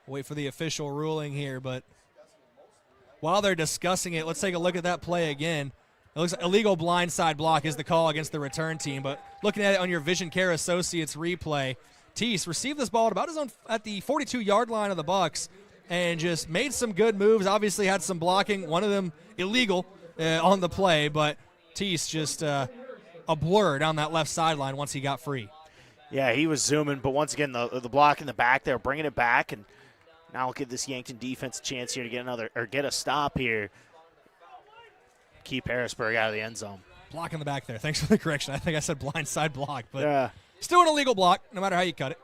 Wait for the official ruling here, but while they're discussing it, let's take a look at that play again. It looks like illegal blindside block is the call against the return team, but looking at it on your Vision Care Associates replay, Teese received this ball at about at the 42-yard line of the Bucks and just made some good moves. Obviously had some blocking, one of them illegal on the play, but Teese just a blur down that left sideline once he got free. Yeah, he was zooming, but once again, the block in the back there, bringing it back, and now we'll give this Yankton defense a chance here to get a stop here. Keep Harrisburg out of the end zone. Block in the back there. Thanks for the correction. I think I said blindside block, but yeah. Still an illegal block, no matter how you cut it.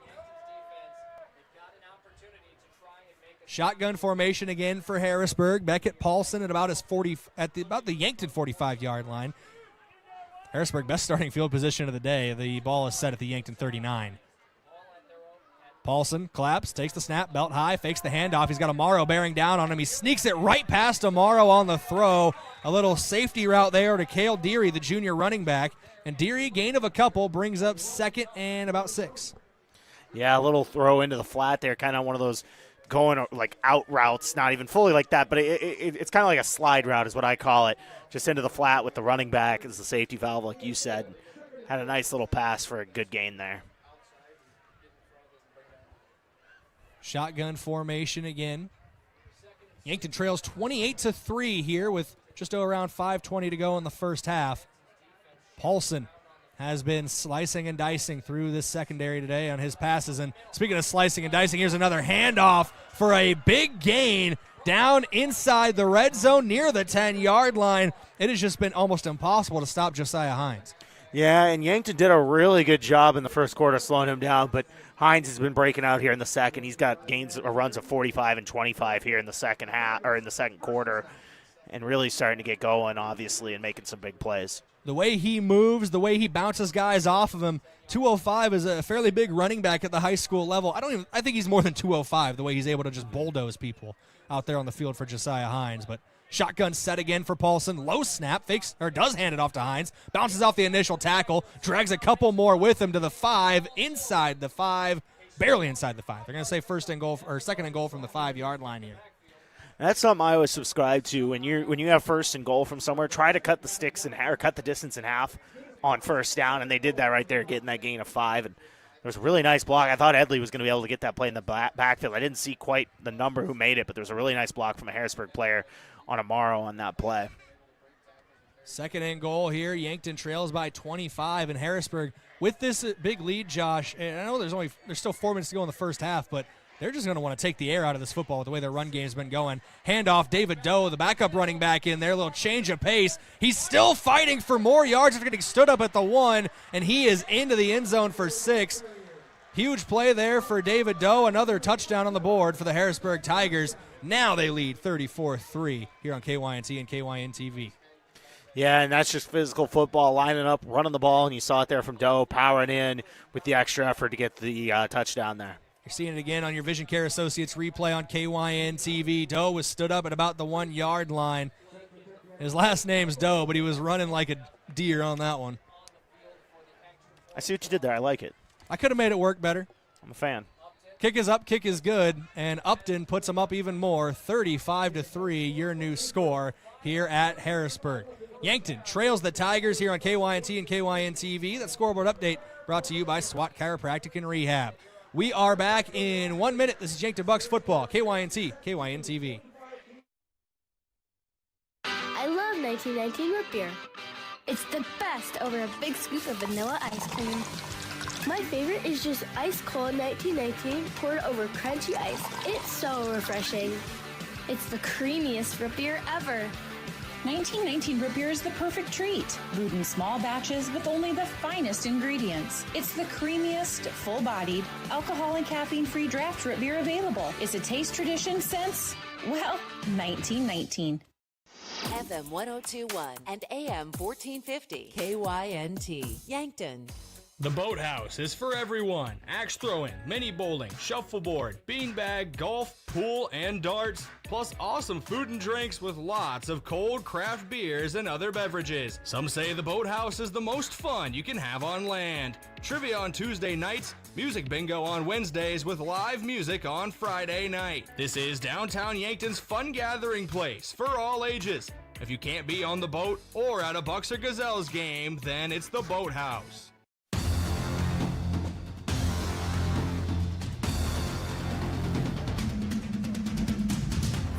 Shotgun formation again for Harrisburg. Beckett Paulson at about the Yankton 45-yard line. Harrisburg, best starting field position of the day. The ball is set at the Yankton 39. Paulson claps, takes the snap, belt high, fakes the handoff. He's got Amaro bearing down on him. He sneaks it right past Amaro on the throw. A little safety route there to Cale Deary, the junior running back. And Deary, gain of a couple, brings up 2nd and about 6. Yeah, a little throw into the flat there, kind of one of those going like out routes, not even fully like that, but it's kind of like a slide route is what I call it, just into the flat with the running back as the safety valve, like you said. Had a nice little pass for a good gain there. Shotgun formation again. Yankton trails 28-3 here with just around 5:20 to go in the first half. Paulson has been slicing and dicing through this secondary today on his passes. And speaking of slicing and dicing, here's another handoff for a big gain down inside the red zone near the 10-yard line. It has just been almost impossible to stop Josiah Hines. Yeah, and Yankton did a really good job in the first quarter slowing him down, but Hines has been breaking out here in the second. He's got gains or runs of 45 and 25 here in the second half or in the second quarter, and really starting to get going, obviously, and making some big plays. The way he moves, the way he bounces guys off of him, 205 is a fairly big running back at the high school level. I think he's more than 205, the way he's able to just bulldoze people out there on the field for Josiah Hines. But shotgun set again for Paulson. Low snap, fakes or does hand it off to Hines. Bounces off the initial tackle, drags a couple more with him to the 5, inside the 5, barely inside the 5. They're going to say second and goal from the 5-yard line here. That's something I always subscribe to. When you have first and goal from somewhere, try to cut the distance in half on first down, and they did that right there, getting that gain of 5. And there was a really nice block. I thought Edley was going to be able to get that play in the backfield. I didn't see quite the number who made it, but there was a really nice block from a Harrisburg player on Amaro on that play. Second and goal here. Yankton trails by 25, and Harrisburg with this big lead, Josh. And I know there's still 4 minutes to go in the first half, but they're just going to want to take the air out of this football with the way their run game's been going. Handoff, David Doe, the backup running back in there. A little change of pace. He's still fighting for more yards after getting stood up at the 1, and he is into the end zone for 6. Huge play there for David Doe. Another touchdown on the board for the Harrisburg Tigers. Now they lead 34-3 here on KYNT and KYN-TV. Yeah, and that's just physical football, lining up, running the ball, and you saw it there from Doe, powering in with the extra effort to get the touchdown there. You're seeing it again on your Vision Care Associates replay on KYN-TV. Doe was stood up at about the 1-yard line. His last name's Doe, but he was running like a deer on that one. I see what you did there. I like it. I could have made it work better. I'm a fan. Kick is up, kick is good, and Upton puts them up even more, 35-3, your new score here at Harrisburg. Yankton trails the Tigers here on KYNT and KYN-TV. That scoreboard update brought to you by SWAT Chiropractic and Rehab. We are back in 1 minute. This is Yankton Bucks football, KYNT, KYN-TV. I love 1919 root beer. It's the best over a big scoop of vanilla ice cream. My favorite is just ice cold 1919 poured over crunchy ice. It's so refreshing. It's the creamiest root beer ever. 1919 root beer is the perfect treat. Brewed in small batches with only the finest ingredients. It's the creamiest, full-bodied, alcohol and caffeine-free draft root beer available. It's a taste tradition since, well, 1919. FM 1021 and AM 1450. KYNT. Yankton. The Boathouse is for everyone. Axe throwing, mini bowling, shuffleboard, beanbag, golf, pool, and darts. Plus awesome food and drinks with lots of cold craft beers and other beverages. Some say the Boathouse is the most fun you can have on land. Trivia on Tuesday nights, music bingo on Wednesdays with live music on Friday night. This is downtown Yankton's fun gathering place for all ages. If you can't be on the boat or at a Bucks or Gazelles game, then it's the Boathouse.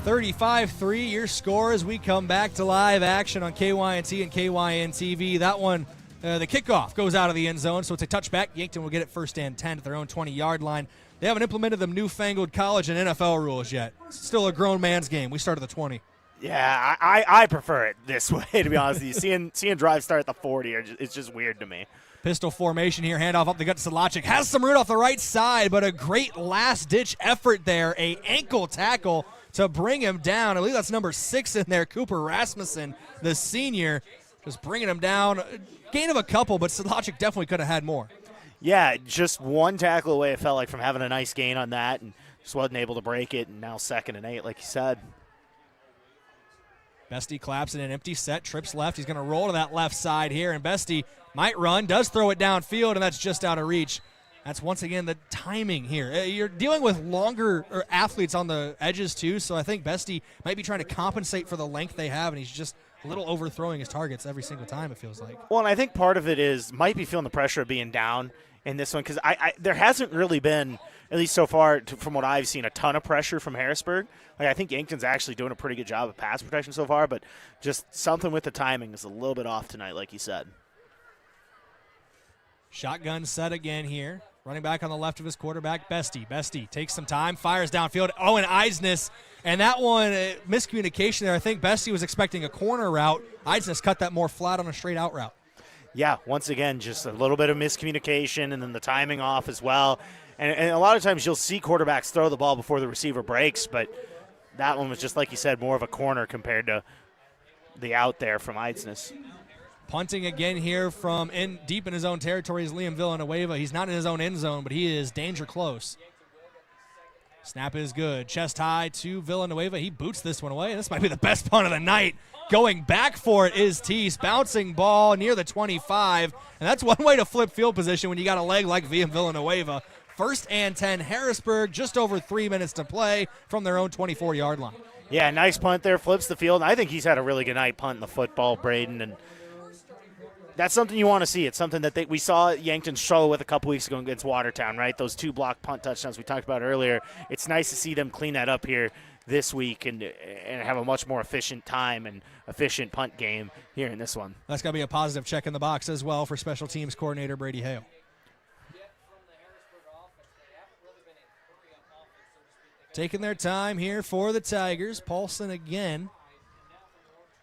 35-3, your score as we come back to live action on KYNT and KYN-TV. That one, the kickoff goes out of the end zone, so it's a touchback. Yankton will get it first and 10 at their own 20-yard line. They haven't implemented the newfangled college and NFL rules yet. It's still a grown man's game. We start at the 20. Yeah, I prefer it this way, to be honest with you. Seeing drives start at the 40, it's just weird to me. Pistol formation here, handoff up the gut to Solachik. Has some room off the right side, but a great last-ditch effort there. A ankle tackle to bring him down. I believe that's number 6 in there, Cooper Rasmussen, the senior, just bringing him down. Gain of a couple, but Solachik definitely could have had more. Yeah, just one tackle away, it felt like, from having a nice gain on that, and just wasn't able to break it, and now 2nd and 8, like you said. Bestie claps in an empty set, trips left. He's going to roll to that left side here, and Bestie might run, does throw it downfield, and that's just out of reach. That's once again the timing here. You're dealing with longer athletes on the edges too, so I think Bestie might be trying to compensate for the length they have, and he's just a little overthrowing his targets every single time, it feels like. Well, and I think part of it might be feeling the pressure of being down in this one, because there hasn't really been at least so far, from what I've seen, a ton of pressure from Harrisburg. Like, I think Yankton's actually doing a pretty good job of pass protection so far, but just something with the timing is a little bit off tonight, like you said. Shotgun set again here. Running back on the left of his quarterback, Bestie. Bestie takes some time, fires downfield. Oh, and Eisness. And that one, miscommunication there. I think Bestie was expecting a corner route. Eisness cut that more flat on a straight out route. Yeah, once again, just a little bit of miscommunication and then the timing off as well. And a lot of times you'll see quarterbacks throw the ball before the receiver breaks, but that one was just, like you said, more of a corner compared to the out there from Eisness. Punting again here from deep in his own territory is Liam Villanueva. He's not in his own end zone, but he is danger close. Snap is good. Chest high to Villanueva. He boots this one away. This might be the best punt of the night. Going back for it is Teese. Bouncing ball near the 25. And that's one way to flip field position when you got a leg like Villanueva. 1st and 10, Harrisburg, just over 3 minutes to play from their own 24-yard line. Yeah, nice punt there. Flips the field. I think he's had a really good night punting the football, Brayden, and that's something you want to see. It's something that we saw Yankton struggle with a couple weeks ago against Watertown, right? Those 2 block punt touchdowns we talked about earlier. It's nice to see them clean that up here this week and have a much more efficient time and efficient punt game here in this one. That's got to be a positive check in the box as well for special teams coordinator Brady Hale. Taking their time here for the Tigers. Paulson again.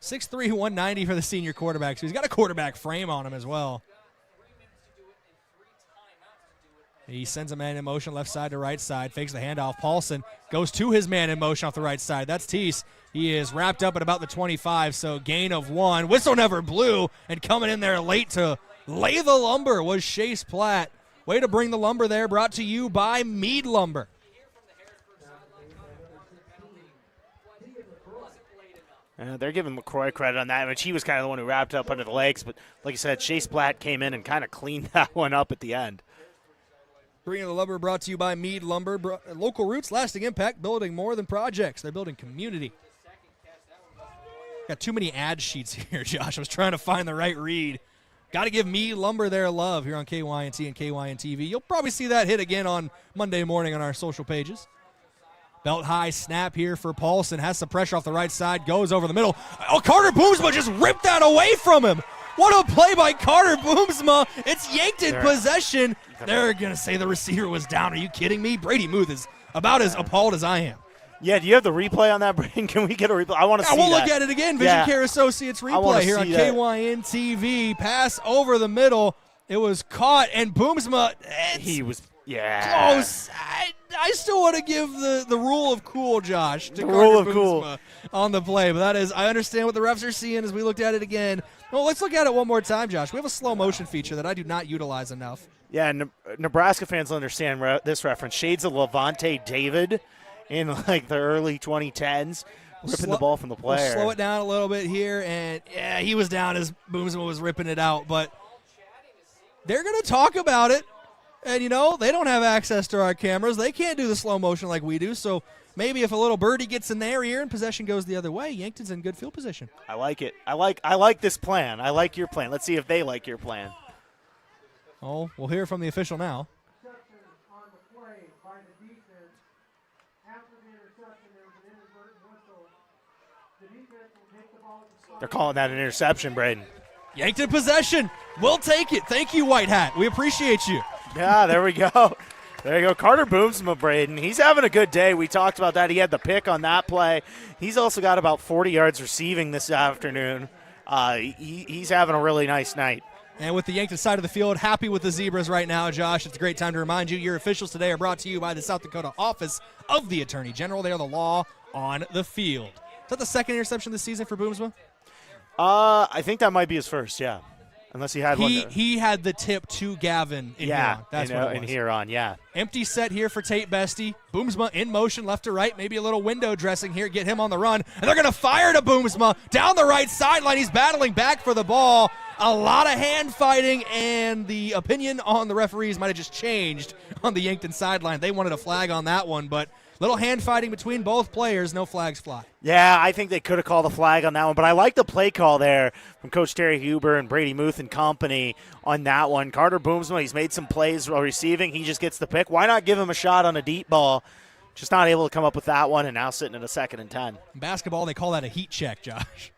6'3", 190 for the senior quarterback. So he's got a quarterback frame on him as well. He sends a man in motion left side to right side, fakes the handoff. Paulson goes to his man in motion off the right side. That's Teese. He is wrapped up at about the 25, so gain of 1. Whistle never blew, and coming in there late to lay the lumber was Chase Platt. Way to bring the lumber there, brought to you by Mead Lumber. They're giving McCroy credit on that, which he was kind of the one who wrapped up under the legs. But like you said, Chase Platt came in and kind of cleaned that one up at the end. Bringing the lumber brought to you by Mead Lumber. Local roots, lasting impact, building more than projects. They're building community. Got too many ad sheets here, Josh. I was trying to find the right read. Got to give Mead Lumber their love here on KYNT and KYN-TV. You'll probably see that hit again on Monday morning on our social pages. Belt high snap here for Paulson. Has some pressure off the right side. Goes over the middle. Oh, Carter Boomsma just ripped that away from him. What a play by Carter Boomsma. It's Yankton possession. They're going to say the receiver was down. Are you kidding me? Brady Muth is about as appalled as I am. Yeah, do you have the replay on that, Brayden? Can we get a replay? I want to see that. We'll look at it again. Vision Care Associates replay here on KYN TV. Pass over the middle. It was caught, and Boomsma. He was, close. I still want to give the rule of cool, Josh, to rule Carter of cool Boomsma on the play. But that is, I understand what the refs are seeing as we looked at it again. Well, let's look at it one more time, Josh. We have a slow motion feature that I do not utilize enough. Yeah, Nebraska fans will understand this reference. Shades of Levante David in like the early 2010s, ripping the ball from the player. We'll slow it down a little bit here, and yeah, he was down as Boomsma was ripping it out. But they're going to talk about it. And, you know, they don't have access to our cameras. They can't do the slow motion like we do. So maybe if a little birdie gets in their ear and possession goes the other way, Yankton's in good field position. I like it. I like this plan. I like your plan. Let's see if they like your plan. Oh, we'll hear from the official now. They're calling that an interception, Brayden. Yankton possession. We'll take it. Thank you, White Hat. We appreciate you. Yeah, there we go. There you go. Carter Boomsma, Brayden. He's having a good day. We talked about that. He had the pick on that play. He's also got about 40 yards receiving this afternoon. He's having a really nice night. And with the Yankton side of the field, happy with the Zebras right now, Josh. It's a great time to remind you your officials today are brought to you by the South Dakota Office of the Attorney General. They are the law on the field. Is that the second interception this season for Boomsma? I think that might be his first, yeah. Unless he had one. He had the tip to Gavin in Huron. That's what it was. In Huron, yeah. Empty set here for Tate Bestie. Boomsma in motion left to right. Maybe a little window dressing here. Get him on the run. And they're going to fire to Boomsma down the right sideline. He's battling back for the ball. a lot of hand fighting, and the opinion on the referees might have just changed on the Yankton sideline. They wanted a flag on that one, but little hand fighting between both players, no flags fly. Yeah, I think they could have called a flag on that one, but I like the play call there from Coach Terry Huber and Brady Muth and company on that one. Carter Boomsma, he's made some plays while receiving. He just gets the pick. Why not give him a shot on a deep ball? Just not able to come up with that one, and now sitting at a 2nd and 10. In basketball, they call that a heat check, Josh.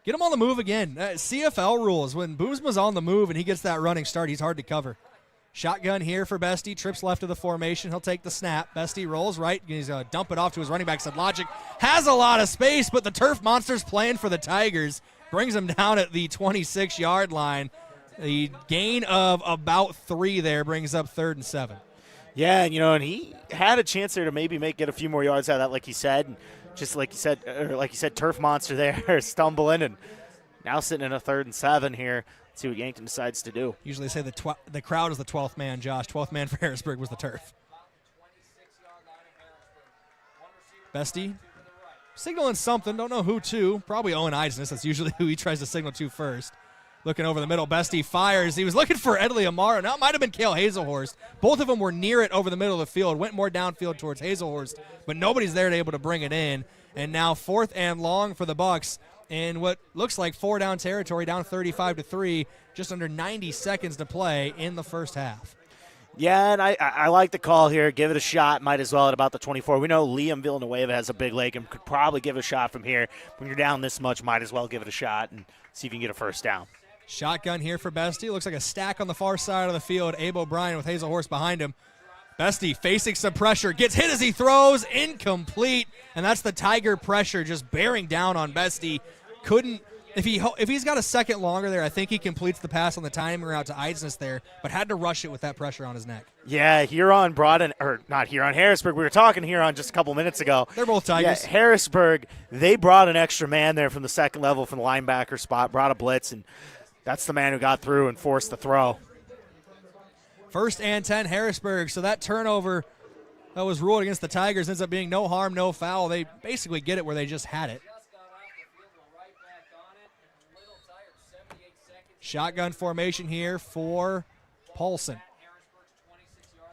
Get him on the move again. CFL rules. When Boomsma's on the move and he gets that running start, he's hard to cover. Shotgun here for Bestie. Trips left of the formation. He'll take the snap. Bestie rolls right. He's going to dump it off to his running back. Said Logic has a lot of space, but the Turf Monster's playing for the Tigers. Brings him down at the 26-yard line. The gain of about 3 there brings up 3rd and 7. Yeah, and he had a chance there to maybe get a few more yards out of that, like he said. And just like you said, Turf Monster there stumbling, and now sitting in a 3rd and 7 here. See what Yankton decides to do. Usually say the crowd is the 12th man, Josh. 12th man for Harrisburg was the turf. Bestie signaling something. Don't know who to. Probably Owen Eisness. That's usually who he tries to signal to first. Looking over the middle. Bestie fires. He was looking for Edley Amaro. Now it might have been Cale Hazelhorst. Both of them were near it over the middle of the field. Went more downfield towards Hazelhorst, but nobody's there to able to bring it in. And now 4th and long for the Bucks. In what looks like 4-down territory, down 35-3, just under 90 seconds to play in the first half. Yeah, and I like the call here. Give it a shot. Might as well at about the 24. We know Liam Villanueva has a big leg and could probably give it a shot from here. When you're down this much, might as well give it a shot and see if you can get a first down. Shotgun here for Bestie. Looks like a stack on the far side of the field. Abe O'Brien with Hazelhorst behind him. Bestie facing some pressure. Gets hit as he throws. Incomplete. And that's the Tiger pressure just bearing down on Bestie. Couldn't, if he's got a second longer there, I think he completes the pass on the timing route to Eisness there, but had to rush it with that pressure on his neck. Yeah, Huron brought in, or not Huron, Harrisburg. We were talking Huron just a couple minutes ago. They're both Tigers. Yeah, Harrisburg, they brought an extra man there from the second level from the linebacker spot, brought a blitz, and that's the man who got through and forced the throw. 1st and 10, Harrisburg. So that turnover that was ruled against the Tigers ends up being no harm, no foul. They basically get it where they just had it. Shotgun formation here for Paulson.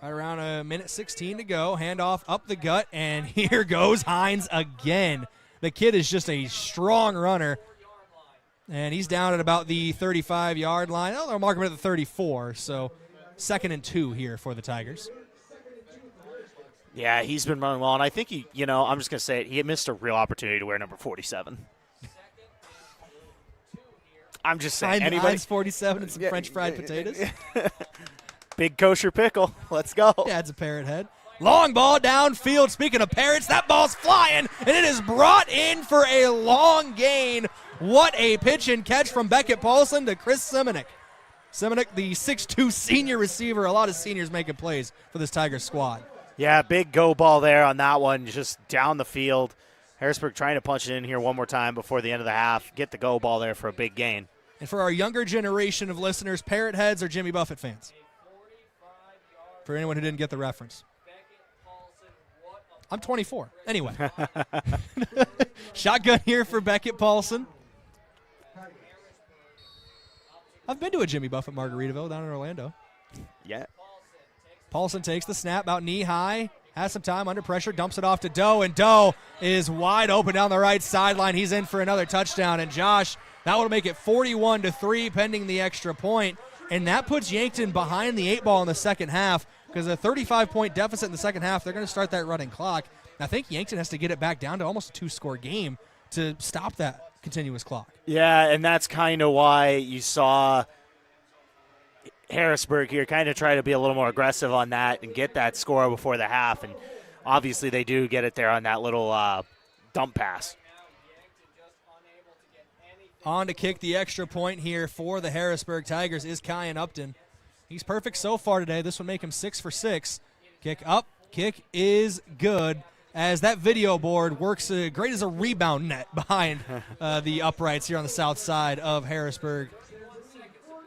Right around a minute 16 to go. Handoff up the gut, and here goes Hines again. The kid is just a strong runner, and he's down at about the 35-yard line. Oh, they'll mark him at the 34, so 2nd and 2 here for the Tigers. Yeah, he's been running well, and I think I'm just going to say it, he missed a real opportunity to wear number 47. I'm just saying. Heinz 47 and some French fried potatoes. Big kosher pickle. Let's go. Yeah, it's a parrot head. Long ball downfield. Speaking of parrots, that ball's flying, and it is brought in for a long gain. What a pitch and catch from Beckett Paulson to Chris Simonik. Simonik, the 6'2 senior receiver. A lot of seniors making plays for this Tigers squad. Yeah, big go ball there on that one, just down the field. Harrisburg trying to punch it in here one more time before the end of the half. Get the go ball there for a big gain. And for our younger generation of listeners, Parrot Heads are Jimmy Buffett fans. For anyone who didn't get the reference. I'm 24. Anyway. Shotgun here for Beckett Paulson. I've been to a Jimmy Buffett Margaritaville down in Orlando. Yeah. Paulson takes the snap out knee high. Has some time under pressure. Dumps it off to Doe. And Doe is wide open down the right sideline. He's in for another touchdown. And Josh, that will make it 41-3 pending the extra point. And that puts Yankton behind the 8 ball in the second half because a 35-point deficit in the second half, they're going to start that running clock. I think Yankton has to get it back down to almost a 2-score game to stop that continuous clock. Yeah, and that's kind of why you saw Harrisburg here kind of try to be a little more aggressive on that and get that score before the half. And obviously they do get it there on that little dump pass. On to kick the extra point here for the Harrisburg Tigers is Kyan Upton. He's perfect so far today. This would make him 6 for 6. Kick up. Kick is good as that video board works great as a rebound net behind the uprights here on the south side of Harrisburg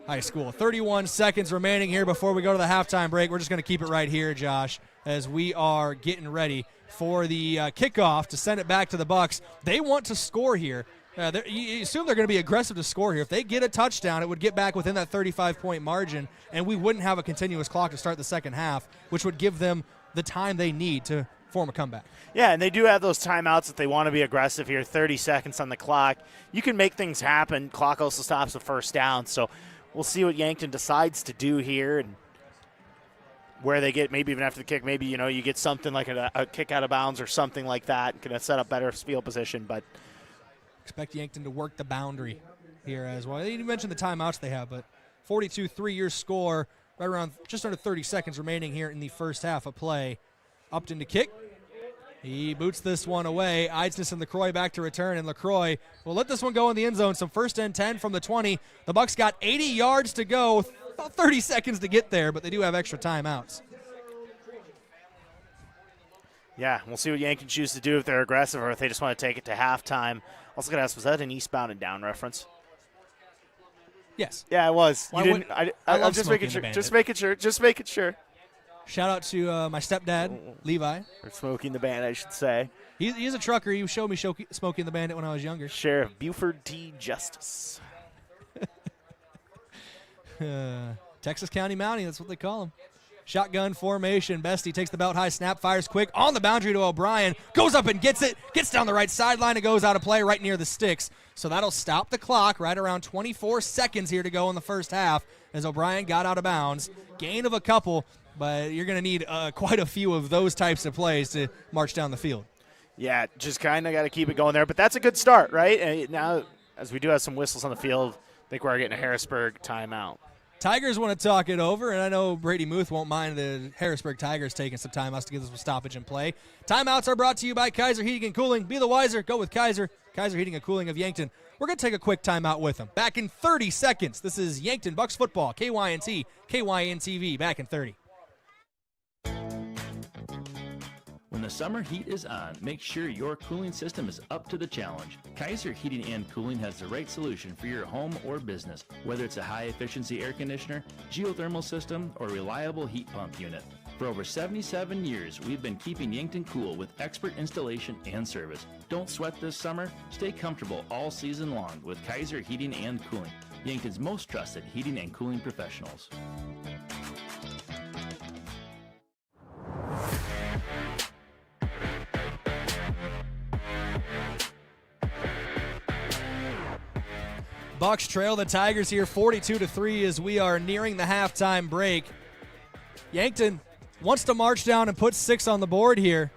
High School. 31 seconds remaining here before we go to the halftime break. We're just going to keep it right here, Josh, as we are getting ready for the kickoff to send it back to the Bucks. They want to score here. You assume they're going to be aggressive to score here. If they get a touchdown, it would get back within that 35-point margin, and we wouldn't have a continuous clock to start the second half, which would give them the time they need to form a comeback. Yeah, and they do have those timeouts if they want to be aggressive here. 30 seconds on the clock. You can make things happen. Clock also stops the first down, so we'll see what Yankton decides to do here and where they get, maybe even after the kick, maybe, you get something like a kick out of bounds or something like that. Going to set up better field position, but expect Yankton to work the boundary here as well. You mentioned the timeouts they have, but 42-3 your score, right around just under 30 seconds remaining here in the first half of play. Upton to kick. He boots this one away. Eidsness and LaCroix back to return, and LaCroix will let this one go in the end zone. So 1st and 10 from the 20. The Bucs got 80 yards to go, about 30 seconds to get there, but they do have extra timeouts. Yeah, we'll see what Yankton choose to do if they're aggressive or if they just want to take it to halftime. Also going to ask, was that an eastbound and down reference? Yes. Yeah, it was. Well, You didn't. I'm just making sure. Just making sure. Shout out to my stepdad, Levi. Or Smoking the Bandit, I should say. He's a trucker. He showed me Smoking the Bandit when I was younger. Sheriff Buford T. Justice. Texas County Mountie, that's what they call him. Shotgun formation. Bestie takes the belt high snap, fires quick on the boundary to O'Brien. Goes up and gets it. Gets down the right sideline and goes out of play right near the sticks. So that'll stop the clock right around 24 seconds here to go in the first half as O'Brien got out of bounds. Gain of a couple, but you're going to need quite a few of those types of plays to march down the field. Yeah, just kind of got to keep it going there. But that's a good start, right? And now, as we do have some whistles on the field, I think we're getting a Harrisburg timeout. Tigers want to talk it over, and I know Brady Muth won't mind the Harrisburg Tigers taking some timeouts to give us some stoppage and play. Timeouts are brought to you by Kaiser Heating and Cooling. Be the wiser. Go with Kaiser. Kaiser Heating and Cooling of Yankton. We're going to take a quick timeout with them. Back in 30 seconds. This is Yankton Bucks football. KYNT, KYN-TV. Back in 30. When the summer heat is on, make sure your cooling system is up to the challenge. Kaiser Heating and Cooling has the right solution for your home or business, whether it's a high-efficiency air conditioner, geothermal system, or reliable heat pump unit. For over 77 years, we've been keeping Yankton cool with expert installation and service. Don't sweat this summer. Stay comfortable all season long with Kaiser Heating and Cooling, Yankton's most trusted heating and cooling professionals. Bucks trail the Tigers here 42-3 as we are nearing the halftime break. Yankton wants to march down and put 6 on the board here.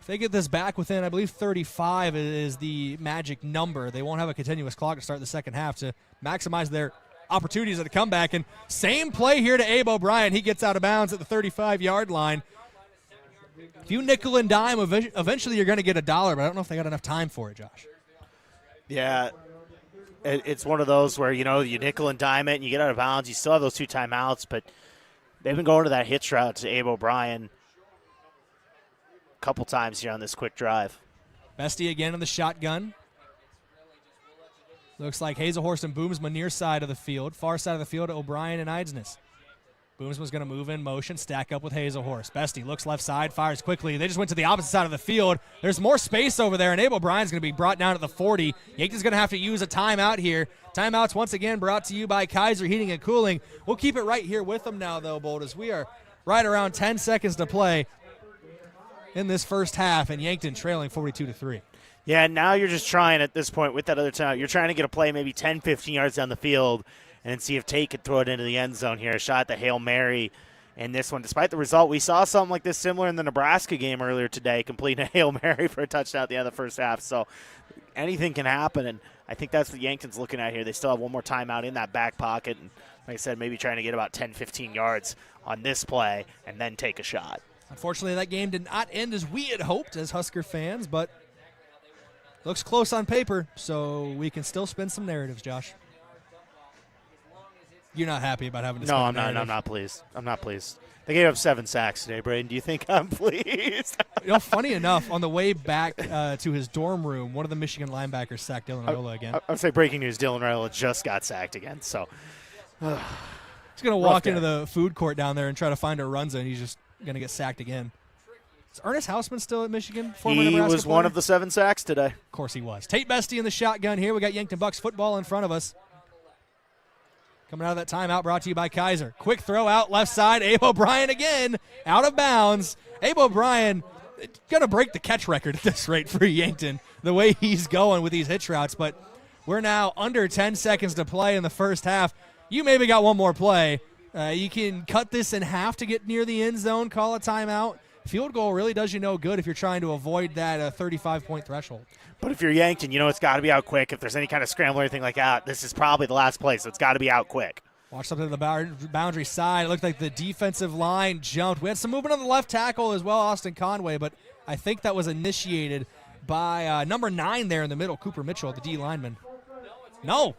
If they get this back within, I believe 35 is the magic number. They won't have a continuous clock to start the second half to maximize their opportunities at a comeback. And same play here to Abe O'Brien. He gets out of bounds at the 35-yard line. If you nickel and dime, eventually you're going to get $1, but I don't know if they got enough time for it, Josh. Yeah. It's one of those where, you nickel and dime it and you get out of bounds. You still have those 2 timeouts, but they've been going to that hitch route to Abe O'Brien a couple times here on this quick drive. Bestie again in the shotgun. Looks like Hazelhorst and Boomsma near side of the field. Far side of the field to O'Brien and Eidsness. Boomsma's going to move in motion, stack up with Hazelhorst. Bestie looks left side, fires quickly. They just went to the opposite side of the field. There's more space over there, and Abe O'Brien's going to be brought down at the 40. Yankton's going to have to use a timeout here. Timeouts once again brought to you by Kaiser Heating and Cooling. We'll keep it right here with them now, though, Bolt, as we are right around 10 seconds to play in this first half, and Yankton trailing 42-3. Yeah, now you're just trying at this point with that other timeout. You're trying to get a play maybe 10, 15 yards down the field and see if Tate could throw it into the end zone here. A shot at the Hail Mary in this one. Despite the result, we saw something like this similar in the Nebraska game earlier today, completing a Hail Mary for a touchdown at the end of the first half. So anything can happen, and I think that's what Yankton's looking at here. They still have one more timeout in that back pocket, and like I said, maybe trying to get about 10, 15 yards on this play and then take a shot. Unfortunately, that game did not end as we had hoped as Husker fans, but looks close on paper, so we can still spin some narratives, Josh. You're not happy about having to spin No, a I'm not. narrative. I'm not pleased. I'm not pleased. They gave up 7 sacks today, Brayden. Do you think I'm pleased? Funny enough, on the way back to his dorm room, one of the Michigan linebackers sacked Dylan Raiola again. I would say breaking news, Dylan Raiola just got sacked again. So he's going to walk into the food court down there and try to find a run zone. He's just going to get sacked again. Is Ernest Hausman still at Michigan? Former He Nebraska was player? one of the 7 sacks today. Of course he was. Tate Bestie in the shotgun here. We got Yankton Bucks football in front of us. Coming out of that timeout, brought to you by Kaiser. Quick throw out left side. Abe O'Brien again, out of bounds. Abe O'Brien going to break the catch record at this rate for Yankton, the way he's going with these hitch routes. But we're now under 10 seconds to play in the first half. You maybe got one more play. You can cut this in half to get near the end zone, call a timeout. Field goal really does you no good if you're trying to avoid that 35-point threshold. But if you're Yankton, you know it's got to be out quick. If there's any kind of scramble or anything like that, this is probably the last play, so it's got to be out quick. Watch something to the boundary side. It looked like the defensive line jumped. We had some movement on the left tackle as well, Austin Conway, but I think that was initiated by number 9 there in the middle, Cooper Mitchell, the D lineman. No.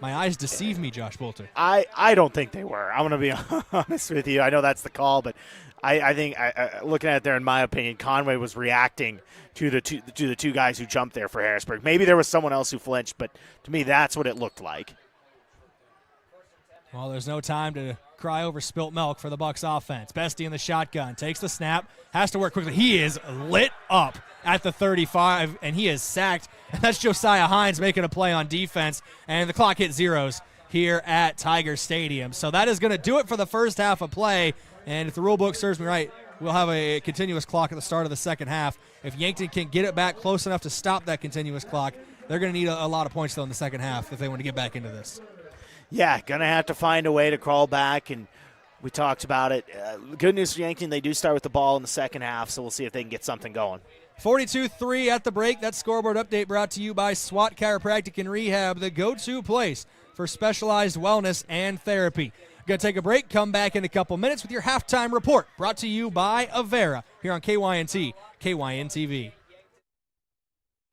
My eyes deceive me, Josh Boelter. I don't think they were. I'm going to be honest with you. I know that's the call, but I think looking at it there, in my opinion, Conway was reacting to the two guys who jumped there for Harrisburg. Maybe there was someone else who flinched, but to me, that's what it looked like. Well, there's no time to cry over spilt milk for the Bucks offense. Bestie in the shotgun, takes the snap, has to work quickly. He is lit up at the 35, and he is sacked. And that's Josiah Hines making a play on defense, and the clock hit zeros here at Tiger Stadium. So that is going to do it for the first half of play, and if the rule book serves me right, we'll have a continuous clock at the start of the second half. If Yankton can get it back close enough to stop that continuous clock, they're going to need a lot of points, though, in the second half if they want to get back into this. Yeah, going to have to find a way to crawl back, and we talked about it. Good news for Yankton, they do start with the ball in the second half, so we'll see if they can get something going. 42-3 at the break. That scoreboard update brought to you by SWAT Chiropractic and Rehab, the go-to place for specialized wellness and therapy. Going to take a break, come back in a couple minutes with your halftime report, brought to you by Avera here on KYNT, KYN-TV.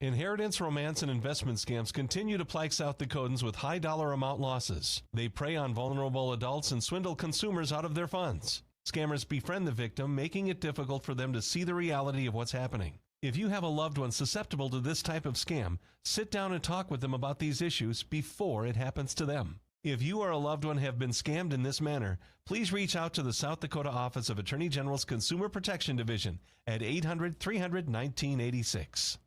Inheritance, romance, and investment scams continue to plague South Dakotans with high dollar amount losses. They prey on vulnerable adults and swindle consumers out of their funds. Scammers befriend the victim, making it difficult for them to see the reality of what's happening. If you have a loved one susceptible to this type of scam, sit down and talk with them about these issues before it happens to them. If you or a loved one have been scammed in this manner, please reach out to the South Dakota Office of Attorney General's Consumer Protection Division at 800-300-1986.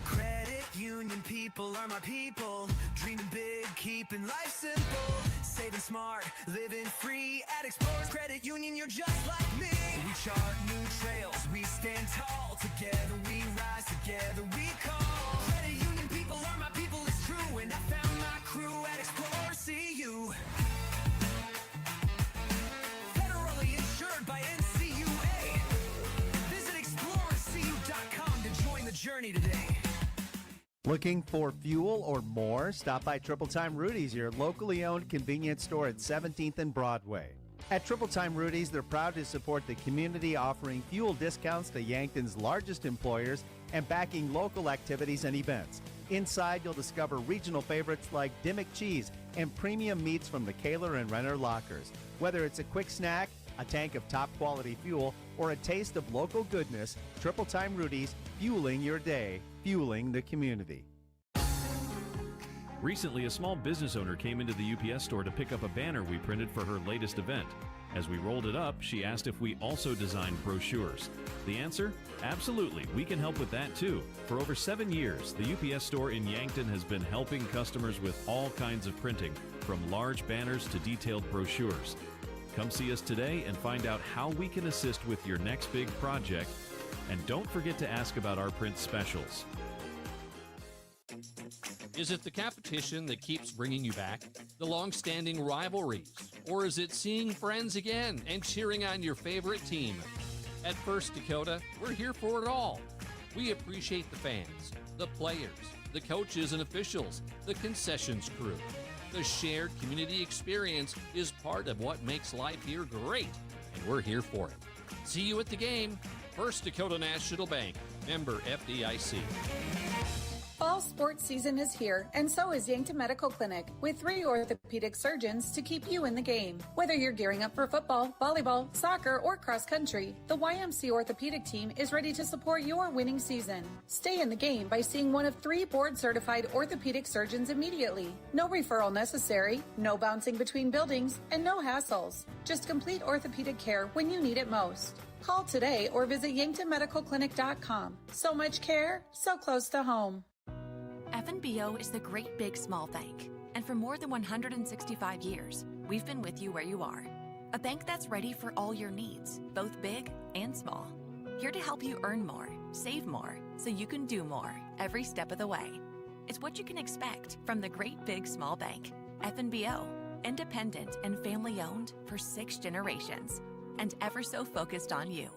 Credit union people are my people. Dreaming big, keeping life simple. Saving smart, living free at Explorers Credit Union. You're just like me. We chart new trails, we stand tall. Together we rise, together we call. Credit union people are my people, it's true. And I found my crew at Explorers CU. Federally insured by NCUA. Visit explorerscu.com to join the journey today. Looking for fuel or more? Stop by Triple Time Rudy's, your locally owned convenience store at 17th and Broadway. At Triple Time Rudy's, they're proud to support the community, offering fuel discounts to Yankton's largest employers and backing local activities and events. Inside, you'll discover regional favorites like Dimmick Cheese and premium meats from the Kaler and Renner lockers. Whether it's a quick snack, a tank of top-quality fuel, or a taste of local goodness, Triple Time Rudy's, fueling your day, fueling the community. Recently, a small business owner came into the UPS store to pick up a banner we printed for her latest event. As we rolled it up, she asked if we also designed brochures. The answer? Absolutely, we can help with that too. For over 7 years, the UPS store in Yankton has been helping customers with all kinds of printing, from large banners to detailed brochures. Come see us today and find out how we can assist with your next big project. And don't forget to ask about our print specials. Is it the competition that keeps bringing you back? The long-standing rivalries? Or is it seeing friends again and cheering on your favorite team? At First Dakota, we're here for it all. We appreciate the fans, the players, the coaches and officials, the concessions crew. The shared community experience is part of what makes life here great, and we're here for it. See you at the game. First Dakota National Bank, member FDIC. Fall sports season is here, and so is Yankton Medical Clinic, with 3 orthopedic surgeons to keep you in the game. Whether you're gearing up for football, volleyball, soccer, or cross country, the YMC orthopedic team is ready to support your winning season. Stay in the game by seeing one of 3 board-certified orthopedic surgeons immediately. No referral necessary, no bouncing between buildings, and no hassles. Just complete orthopedic care when you need it most. Call today or visit yanktonmedicalclinic.com. So much care, so close to home. F&BO is the great big small bank. And for more than 165 years, we've been with you where you are. A bank that's ready for all your needs, both big and small. Here to help you earn more, save more, so you can do more every step of the way. It's what you can expect from the great big small bank. F&BO, independent and family owned for 6 generations, and ever so focused on you.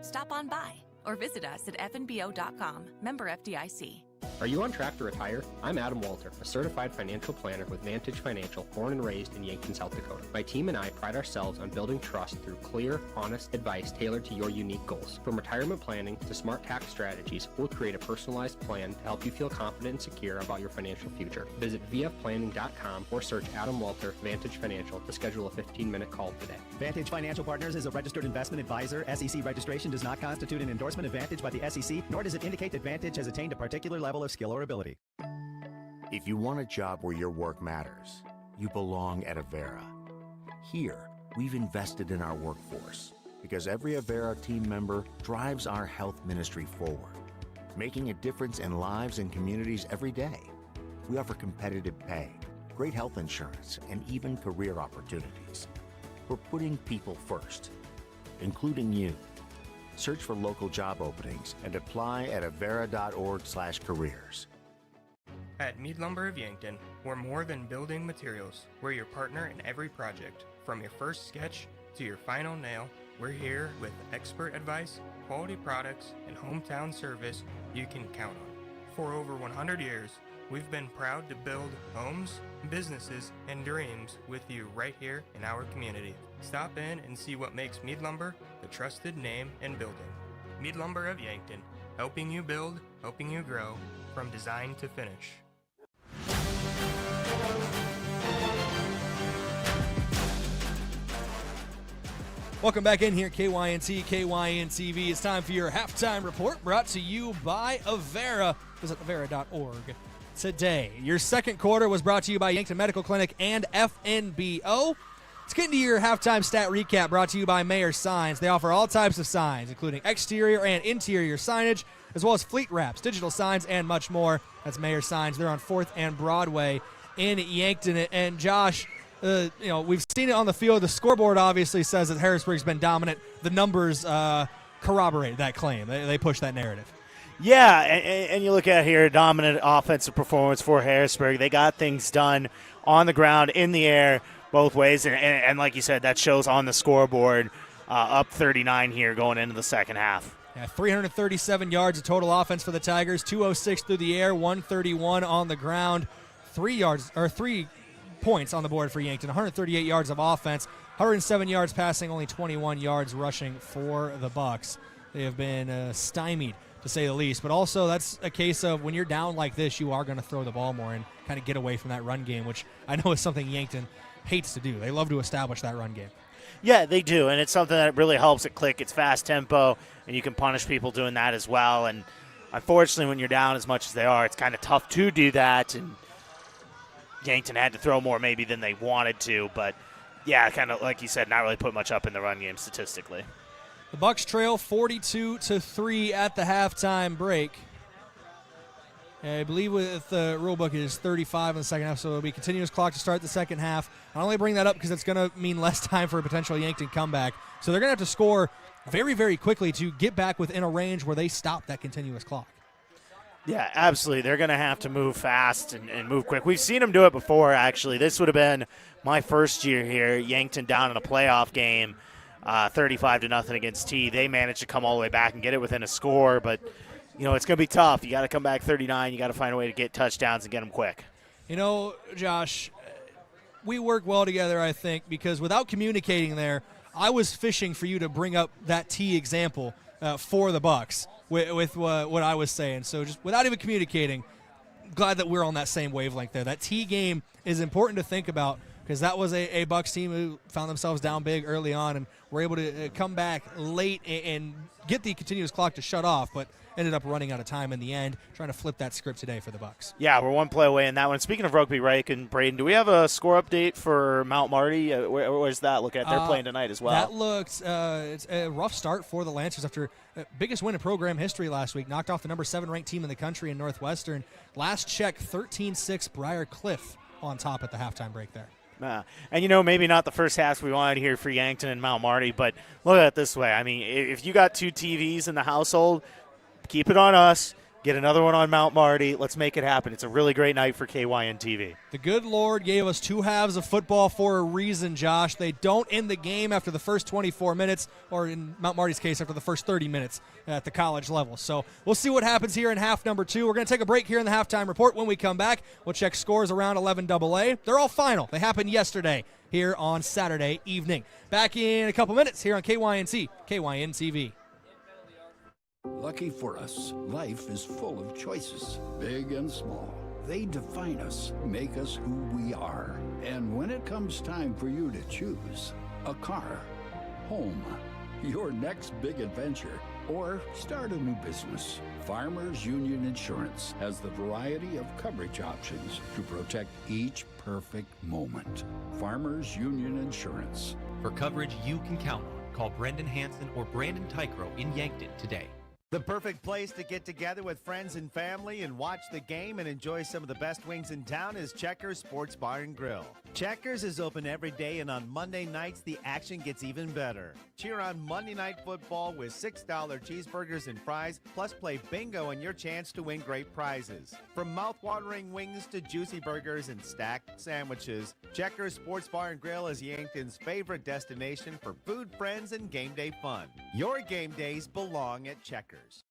Stop on by or visit us at fnbo.com, member FDIC. Are you on track to retire? I'm Adam Boelter, a certified financial planner with Vantage Financial, born and raised in Yankton, South Dakota. My team and I pride ourselves on building trust through clear, honest advice tailored to your unique goals. From retirement planning to smart tax strategies, we'll create a personalized plan to help you feel confident and secure about your financial future. Visit vfplanning.com or search Adam Boelter, Vantage Financial, to schedule a 15-minute call today. Vantage Financial Partners is a registered investment advisor. SEC registration does not constitute an endorsement of Vantage by the SEC, nor does it indicate that Vantage has attained a particular level of skill or ability. If you want a job where your work matters, you belong at Avera. Here, we've invested in our workforce because every Avera team member drives our health ministry forward, making a difference in lives and communities every day. We offer competitive pay, great health insurance, and even career opportunities. We're putting people first, including you. Search for local job openings and apply at avera.org/careers. At Mead Lumber of Yankton, we're more than building materials. We're your partner in every project. From your first sketch to your final nail, we're here with expert advice, quality products, and hometown service you can count on. For over 100 years, we've been proud to build homes, businesses, and dreams with you right here in our community. Stop in and see what makes Mead Lumber the trusted name in building. Mead Lumber of Yankton, helping you build, helping you grow, from design to finish. Welcome back in here, KYNT, KYNTV. It's time for your halftime report, brought to you by Avera. Visit avera.org today. Your second quarter was brought to you by Yankton Medical Clinic and FNBO. Let's get into your halftime stat recap, brought to you by Mayer Signs. They offer all types of signs, including exterior and interior signage, as well as fleet wraps, digital signs, and much more. That's Mayer Signs. They're on 4th and Broadway in Yankton. And Josh, we've seen it on the field. The scoreboard obviously says that Harrisburg's been dominant. The numbers corroborate that claim. They push that narrative. Yeah, and you look at here, dominant offensive performance for Harrisburg. They got things done on the ground, in the air, both ways. And like you said, that shows on the scoreboard, up 39 here going into the second half. Yeah, 337 yards of total offense for the Tigers, 206 through the air, 131 on the ground, 3 points on the board for Yankton, 138 yards of offense, 107 yards passing, only 21 yards rushing for the Bucks. They have been stymied, to say the least. But also, that's a case of when you're down like this, you are going to throw the ball more and kind of get away from that run game, which I know is something Yankton hates to do. They love to establish that run game. Yeah, they do, and it's something that really helps it click. It's fast tempo, and you can punish people doing that as well. And unfortunately, when you're down as much as they are, it's kind of tough to do that. And Yankton had to throw more maybe than they wanted to, but yeah, kind of like you said, not really put much up in the run game statistically. The Bucks trail 42-3 at the halftime break. I believe with the rule book it is 35 in the second half, so it'll be continuous clock to start the second half. I only bring that up because it's going to mean less time for a potential Yankton comeback. So they're going to have to score very, very quickly to get back within a range where they stop that continuous clock. Yeah, absolutely. They're going to have to move fast and move quick. We've seen them do it before, actually. This would have been my first year here. Yankton down in a playoff game, 35-0 against T. They managed to come all the way back and get it within a score, but it's going to be tough. You got to come back 39. You got to find a way to get touchdowns and get them quick. Josh, we work well together, I think, because without communicating there, I was fishing for you to bring up that T example for the Bucks with what I was saying. So just without even communicating, glad that we're on that same wavelength there. That T game is important to think about because that was a Bucks team who found themselves down big early on and were able to come back late and get the continuous clock to shut off, but ended up running out of time in the end, trying to flip that script today for the Bucks. Yeah, we're one play away in that one. Speaking of rugby, Reich and Brayden, do we have a score update for Mount Marty? Where's that look at? They're playing tonight as well. That looked it's a rough start for the Lancers after biggest win in program history last week. Knocked off the number 7 ranked team in the country in Northwestern. Last check, 13-6 Briar Cliff on top at the halftime break there. And, maybe not the first half we wanted here for Yankton and Mount Marty, but look at it this way. I mean, if you got 2 TVs in the household, keep it on us. Get another one on Mount Marty. Let's make it happen. It's a really great night for KYN TV. The good Lord gave us 2 halves of football for a reason, Josh. They don't end the game after the first 24 minutes, or in Mount Marty's case, after the first 30 minutes at the college level. So we'll see what happens here in half number 2. We're going to take a break here in the halftime report. When we come back, we'll check scores around 11 AA. They're all final. They happened yesterday here on Saturday evening. Back in a couple minutes here on KYNC, KYN TV. Lucky for us, life is full of choices, big and small. They define us, make us who we are. And when it comes time for you to choose a car, home, your next big adventure, or start a new business, Farmers Union Insurance has the variety of coverage options to protect each perfect moment. Farmers Union Insurance. For coverage you can count on, call Brendan Hansen or Brandon Tykrow in Yankton today. The perfect place to get together with friends and family and watch the game and enjoy some of the best wings in town is Checkers Sports Bar and Grill. Checkers is open every day, and on Monday nights, the action gets even better. Cheer on Monday Night Football with $6 cheeseburgers and fries, plus play bingo and your chance to win great prizes. From mouth-watering wings to juicy burgers and stacked sandwiches, Checkers Sports Bar and Grill is Yankton's favorite destination for food, friends, and game day fun. Your game days belong at Checkers.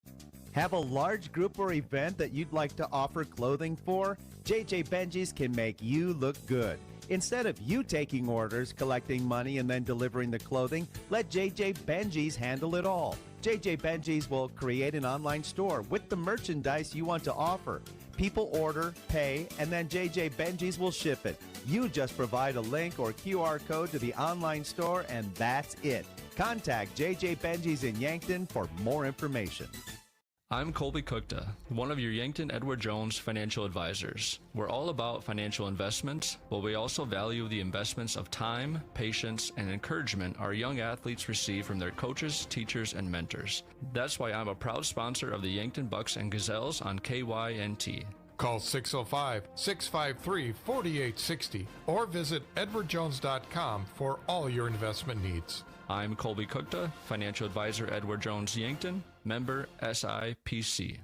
Have a large group or event that you'd like to offer clothing for? JJ Benji's can make you look good. Instead of you taking orders, collecting money, and then delivering the clothing, let JJ Benji's handle it all. JJ Benji's will create an online store with the merchandise you want to offer. People order, pay, and then JJ Benji's will ship it. You just provide a link or QR code to the online store, and that's it. Contact JJ Benji's in Yankton for more information. I'm Colby Cookta, one of your Yankton Edward Jones financial advisors. We're all about financial investments, but we also value the investments of time, patience, and encouragement our young athletes receive from their coaches, teachers, and mentors. That's why I'm a proud sponsor of the Yankton Bucks and Gazelles on KYNT. Call 605-653-4860 or visit edwardjones.com for all your investment needs. I'm Colby Cookta, financial advisor Edward Jones Yankton, member SIPC.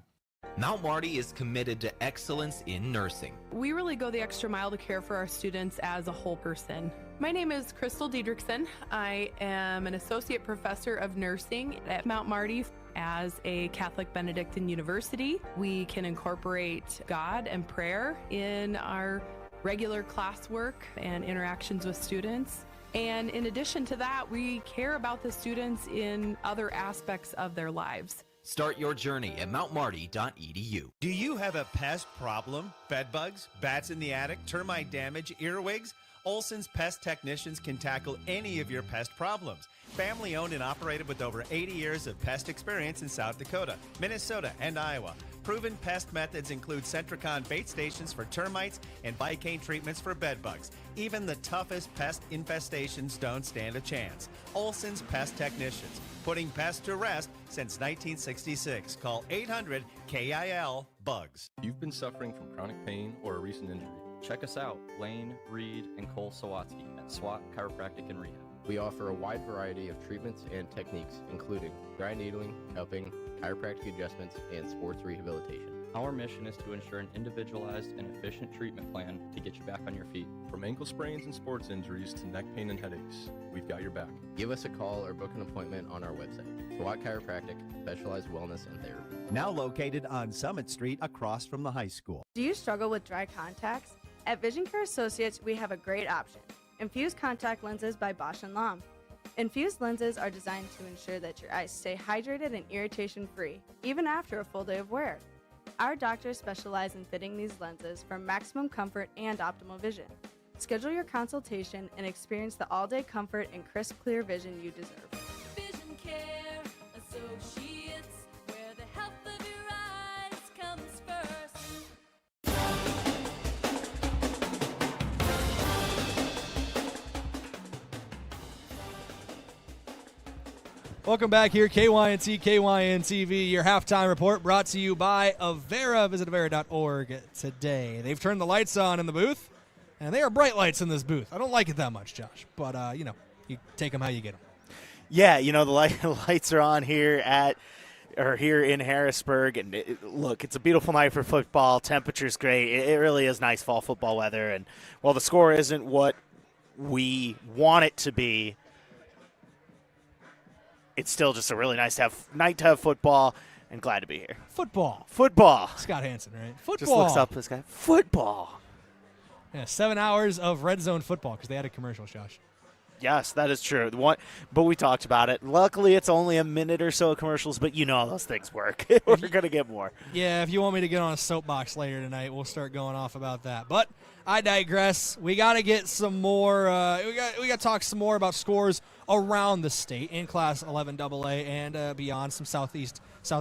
Mount Marty is committed to excellence in nursing. We really go the extra mile to care for our students as a whole person. My name is Crystal Diedrichson. I am an associate professor of nursing at Mount Marty. As a Catholic Benedictine university, we can incorporate God and prayer in our regular classwork and interactions with students. And in addition to that, we care about the students in other aspects of their lives. Start your journey at mountmarty.edu. Do you have a pest problem? Bed bugs, bats in the attic, termite damage, earwigs? Olson's Pest Technicians can tackle any of your pest problems. Family owned and operated with over 80 years of pest experience in South Dakota, Minnesota, and Iowa. Proven pest methods include Centricon bait stations for termites and Vicane treatments for bed bugs. Even the toughest pest infestations don't stand a chance. Olson's Pest Technicians, putting pests to rest since 1966. Call 800-KIL-BUGS. You've been suffering from chronic pain or a recent injury. Check us out, Lane, Reed, and Cole Sawatsky at SWAT Chiropractic and Rehab. We offer a wide variety of treatments and techniques, including dry needling, cupping, chiropractic adjustments, and sports rehabilitation. Our mission is to ensure an individualized and efficient treatment plan to get you back on your feet. From ankle sprains and sports injuries to neck pain and headaches, we've got your back. Give us a call or book an appointment on our website. SWAT Chiropractic, specialized wellness and therapy. Now located on Summit Street across from the high school. Do you struggle with dry contacts? At Vision Care Associates, we have a great option. Infused contact lenses by Bosch & Lomb. Infused lenses are designed to ensure that your eyes stay hydrated and irritation-free, even after a full day of wear. Our doctors specialize in fitting these lenses for maximum comfort and optimal vision. Schedule your consultation and experience the all-day comfort and crisp, clear vision you deserve. Vision Care Associates, where the health of your eyes comes first. Welcome back here, KYNT, KYN-TV, your halftime report brought to you by Avera. Visit Avera.org today. They've turned the lights on in the booth, and they are bright lights in this booth. I don't like it that much, Josh, but, you take them how you get them. Yeah, the lights are on here here in Harrisburg, and look, it's a beautiful night for football. Temperature's great. It really is nice fall football weather, and while the score isn't what we want it to be, it's still just a really nice night to have football, and glad to be here. Football. Scott Hansen, right? Football. Just looks up this guy. Football. Yeah, 7 hours of red zone football because they had a commercial, Josh. Yes, that is true. But we talked about it. Luckily, it's only a minute or so of commercials, but you know how those things work. We're going to get more. Yeah, if you want me to get on a soapbox later tonight, we'll start going off about that. But I digress. We got to get some more. We got to talk some more about scores around the state in Class 11AA and beyond. Some South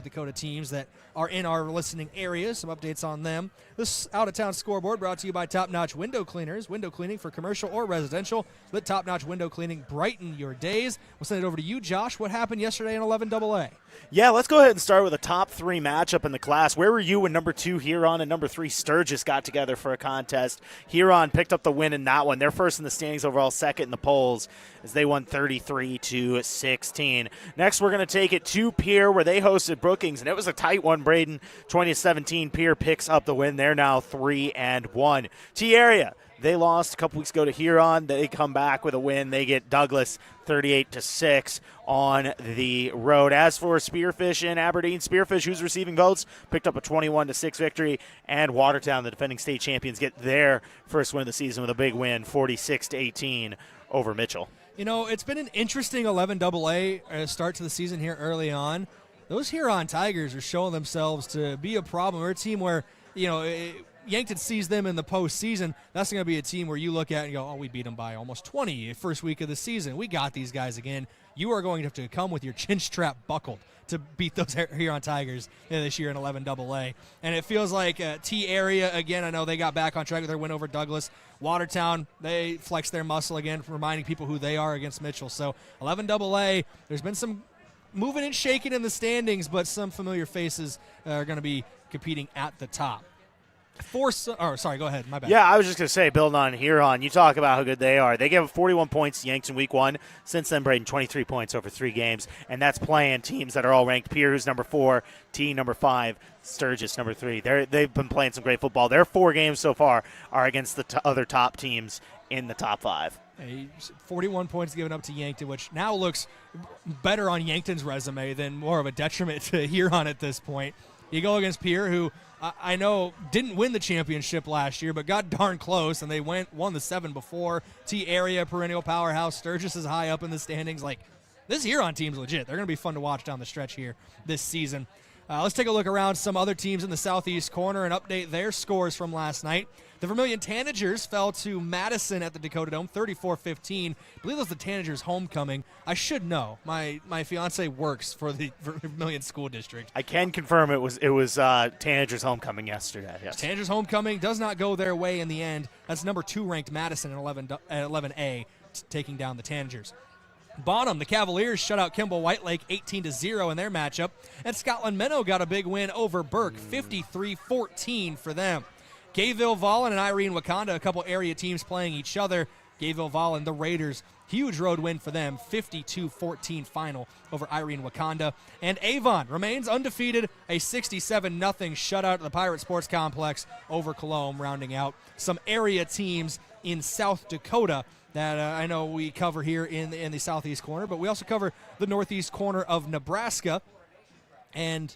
Dakota teams that are in our listening area. Some updates on them. This out-of-town scoreboard brought to you by Top Notch Window Cleaners. Window cleaning for commercial or residential. Let Top Notch Window Cleaning brighten your days. We'll send it over to you, Josh. What happened yesterday in 11AA? Yeah, let's go ahead and start with a top 3 matchup in the class. Where were you when number 2 Huron and number 3 Sturgis got together for a contest? Huron picked up the win in that one. They're first in the standings, overall second in the polls as they won 33-16. Next, we're going to take it to Pierre where they hosted Brookings, and it was a tight one, Brayden. 20-17, Pierre picks up the win. They're now 3-1. T-Area, they lost a couple weeks ago to Huron. They come back with a win. They get Douglas 38-6 on the road. As for Spearfish in Aberdeen, Spearfish, who's receiving votes, picked up a 21-6 victory, and Watertown, the defending state champions, get their first win of the season with a big win, 46-18 over Mitchell. It's been an interesting 11AA start to the season here early on. Those Huron Tigers are showing themselves to be a problem. We're a team where, Yankton sees them in the postseason. That's going to be a team where you look at and go, we beat them by almost 20 first week of the season. We got these guys again. You are going to have to come with your chin strap buckled to beat those Huron Tigers this year in 11AA. And it feels like T-Area, again, I know they got back on track with their win over Douglas. Watertown, they flexed their muscle again, reminding people who they are against Mitchell. So 11AA, there's been some moving and shaking in the standings, but some familiar faces are going to be competing at the top. Sorry, go ahead. My bad. Yeah, I was just going to say, building on Huron, you talk about how good they are. They gave 41 points to Yankton week 1. Since then, Brayden, 23 points over 3 games, and that's playing teams that are all ranked. Pierre, who's number 4, T, number 5, Sturgis, number 3. They've been playing some great football. Their 4 games so far are against the other top teams in the top 5. 41 points given up to Yankton, which now looks better on Yankton's resume than more of a detriment to Huron at this point. You go against Pierre, who I know didn't win the championship last year, but got darn close, and they won the 7 before. T-Area, perennial powerhouse. Sturgis is high up in the standings. This Huron team's legit. They're going to be fun to watch down the stretch here this season. Let's take a look around some other teams in the southeast corner and update their scores from last night. The Vermilion Tanagers fell to Madison at the Dakota Dome, 34-15. I believe that was the Tanagers' homecoming. I should know. My fiance works for the Vermilion School District. I can confirm it was Tanagers' homecoming yesterday. Yes. Tanagers' homecoming does not go their way in the end. That's number 2 ranked Madison at 11A, taking down the Tanagers. Bottom, the Cavaliers shut out Kimball Whitelake 18-0 in their matchup, and Scotland Minnow got a big win over Burke, 53-14 for them. Gayville Vollen and Irene Wakanda, a couple area teams playing each other. Gayville Vollen, the Raiders, huge road win for them, 52-14 final over Irene Wakanda. And Avon remains undefeated, a 67-0 shutout at the Pirate Sports Complex over Cologne, rounding out some area teams in South Dakota that I know we cover here in the southeast corner, but we also cover the northeast corner of Nebraska. And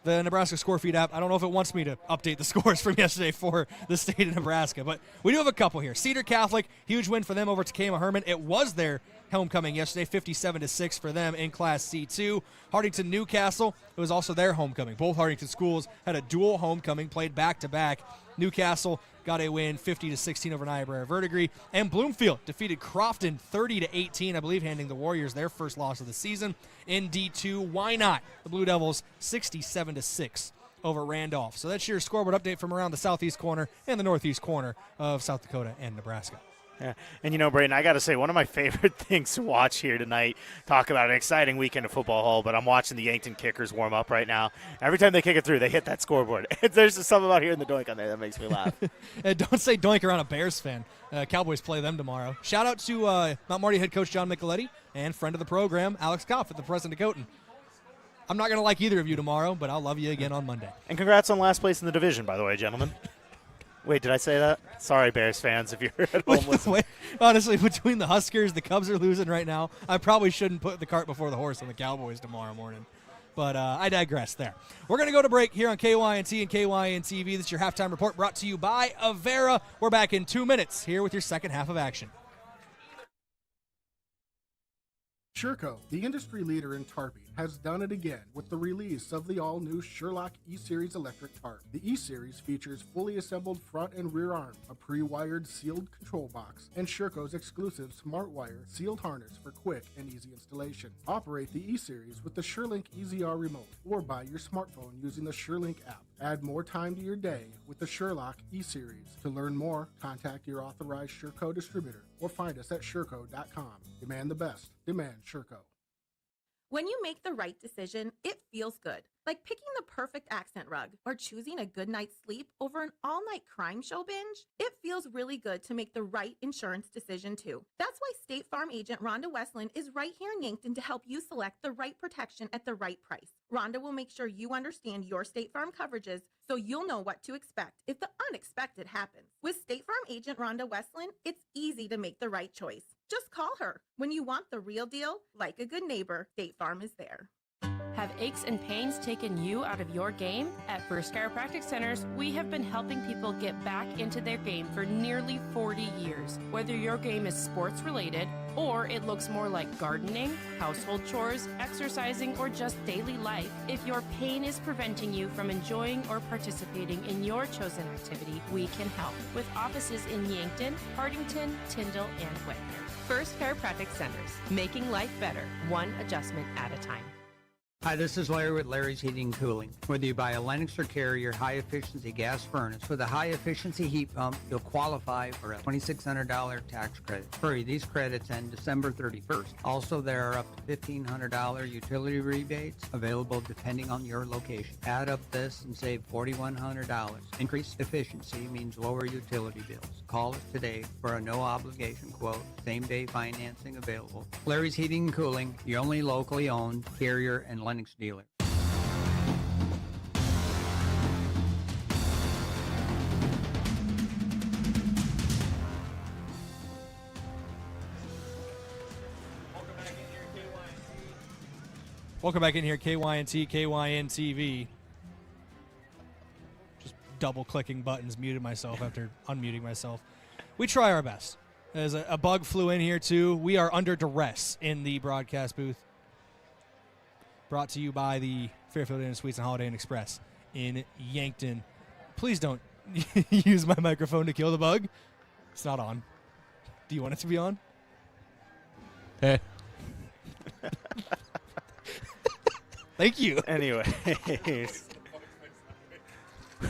the Nebraska Score Feed app, I don't know if it wants me to update the scores from yesterday for the state of Nebraska, but we do have a couple here. Cedar Catholic, huge win for them over Takema Herman. It was their homecoming yesterday, 57-6 for them in Class C2. Hardington Newcastle, it was also their homecoming. Both Hardington schools had a dual homecoming, played back-to-back. Newcastle got a win 50-16 over Niobrara Verdigris. And Bloomfield defeated Crofton 30-18, I believe, handing the Warriors their first loss of the season. In D2, why not? The Blue Devils 67-6 over Randolph. So that's your scoreboard update from around the southeast corner and the northeast corner of South Dakota and Nebraska. Yeah. And, Brayden, I got to say, one of my favorite things to watch here tonight, talk about an exciting weekend of football hall, but I'm watching the Yankton kickers warm up right now. Every time they kick it through, they hit that scoreboard. There's just something about hearing the doink on there that makes me laugh. Don't say doink around a Bears fan. Cowboys play them tomorrow. Shout out to Mount Marty head coach John Micheletti and friend of the program, Alex Koff at the President Dakotan. I'm not going to like either of you tomorrow, but I'll love you again on Monday. And congrats on last place in the division, by the way, gentlemen. Wait, did I say that? Sorry, Bears fans, if you're at home listening. Honestly, between the Huskers, the Cubs are losing right now. I probably shouldn't put the cart before the horse on the Cowboys tomorrow morning. But I digress there. We're going to go to break here on KYNT and KYN-TV. This is your halftime report brought to you by Avera. We're back in 2 minutes here with your second half of action. Sherco, the industry leader in tarping, has done it again with the release of the all-new Sherlock E-Series electric tarp. The E-Series features fully assembled front and rear arm, a pre-wired sealed control box, and Sherco's exclusive SmartWire sealed harness for quick and easy installation. Operate the E-Series with the SureLink EZR remote or by your smartphone using the SureLink app. Add more time to your day with the Sherlock E-Series. To learn more, contact your authorized Sherco distributor or find us at Sherco.com. Demand the best. Demand Sherco. When you make the right decision, it feels good. Like picking the perfect accent rug or choosing a good night's sleep over an all-night crime show binge. It feels really good to make the right insurance decision too. That's why State Farm agent Rhonda Westland is right here in Yankton to help you select the right protection at the right price. Rhonda will make sure you understand your State Farm coverages so you'll know what to expect if the unexpected happens. With State Farm agent Rhonda Westland, it's easy to make the right choice. Just call her. When you want the real deal, like a good neighbor, State Farm is there. Have aches and pains taken you out of your game? At First Chiropractic Centers, we have been helping people get back into their game for nearly 40 years. Whether your game is sports related, or it looks more like gardening, household chores, exercising, or just daily life, if your pain is preventing you from enjoying or participating in your chosen activity, we can help. With offices in Yankton, Hardington, Tyndall, and Whitmer. First Chiropractic Centers, making life better, one adjustment at a time. Hi, this is Larry with Larry's Heating and Cooling. Whether you buy a Lennox or Carrier high-efficiency gas furnace with a high-efficiency heat pump, you'll qualify for a $2,600 tax credit. Hurry, these credits end December 31st. Also, there are up to $1,500 utility rebates available depending on your location. Add up this and save $4,100. Increased efficiency means lower utility bills. Call us today for a no-obligation quote. Same-day financing available. Larry's Heating and Cooling, your only locally owned Carrier and Lennox dealer. Welcome back in here, KYNT, KYN-TV. Just double-clicking buttons, muted myself after unmuting myself. We try our best. As a bug flew in here, too. We are under duress in the broadcast booth. Brought to you by the Fairfield Inn Suites and Holiday Inn Express in Yankton. Please don't use my microphone to kill the bug. It's not on. Do you want it to be on? Hey. Thank you. Anyways.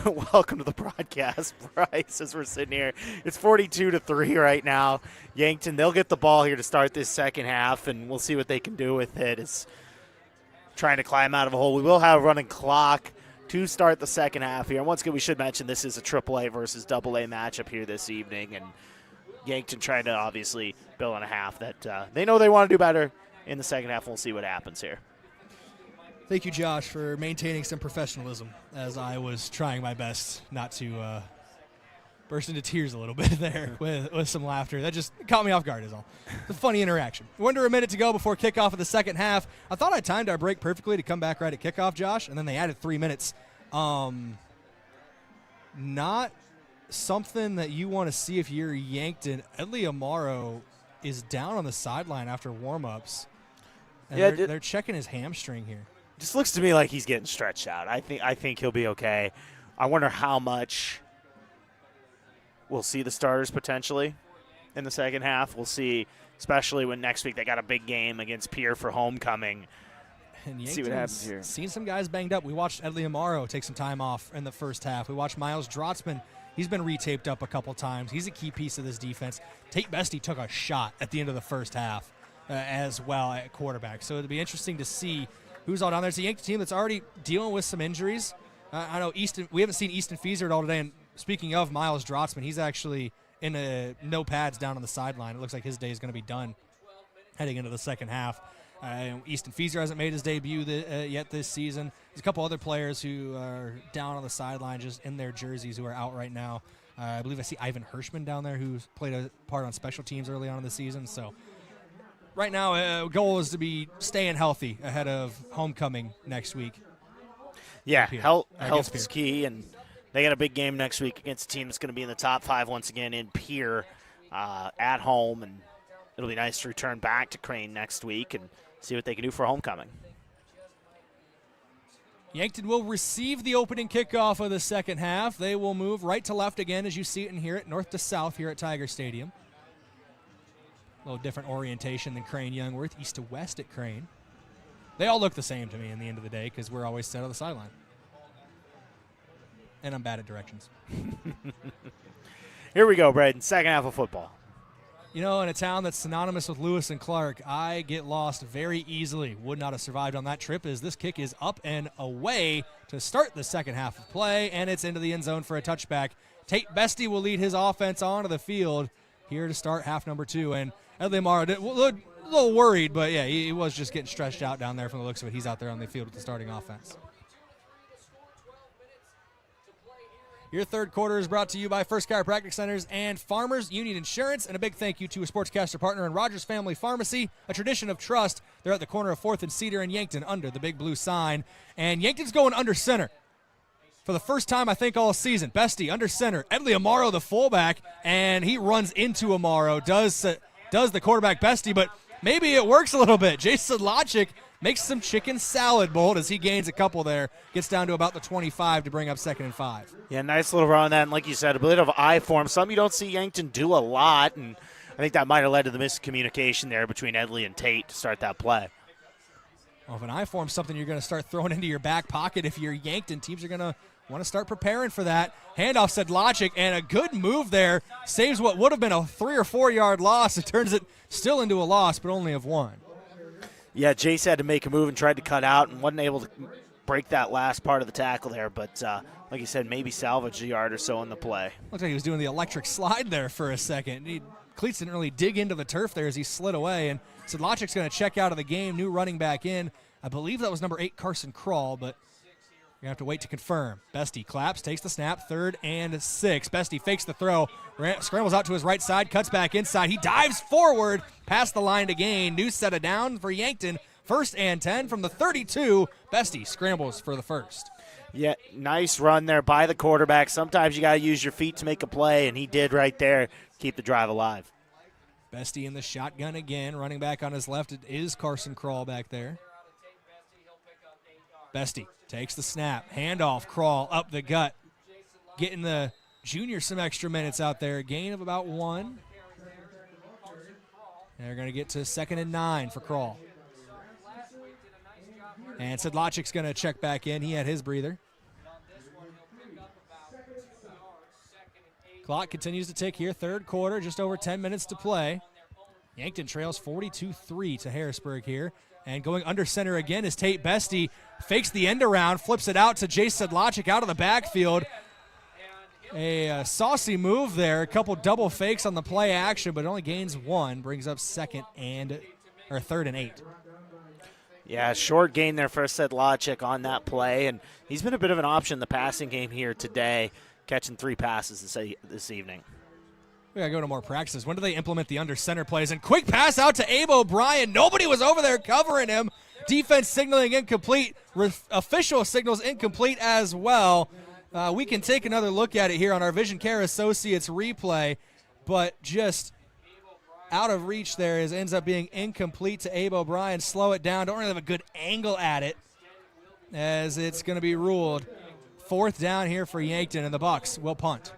Welcome to the broadcast, Bryce, as we're sitting here. It's 42-3 right now. Yankton, they'll get the ball here to start this second half, and we'll see what they can do with it. It's trying to climb out of a hole. We will have a running clock to start the second half here. And once again, we should mention this is a AAA versus AA matchup here this evening, and Yankton trying to obviously build on a half that they know they want to do better in the second half. We'll see what happens here. Thank you, Josh, for maintaining some professionalism as I was trying my best not to burst into tears a little bit there with some laughter. That just caught me off guard is all. It's a funny interaction. We're under a minute to go before kickoff of the second half. I thought I timed our break perfectly to come back right at kickoff, Josh, and then they added 3 minutes. Not something that you want to see if you're Yankton. Edley Amaro is down on the sideline after warm-ups. And yeah, they're checking his hamstring here. Just looks to me like he's getting stretched out. I think he'll be okay. I wonder how much we'll see the starters potentially in the second half. We'll see, especially when next week they got a big game against Pierre for homecoming. And See what happens here. Seen some guys banged up. We watched Edley Amaro take some time off in the first half. We watched Miles Drotzman. He's been retaped up a couple times. He's a key piece of this defense. Tate Bestie took a shot at the end of the first half as well at quarterback. So it'll be interesting to see who's all down there. It's a Yankton team that's already dealing with some injuries. I know we haven't seen Easton Feaser at all today. And speaking of Miles Drotzman, he's actually in no pads down on the sideline. It looks like his day is going to be done heading into the second half. Easton Feaser hasn't made his debut yet this season. There's a couple other players who are down on the sideline just in their jerseys who are out right now. I believe I see Ivan Hirschman down there who's played a part on special teams early on in the season. So right now, goal is to be staying healthy ahead of homecoming next week. Yeah, health is key, and they got a big game next week against a team that's going to be in the top 5 once again in Pierre at home, and it'll be nice to return back to Crane next week and see what they can do for homecoming. Yankton will receive the opening kickoff of the second half. They will move right to left again as you see it and hear it, north to south here at Tiger Stadium. A little different orientation than Crane Youngworth, east to west at Crane. They all look the same to me in the end of the day because we're always set on the sideline. And I'm bad at directions. Here we go, Brayden. Second half of football. You know, in a town that's synonymous with Lewis and Clark, I get lost very easily. Would not have survived on that trip as this kick is up and away to start the second half of play, and it's into the end zone for a touchback. Tate Bestie will lead his offense onto the field here to start half number 2. And Edley Amaro a little worried, but, yeah, he was just getting stretched out down there from the looks of it. He's out there on the field with the starting offense. Your third quarter is brought to you by First Chiropractic Centers and Farmers Union Insurance. And a big thank you to a Sportscaster partner in Rogers Family Pharmacy, a tradition of trust. They're at the corner of 4th and Cedar in Yankton under the big blue sign. And Yankton's going under center for the first time, I think, all season. Bestie under center. Edley Amaro, the fullback, and he runs into Amaro. Does the quarterback Bestie, but maybe it works a little bit. Jason Logic makes some chicken salad bold as he gains a couple there. Gets down to about the 25 to bring up 2nd and 5. Yeah, nice little run on that. And like you said, a bit of eye form. Something you don't see Yankton do a lot. And I think that might have led to the miscommunication there between Edley and Tate to start that play. Well, if an eye form's something you're going to start throwing into your back pocket if you're Yankton, teams are going to want to start preparing for that. Handoff said Logic, and a good move there. Saves what would have been a 3 or 4 yard loss. It turns it still into a loss, but only of 1. Yeah, Jace had to make a move and tried to cut out and wasn't able to break that last part of the tackle there. But like you said, maybe salvage a yard or so in the play. Looks like he was doing the electric slide there for a second. Cleats didn't really dig into the turf there as he slid away. And Sedlacic's going to check out of the game. New running back in. I believe that was number 8, Carson Krall, but you're going to have to wait to confirm. Bestie claps, takes the snap, 3rd and 6. Bestie fakes the throw, scrambles out to his right side, cuts back inside. He dives forward past the line to gain. New set of down for Yankton. 1st and 10 from the 32. Bestie scrambles for the first. Yeah, nice run there by the quarterback. Sometimes you got to use your feet to make a play, and he did right there. Keep the drive alive. Bestie in the shotgun again. Running back on his left, it is Carson Krall back there. Bestie takes the snap. Handoff, Krall up the gut. Getting the junior some extra minutes out there. Gain of about 1. They're going to get to 2nd and 9 for Krall. And Sedlacic's going to check back in. He had his breather. Clock continues to tick here. Third quarter, just over 10 minutes to play. Yankton trails 42-3 to Harrisburg here. And going under center again is Tate Bestie. Fakes the end around, flips it out to Jace Sedlacik out of the backfield. A saucy move there. A couple double fakes on the play action, but only gains 1. Brings up 3rd and 8. Yeah, short gain there for Sedlacik on that play, and he's been a bit of an option in the passing game here today, catching 3 passes this evening. We got to go to more practices. When do they implement the under center plays? And quick pass out to Abe O'Brien. Nobody was over there covering him. Defense signaling incomplete. Official signals incomplete as well. We can take another look at it here on our Vision Care Associates replay, but just out of reach there ends up being incomplete to Abe O'Brien. Slow it down. Don't really have a good angle at it as it's going to be ruled 4th down here for Yankton, and the Bucks will punt.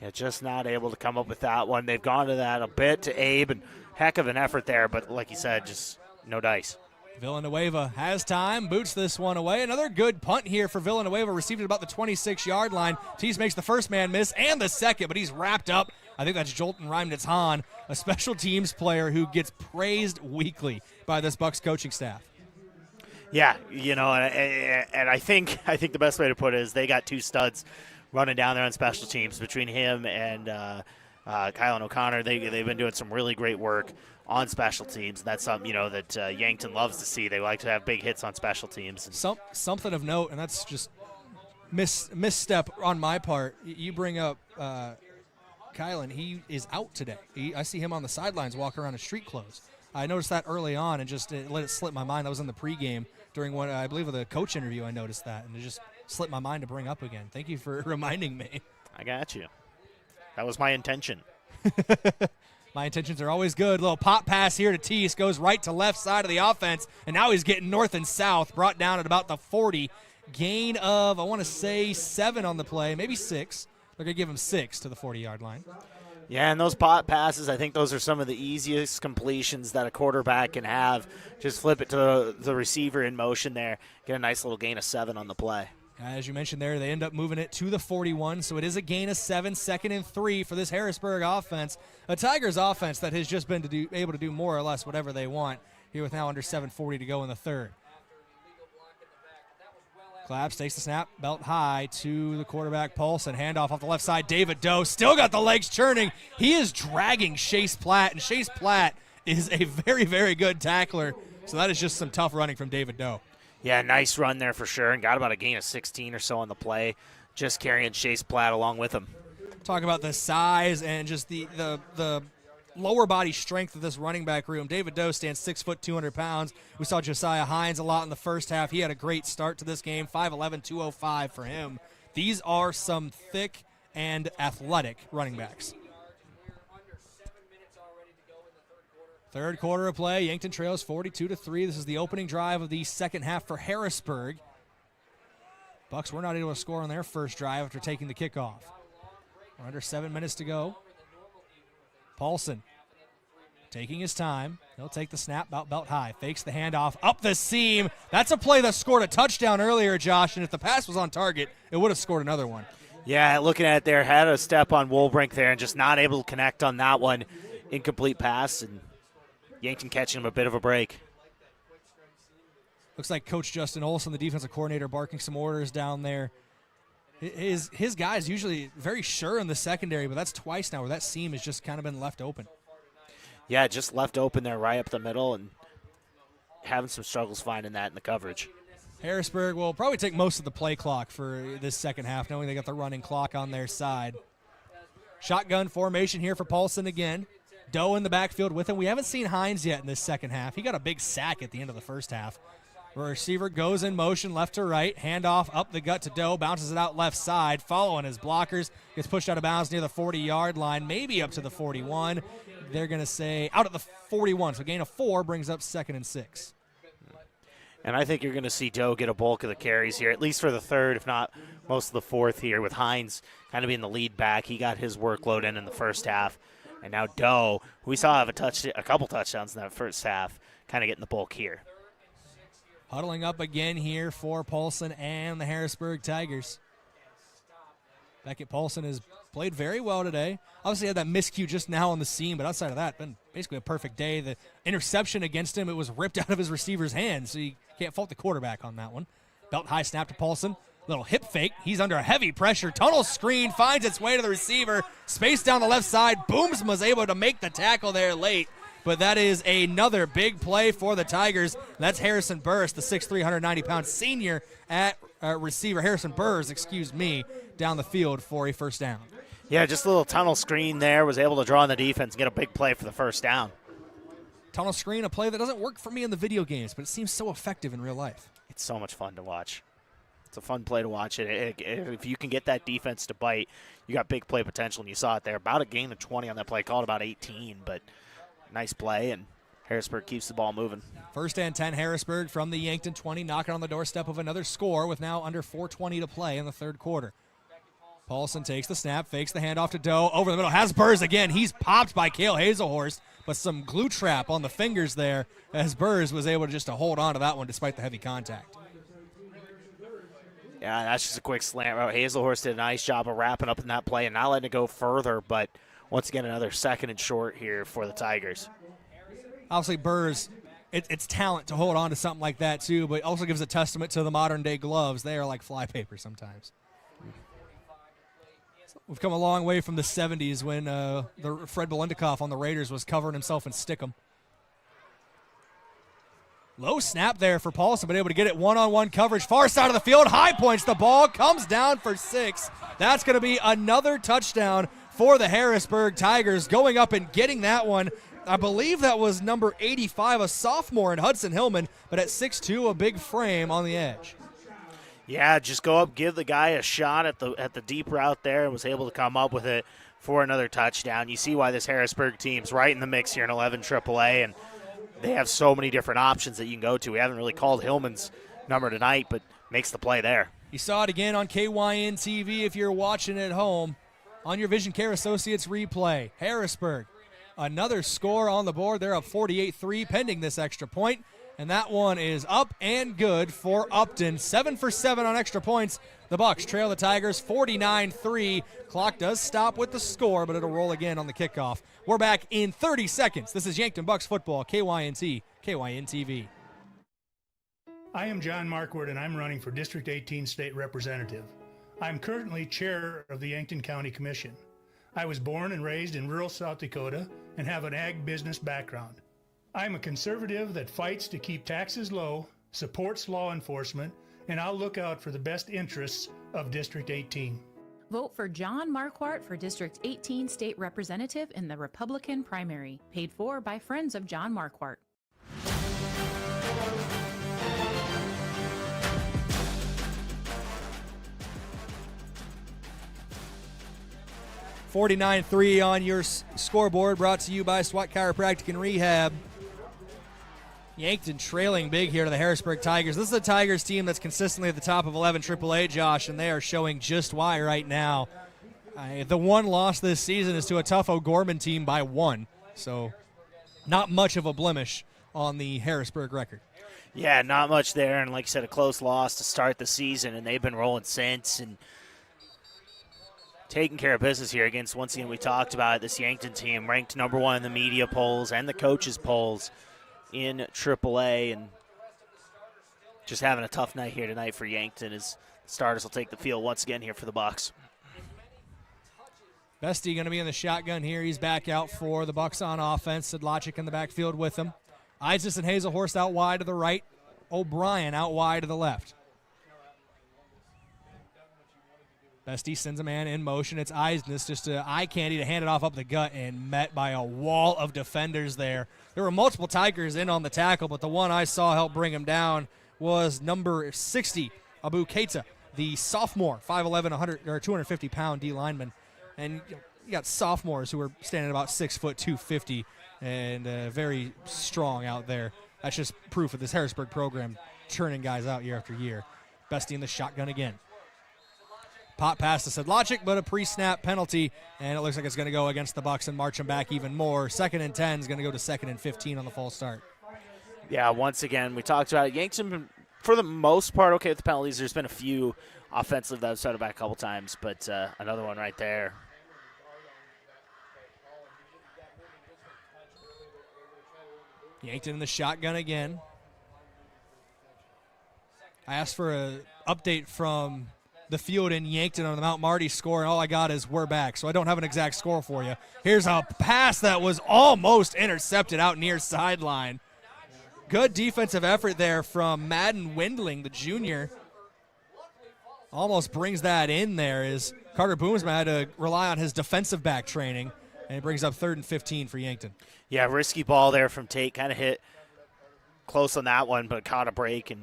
Yeah, just not able to come up with that one. They've gone to that a bit to Abe, and heck of an effort there, but like you said, just no dice. Villanueva has time, boots this one away. Another good punt here for Villanueva, received at about the 26-yard line. Tease makes the first man miss and the second, but he's wrapped up. I think that's Jolton Reimnitz-Hahn, a special teams player who gets praised weekly by this Bucks coaching staff. Yeah, and I think the best way to put it is they got two studs running down there on special teams between him and Kylan O'Connor. They've been doing some really great work on special teams. That's something, that Yankton loves to see. They like to have big hits on special teams. And something of note, and that's just misstep on my part. You bring up Kylan. He is out today. I see him on the sidelines walking around in street clothes. I noticed that early on and just let it slip my mind. That was in the pregame during one, I believe, of the coach interview. I noticed that, and it just slipped my mind to bring up again. Thank you for reminding me. I got you. That was my intention. My intentions are always good. Little pop pass here to Tease. Goes right to left side of the offense, and now he's getting north and south. Brought down at about the 40. Gain of, I want to say, 7 on the play, maybe 6. They're going to give him 6 to the 40-yard line. Yeah, and those pop passes, I think those are some of the easiest completions that a quarterback can have. Just flip it to the receiver in motion there. Get a nice little gain of 7 on the play. As you mentioned there, they end up moving it to the 41, so it is a gain of 7, 2nd and 3 for this Harrisburg offense. A Tigers offense that has just been able to do more or less whatever they want here with now under 7:40 to go in the third. Claps takes the snap, belt high to the quarterback, Paulson. Handoff off the left side, David Doe still got the legs churning. He is dragging Chase Platt, and Chase Platt is a very, very good tackler, so that is just some tough running from David Doe. Yeah, nice run there for sure, and got about a gain of 16 or so on the play, just carrying Chase Platt along with him. Talk about the size and just the lower body strength of this running back room. David Doe stands 6 foot, 200 pounds. We saw Josiah Hines a lot in the first half. He had a great start to this game, 5'11", 205 for him. These are some thick and athletic running backs. Third quarter of play, Yankton trails 42-3. This is the opening drive of the second half for Harrisburg. Bucks were not able to score on their first drive after taking the kickoff. We're under 7 minutes to go. Paulson taking his time. He'll take the snap, belt high, fakes the handoff, up the seam. That's a play that scored a touchdown earlier, Josh, and if the pass was on target, it would have scored another one. Yeah, looking at it there, had a step on Woolbrink there and just not able to connect on that one. Incomplete pass, and Yankton catching him a bit of a break. Looks like Coach Justin Olson, the defensive coordinator, barking some orders down there. His guy's usually very sure in the secondary, but that's twice now where that seam has just kind of been left open. Yeah, just left open there right up the middle and having some struggles finding that in the coverage. Harrisburg will probably take most of the play clock for this second half, knowing they got the running clock on their side. Shotgun formation here for Paulson again. Doe in the backfield with him. We haven't seen Hines yet in this second half. He got a big sack at the end of the first half. The receiver goes in motion left to right. Handoff up the gut to Doe. Bounces it out left side. Following his blockers. Gets pushed out of bounds near the 40-yard line. Maybe up to the 41. They're going to say out at the 41. So gain of 4 brings up 2nd and 6. And I think you're going to see Doe get a bulk of the carries here, at least for the third, if not most of the fourth here, with Hines kind of being the lead back. He got his workload in the first half. And now Doe, who we saw have a couple touchdowns in that first half, kind of getting the bulk here. Huddling up again here for Paulson and the Harrisburg Tigers. Beckett Paulson has played very well today. Obviously had that miscue just now on the seam, but outside of that, been basically a perfect day. The interception against him, it was ripped out of his receiver's hand, so you can't fault the quarterback on that one. Belt high snap to Paulson. Little hip fake. He's under heavy pressure. Tunnel screen finds its way to the receiver. Space down the left side. Booms was able to make the tackle there late. But that is another big play for the Tigers. That's Harrison Burrs, the 6'3", 190-pound senior at receiver. Harrison Burrs, down the field for a first down. Yeah, just a little tunnel screen there. Was able to draw on the defense and get a big play for the first down. Tunnel screen, a play that doesn't work for me in the video games, but it seems so effective in real life. It's so much fun to watch. It's a fun play to watch. If you can get that defense to bite, you got big play potential, and you saw it there. About a gain of 20 on that play, called about 18, but nice play, and Harrisburg keeps the ball moving. 1st and 10, Harrisburg from the Yankton 20, knocking on the doorstep of another score with now under 4:20 to play in the third quarter. Paulson takes the snap, fakes the handoff to Doe, over the middle, has Burrs again. He's popped by Cale Hazelhorst, but some glue trap on the fingers there as Burrs was able to hold on to that one despite the heavy contact. Yeah, that's just a quick slant route. Hazelhorst did a nice job of wrapping up in that play and not letting it go further, but once again, another second and short here for the Tigers. Obviously, Burrs, it's talent to hold on to something like that too, but also gives a testament to the modern-day gloves. They are like flypaper sometimes. We've come a long way from the 70s when the Fred Belendikoff on the Raiders was covering himself in stickum. Low snap there for Paulson, but able to get it one-on-one coverage. Far side of the field, high points the ball, comes down for 6. That's going to be another touchdown for the Harrisburg Tigers, going up and getting that one. I believe that was number 85, a sophomore in Hudson Hillman, but at 6'2", a big frame on the edge. Yeah, just go up, give the guy a shot at the deep route there, and was able to come up with it for another touchdown. You see why this Harrisburg team's right in the mix here in 11 AAA, and they have so many different options that you can go to. We haven't really called Hillman's number tonight, but makes the play there. You saw it again on KYN TV if you're watching at home on your Vision Care Associates replay. Harrisburg, another score on the board. They're up 48-3 pending this extra point. And that one is up and good for Upton. 7 for 7 on extra points. The Bucks trail the Tigers 49-3. Clock does stop with the score, but it'll roll again on the kickoff. We're back in 30 seconds. This is Yankton Bucks football, KYNT, KYN TV. I am John Marquardt, and I'm running for District 18 State Representative. I'm currently chair of the Yankton County Commission. I was born and raised in rural South Dakota and have an ag business background. I'm a conservative that fights to keep taxes low, supports law enforcement, and I'll look out for the best interests of District 18. Vote for John Marquardt for District 18 State Representative in the Republican primary. Paid for by Friends of John Marquardt. $49-3 on your scoreboard, brought to you by SWAT Chiropractic and Rehab. Yankton trailing big here to the Harrisburg Tigers. This is a Tigers team that's consistently at the top of 11 AAA, Josh, and they are showing just why right now. The one loss this season is to a tough O'Gorman team by 1, so not much of a blemish on the Harrisburg record. Yeah, not much there, and like you said, a close loss to start the season, and they've been rolling since and taking care of business here against, once again, we talked about it, this Yankton team ranked number 1 in the media polls and the coaches polls in AAA, and just having a tough night here tonight for Yankton as the starters will take the field once again here for the Bucks. Bestie going to be in the shotgun here. He's back out for the Bucks on offense. Sedlacek in the backfield with him. Isis and Hazelhorst out wide to the right. O'Brien out wide to the left. Bestie sends a man in motion. It's Eisness, just an eye candy to hand it off up the gut, and met by a wall of defenders there. There were multiple Tigers in on the tackle, but the one I saw help bring him down was number 60, Abu Keita, the sophomore, 5'11", 250-pound D lineman. And you got sophomores who are standing about 6 foot 250 and very strong out there. That's just proof of this Harrisburg program churning guys out year after year. Bestie in the shotgun again. Pop pass to Sedlacek, but a pre-snap penalty, and it looks like it's going to go against the Bucks and march them back even more. 2nd and 10 is going to go to 2nd and 15 on the false start. Yeah, once again, we talked about it. Yankton, for the most part, okay with the penalties. There's been a few offensive that have started back a couple times, but another one right there. Yankton in the shotgun again. I asked for an update from the field in Yankton on the Mount Marty score, and all I got is we're back, so I don't have an exact score for you. Here's a pass that was almost intercepted out near sideline. Good defensive effort there from Madden Windling, the junior. Almost brings that in there as Carter Boomsma had to rely on his defensive back training, and it brings up 3rd and 15 for Yankton. Yeah, risky ball there from Tate. Kind of hit close on that one, but caught a break and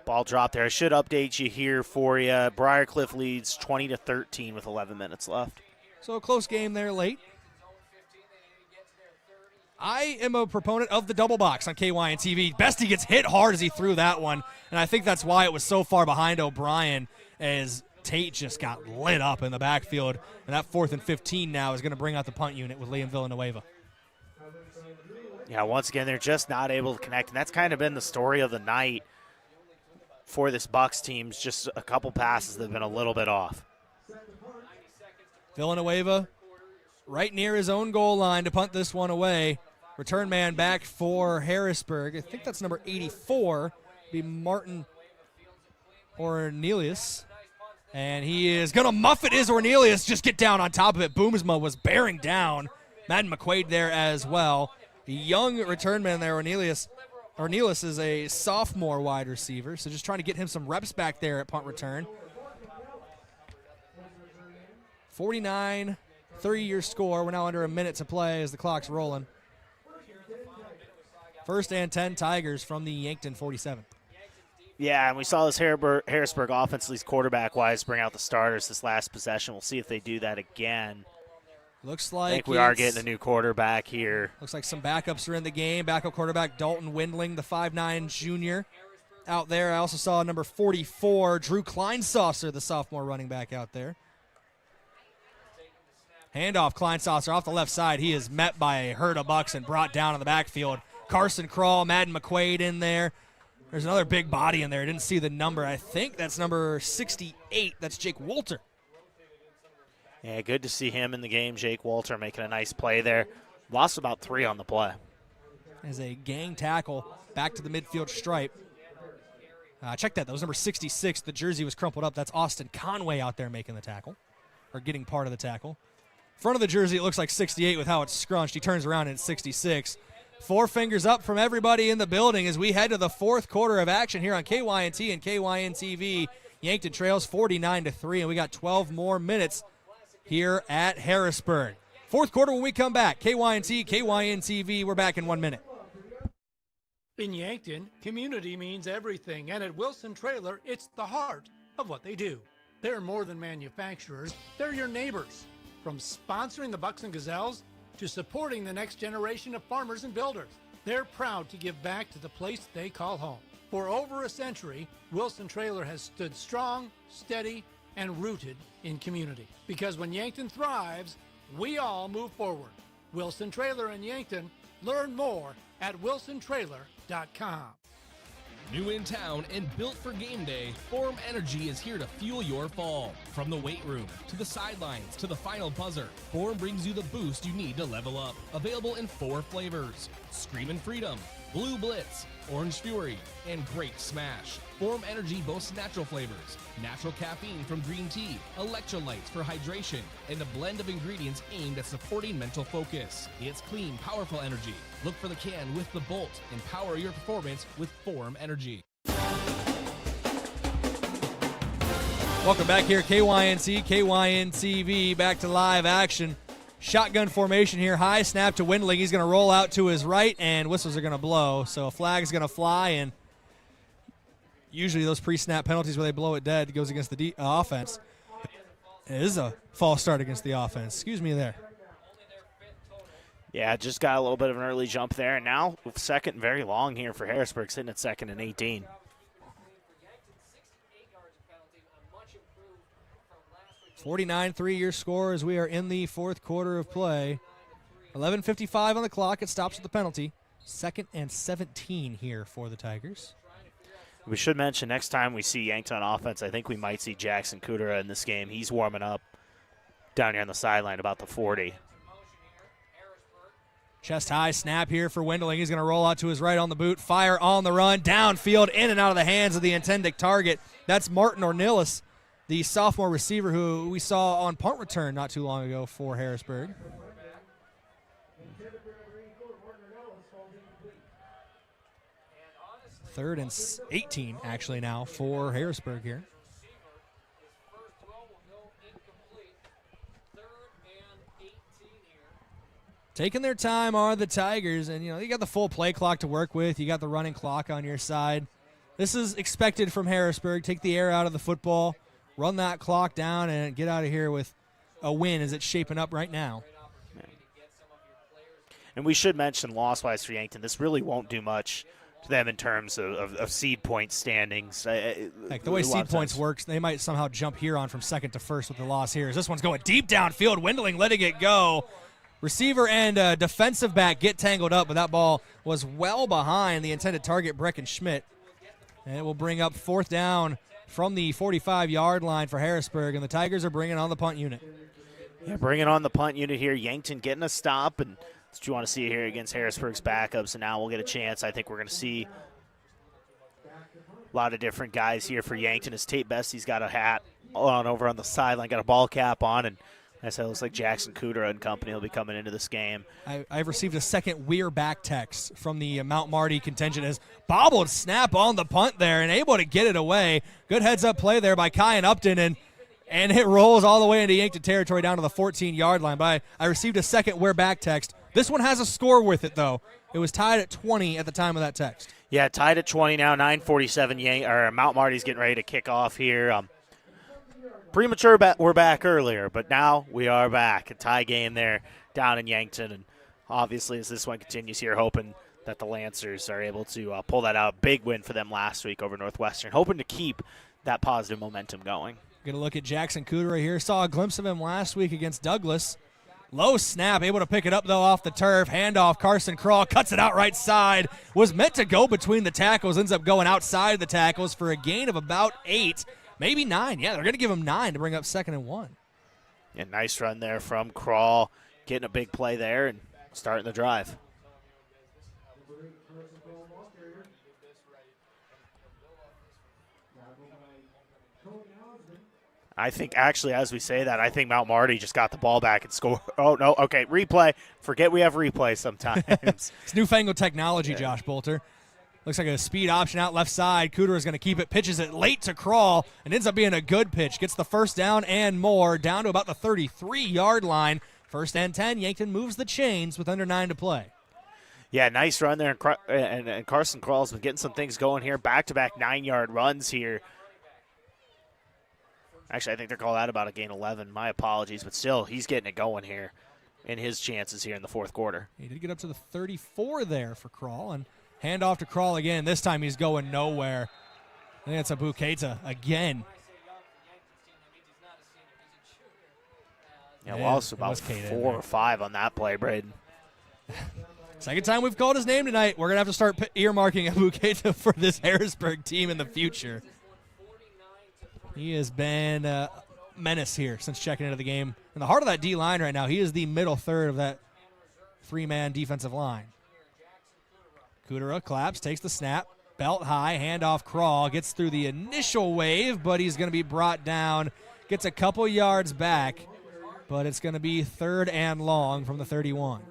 ball dropped there. I should update you here for you. Briarcliff leads 20-13 with 11 minutes left. So a close game there late. I am a proponent of the double box on KYN TV. Bestie gets hit hard as he threw that one, and I think that's why it was so far behind O'Brien, as Tate just got lit up in the backfield, and that 4th and 15 now is going to bring out the punt unit with Liam Villanueva. Yeah, once again, they're just not able to connect, and that's kind of been the story of the night for this Bucks team. Just a couple passes that have been a little bit off. Villanueva right near his own goal line to punt this one away. Return man back for Harrisburg. I think that's number 84, be Martin Ornelius. And he is going to muff it. Is Ornelius just get down on top of it. Boomsma was bearing down. Madden McQuaid there as well. The young return man there, Ornelius is a sophomore wide receiver, so just trying to get him some reps back there at punt return. 49, 3-year score. We're now under a minute to play as the clock's rolling. 1st and 10 Tigers from the Yankton 47. Yeah, and we saw this Harrisburg offense, at least quarterback-wise, bring out the starters this last possession. We'll see if they do that again. Looks like I think we are getting a new quarterback here. Looks like some backups are in the game. Backup quarterback Dalton Windling, the 5'9 junior, out there. I also saw number 44, Drew Kleinsaucer, the sophomore running back out there. Handoff, Kleinsaucer off the left side. He is met by a herd of Bucks and brought down in the backfield. Carson Krall, Madden McQuaid in there. There's another big body in there. I didn't see the number. I think that's number 68. That's Jake Boelter. Yeah, good to see him in the game. Jake Boelter making a nice play there. Lost about 3 on the play. As a gang tackle back to the midfield stripe. Check that. That was number 66. The jersey was crumpled up. That's Austin Conway out there making the tackle, or getting part of the tackle. Front of the jersey, it looks like 68 with how it's scrunched. He turns around and it's 66. 4 fingers up from everybody in the building as we head to the 4th quarter of action here on KYNT and KYN-TV. Yankton trails 49-3, and we got 12 more minutes here at Harrisburg. 4th quarter when we come back. KYNT, KYN-TV, we're back in 1 minute. In Yankton, community means everything, and at Wilson Trailer, it's the heart of what they do. They're more than manufacturers, they're your neighbors. From sponsoring the Bucks and Gazelles to supporting the next generation of farmers and builders, they're proud to give back to the place they call home. For over a century, Wilson Trailer has stood strong, steady, and rooted in community. Because when Yankton thrives, we all move forward. Wilson Trailer in Yankton. Learn more at wilsontrailer.com. New in town and built for game day, Form Energy is here to fuel your fall. From the weight room, to the sidelines, to the final buzzer, Form brings you the boost you need to level up. Available in 4 flavors: Screamin' Freedom, Blue Blitz, Orange Fury, and Grape Smash. Form Energy boasts natural flavors, natural caffeine from green tea, electrolytes for hydration, and a blend of ingredients aimed at supporting mental focus. It's clean, powerful energy. Look for the can with the Bolt. Empower your performance with Form Energy. Welcome back here, KYNC, KYN-TV, back to live action. Shotgun formation here, high snap to Windling. He's going to roll out to his right, and whistles are going to blow. So a flag's going to fly, and usually those pre-snap penalties where they blow it dead goes against the offense. It is a false start against the offense. Excuse me there. Yeah, just got a little bit of an early jump there, and now 2nd and very long here for Harrisburg, sitting at 2nd and 18. 49 3-year score as we are in the 4th quarter of play. 11:55 on the clock. It stops with the penalty. 2nd and 17 here for the Tigers. We should mention next time we see Yankton on offense, I think we might see Jackson Kudera in this game. He's warming up down here on the sideline about the 40. Chest high snap here for Windling. He's going to roll out to his right on the boot. Fire on the run. Downfield, in and out of the hands of the intended target. That's Martin Ornelas, the sophomore receiver who we saw on punt return not too long ago for Harrisburg. Third and 18 actually now for Harrisburg here. Taking their time are the Tigers, and you got the full play clock to work with. You got the running clock on your side. This is expected from Harrisburg. Take the air out of the football, run that clock down, and get out of here with a win as it's shaping up right now. And we should mention loss-wise for Yankton, this really won't do much them in terms of seed point standings. Like the way seed points works, they might somehow jump here on from second to first with the loss here. As this one's going deep downfield, Wendling letting it go. Receiver and defensive back get tangled up, but that ball was well behind the intended target, Breckenschmidt. And it will bring up 4th down from the 45-yard line for Harrisburg, and the Tigers are bringing on the punt unit. Yeah, bringing on the punt unit here. Yankton getting a stop, and that's what you want to see here against Harrisburg's backups, and now we'll get a chance. I think we're going to see a lot of different guys here for Yankton as Tate Bestie's got a hat on over on the sideline, got a ball cap on, and I said it looks like Jackson Cooter and company will be coming into this game. I've received a second "we're back" text from the Mount Marty contingent as bobbled snap on the punt there and able to get it away. Good heads-up play there by Kyan Upton, and it rolls all the way into Yankton territory down to the 14-yard line. But I received a second "we're back" text. This one has a score with it, though. It was tied at 20 at the time of that text. Yeah, tied at 20 now, 9:47. Mount Marty's getting ready to kick off here. Premature, we're back earlier, but now we are back. A tie game there down in Yankton, and obviously as this one continues here, hoping that the Lancers are able to pull that out. Big win for them last week over Northwestern, hoping to keep that positive momentum going. Get a look at Jackson Cooter here. Saw a glimpse of him last week against Douglas. Low snap, able to pick it up, though, off the turf. Handoff, Carson Crawl cuts it out right side. Was meant to go between the tackles, ends up going outside the tackles for a gain of about 8. Maybe 9. Yeah, they're going to give him 9 to bring up 2nd and 1. Yeah, nice run there from Crawl, getting a big play there and starting the drive. I think, actually, as we say that, I think Mount Marty just got the ball back and scored. Oh, no, okay, replay. Forget we have replay sometimes. It's newfangled technology, Josh Boelter. Looks like a speed option out left side. Cooter is going to keep it, pitches it late to Crawl, and ends up being a good pitch. Gets the 1st down and more, down to about the 33-yard line. 1st and 10, Yankton moves the chains with under 9 to play. Yeah, nice run there, and Carson Crawl's been getting some things going here. Back-to-back 9-yard runs here. Actually, I think they're called out about a gain 11. My apologies, but still, he's getting it going here in his chances here in the 4th quarter. He did get up to the 34 there for Crawl, and hand off to Crawl again. This time he's going nowhere. I think it's a Buketa again. Yeah, lost about 4 or 5 on that play, Brayden. Second time we've called his name tonight. We're going to have to start earmarking a Buketa for this Harrisburg team in the future. He has been a menace here since checking into the game. In the heart of that D-line right now, he is the middle third of that 3-man defensive line. Cooter claps, takes the snap, belt high, handoff Crawl, gets through the initial wave, but he's going to be brought down, gets a couple yards back, but it's going to be 3rd and long from the 31.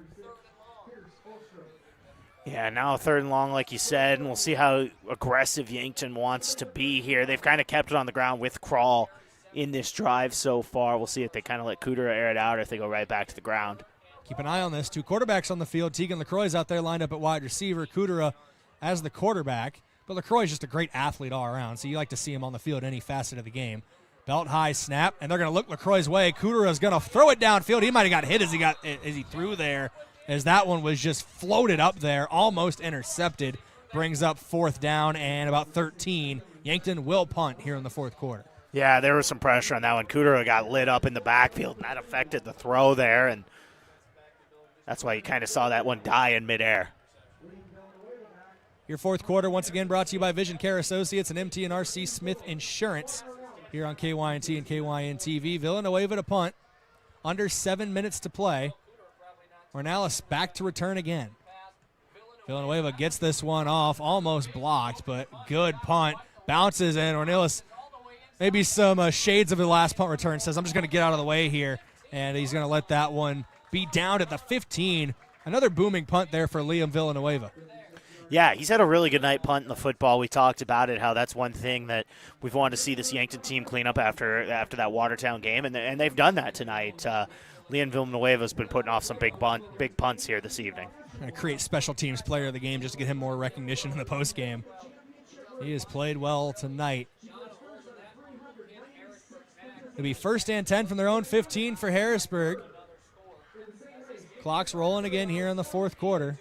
Yeah, now 3rd and long, like you said, and we'll see how aggressive Yankton wants to be here. They've kind of kept it on the ground with Crawl in this drive so far. We'll see if they kind of let Cooter air it out or if they go right back to the ground. Keep an eye on this. 2 quarterbacks on the field. Tegan LaCroix's out there lined up at wide receiver. Cooter as the quarterback. But LaCroix's just a great athlete all around, so you like to see him on the field any facet of the game. Belt high snap, and they're going to look LaCroix's way. Cooter is going to throw it downfield. He might have got hit as he threw there, as that one was just floated up there, almost intercepted. Brings up 4th down and about 13. Yankton will punt here in the 4th quarter. Yeah, there was some pressure on that one. Cooter got lit up in the backfield, and that affected the throw there, and that's why you kind of saw that one die in midair. Your 4th quarter, once again, brought to you by Vision Care Associates and MT&RC Smith Insurance here on KYNT and KYN-TV. Villanueva to punt. Under 7 minutes to play. Ornelas back to return again. Villanueva gets this one off, almost blocked, but good punt. Bounces in. Ornelas, maybe some shades of the last punt return, says, I'm just going to get out of the way here, and he's going to let that one be down at the 15. Another booming punt there for Liam Villanueva. Yeah, he's had a really good night punting the football. We talked about it, how that's one thing that we've wanted to see this Yankton team clean up after that Watertown game, and they've done that tonight. Liam Villanueva's been putting off some big punts here this evening. Going to create special teams player of the game just to get him more recognition in the postgame. He has played well tonight. It'll be 1st and 10 from their own 15 for Harrisburg. Clock's rolling again here in the 4th quarter.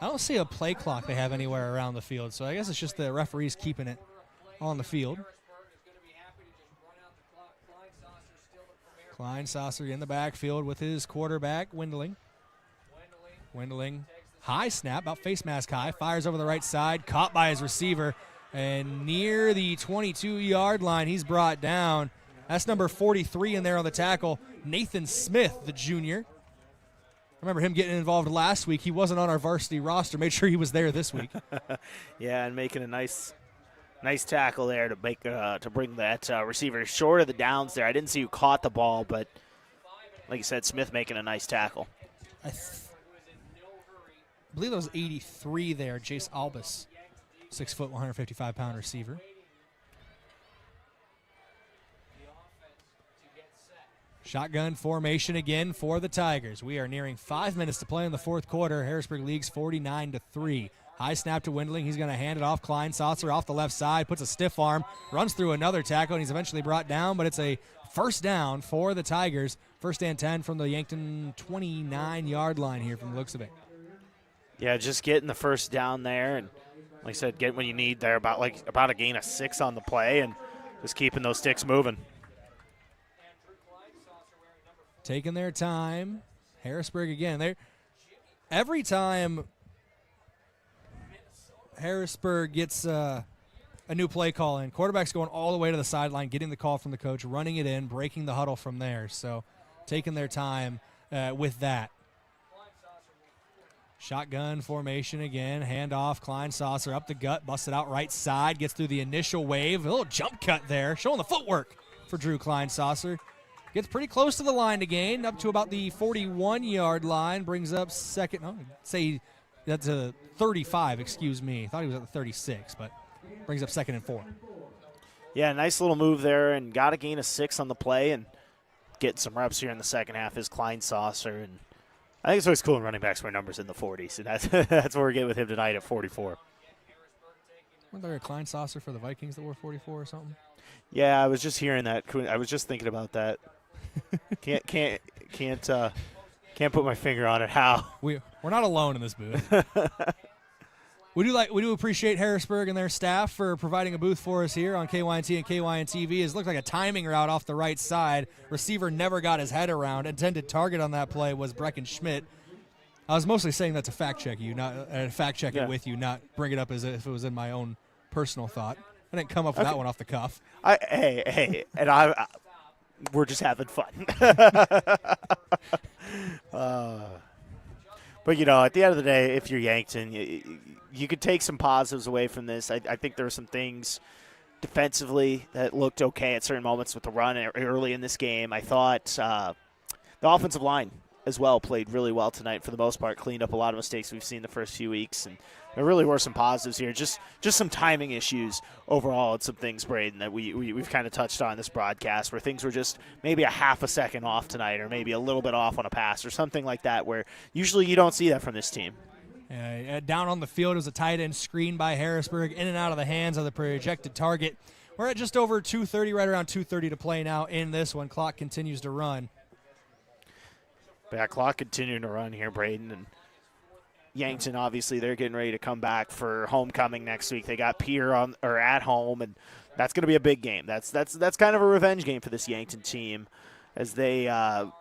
I don't see a play clock they have anywhere around the field, so I guess it's just the referees keeping it on the field. Kleinsasser in the backfield with his quarterback, Wendling. Wendling, high snap, about face mask high, fires over the right side, caught by his receiver, and near the 22-yard line, he's brought down. That's number 43 in there on the tackle, Nathan Smith, the junior. I remember him getting involved last week. He wasn't on our varsity roster. Made sure he was there this week. Yeah, and making a nice tackle there to make to bring that receiver short of the downs there. I didn't see who caught the ball, but like you said, Smith making a nice tackle. I believe that was 83 there, Jace Albus, 6 foot, 155-pound receiver. Shotgun formation again for the Tigers. We are nearing 5 minutes to play in the fourth quarter. Harrisburg leads 49-3. High snap to Wendling. He's going to hand it off. Kleinsasser off the left side, puts a stiff arm, runs through another tackle, and he's eventually brought down, but it's a first down for the Tigers. First and 10 from the Yankton 29-yard line here from the looks of it. Yeah, just getting the first down there, and like I said, get what you need there, about a gain of 6 on the play, and just keeping those sticks moving. Taking their time. Harrisburg again. Every time Harrisburg gets a new play call in, quarterback's going all the way to the sideline, getting the call from the coach, running it in, breaking the huddle from there. So taking their time with that. Shotgun formation again. Handoff. Kleinsasser up the gut, busted out right side, gets through the initial wave. A little jump cut there, showing the footwork for Drew Kleinsasser. Gets pretty close to the line to gain, up to about the 41-yard line. Brings up second. Oh, say that's a 35, excuse me. I thought he was at the 36, but brings up 2nd and 4. Yeah, nice little move there, and got a gain of 6 on the play, and getting some reps here in the second half is Kleinsasser. And I think it's always cool when running backs wear numbers in the 40s, and that's what we're getting with him tonight at 44. Wasn't there a Kleinsasser for the Vikings that wore 44 or something? Yeah, I was just hearing that. I was just thinking about that. Can't put my finger on it. How we're not alone in this booth. We do appreciate Harrisburg and their staff for providing a booth for us here on KYNT and KYN TV. It looked like a timing route off the right side. Receiver never got his head around. Intended target on that play was Brecken Schmidt. I was mostly saying that to fact check you, not fact check it with you, not bring it up as if it was in my own personal thought. I didn't come up with that one off the cuff. We're just having fun. But, at the end of the day, if you're Yankton, you could take some positives away from this. I think there were some things defensively that looked okay at certain moments with the run early in this game. I thought the offensive line as well played really well tonight for the most part, cleaned up a lot of mistakes we've seen the first few weeks, and there really were some positives here. Just some timing issues overall and some things, Brayden, that we've kind of touched on in this broadcast where things were just maybe a half a second off tonight or maybe a little bit off on a pass or something like that where usually you don't see that from this team. Down on the field, it was a tight end screen by Harrisburg, in and out of the hands of the projected target. We're at just over 2:30, right around 2:30 to play now in this one. Clock continues to run. Back clock continuing to run here, Brayden, and Yankton, obviously, they're getting ready to come back for homecoming next week. They got Pierre at home, and that's going to be a big game. That's kind of a revenge game for this Yankton team as they are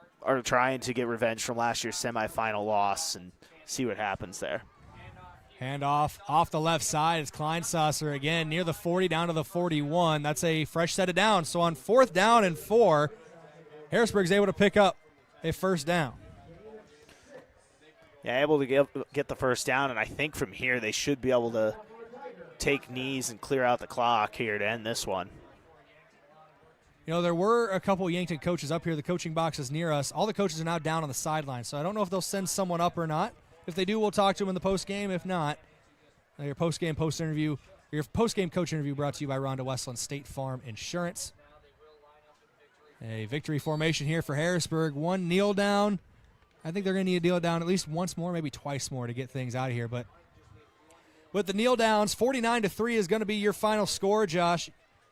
trying to get revenge from last year's semifinal loss and see what happens there. Handoff off the left side. It's Kleinsasser again near the 40 down to the 41. That's a fresh set of downs. So on 4th down and 4, Harrisburg's able to pick up a first down. Yeah, able to get the first down, and I think from here they should be able to take knees and clear out the clock here to end this one. There were a couple Yankton coaches up here. The coaching box is near us. All the coaches are now down on the sideline, so I don't know if they'll send someone up or not. If they do, we'll talk to them in the post-game. If not, your post-game coach interview brought to you by Rhonda Westland State Farm Insurance. A victory formation here for Harrisburg. One kneel down. I think they're going to need to kneel down at least once more, maybe twice more to get things out of here. But with the kneel downs, 49-3 is going to be your final score, Josh.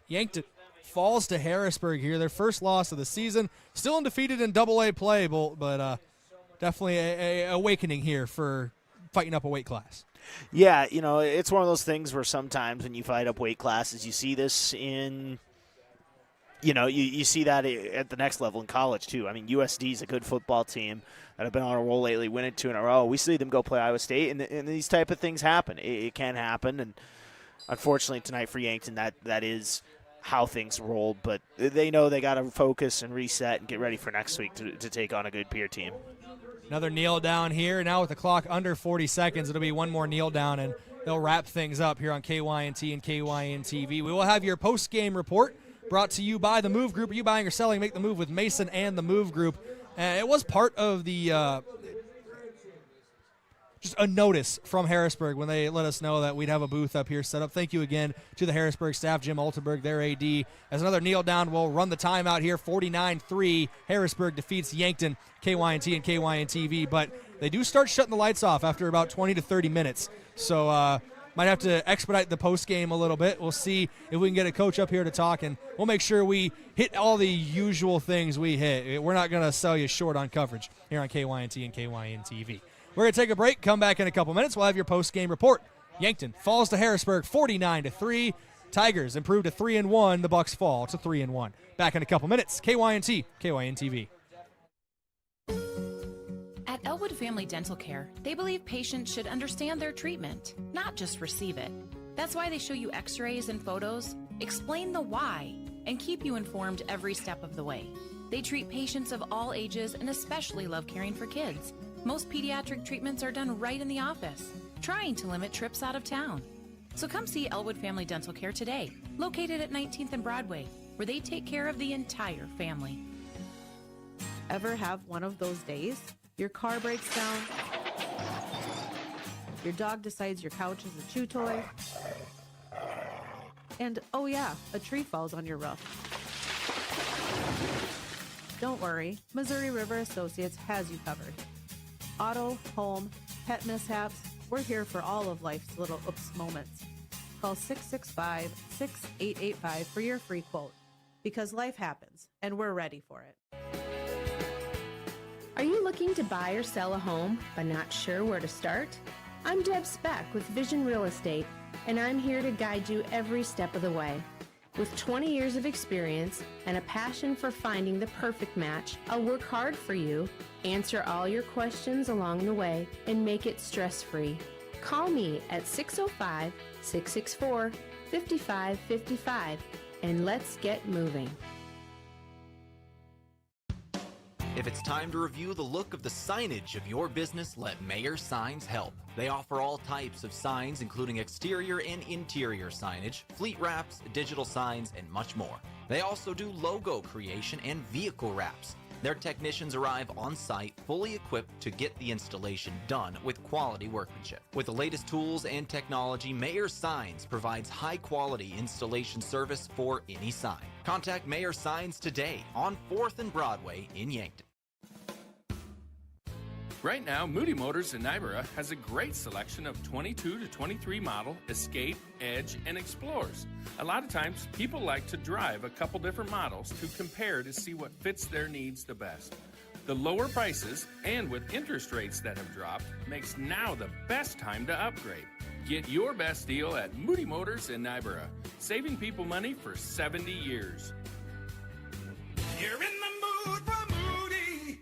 Yankton falls to Harrisburg here, their first loss of the season. Still undefeated in AA play, but definitely a awakening here for fighting up a weight class. Yeah, it's one of those things where sometimes when you fight up weight classes, you see this in, you see that at the next level in college too. I mean, USD is a good football team that have been on a roll lately, winning 2 in a row. We see them go play Iowa State, and these type of things happen. It can happen, and unfortunately tonight for Yankton, that is how things roll. But they know they got to focus and reset and get ready for next week to take on a good peer team. Another kneel down here. Now with the clock under 40 seconds, it'll be one more kneel down, and they'll wrap things up here on KYNT and KYN TV. We will have your post-game report brought to you by the Move Group. Are you buying or selling? Make the move with Mason and the Move Group. It was part of the just a notice from Harrisburg when they let us know that we'd have a booth up here set up. Thank you again to the Harrisburg staff, Jim Altenberg, their AD. As another kneel down, we'll run the timeout here. 49-3, Harrisburg defeats Yankton, KYNT and KYN TV. But they do start shutting the lights off after about 20 to 30 minutes. So might have to expedite the post game a little bit. We'll see if we can get a coach up here to talk, and we'll make sure we hit all the usual things we hit. We're not going to sell you short on coverage here on KYNT and KYN TV. We're going to take a break, come back in a couple minutes. We'll have your post-game report. Yankton falls to Harrisburg 49-3. Tigers improve to 3-1. The Bucks fall to 3-1. Back in a couple minutes. KYNT, KYN TV. At Elwood Family Dental Care, they believe patients should understand their treatment, not just receive it. That's why they show you x-rays and photos, explain the why, and keep you informed every step of the way. They treat patients of all ages and especially love caring for kids. Most pediatric treatments are done right in the office, trying to limit trips out of town. So come see Elwood Family Dental Care today, located at 19th and Broadway, where they take care of the entire family. Ever have one of those days? Your car breaks down, your dog decides your couch is a chew toy, and oh yeah, a tree falls on your roof. Don't worry, Missouri River Associates has you covered. Auto, home, pet mishaps, we're here for all of life's little oops moments. Call 665-6885 for your free quote. Because life happens, and we're ready for it. Are you looking to buy or sell a home, but not sure where to start? I'm Deb Speck with Vision Real Estate, and I'm here to guide you every step of the way. With 20 years of experience and a passion for finding the perfect match, I'll work hard for you, answer all your questions along the way, and make it stress-free. Call me at 605-664-5555, and let's get moving. If it's time to review the look of the signage of your business, let Mayor Signs help. They offer all types of signs, including exterior and interior signage, fleet wraps, digital signs, and much more. They also do logo creation and vehicle wraps. Their technicians arrive on site, fully equipped to get the installation done with quality workmanship. With the latest tools and technology, Mayor Signs provides high-quality installation service for any sign. Contact Mayor Signs today on 4th and Broadway in Yankton. Right now, Moody Motors in Nyborough has a great selection of 22 to 23 model Escape, Edge, and Explorers. A lot of times, people like to drive a couple different models to compare to see what fits their needs the best. The lower prices, and with interest rates that have dropped, makes now the best time to upgrade. Get your best deal at Moody Motors in Nyborough, saving people money for 70 years. You're in the mood for Moody!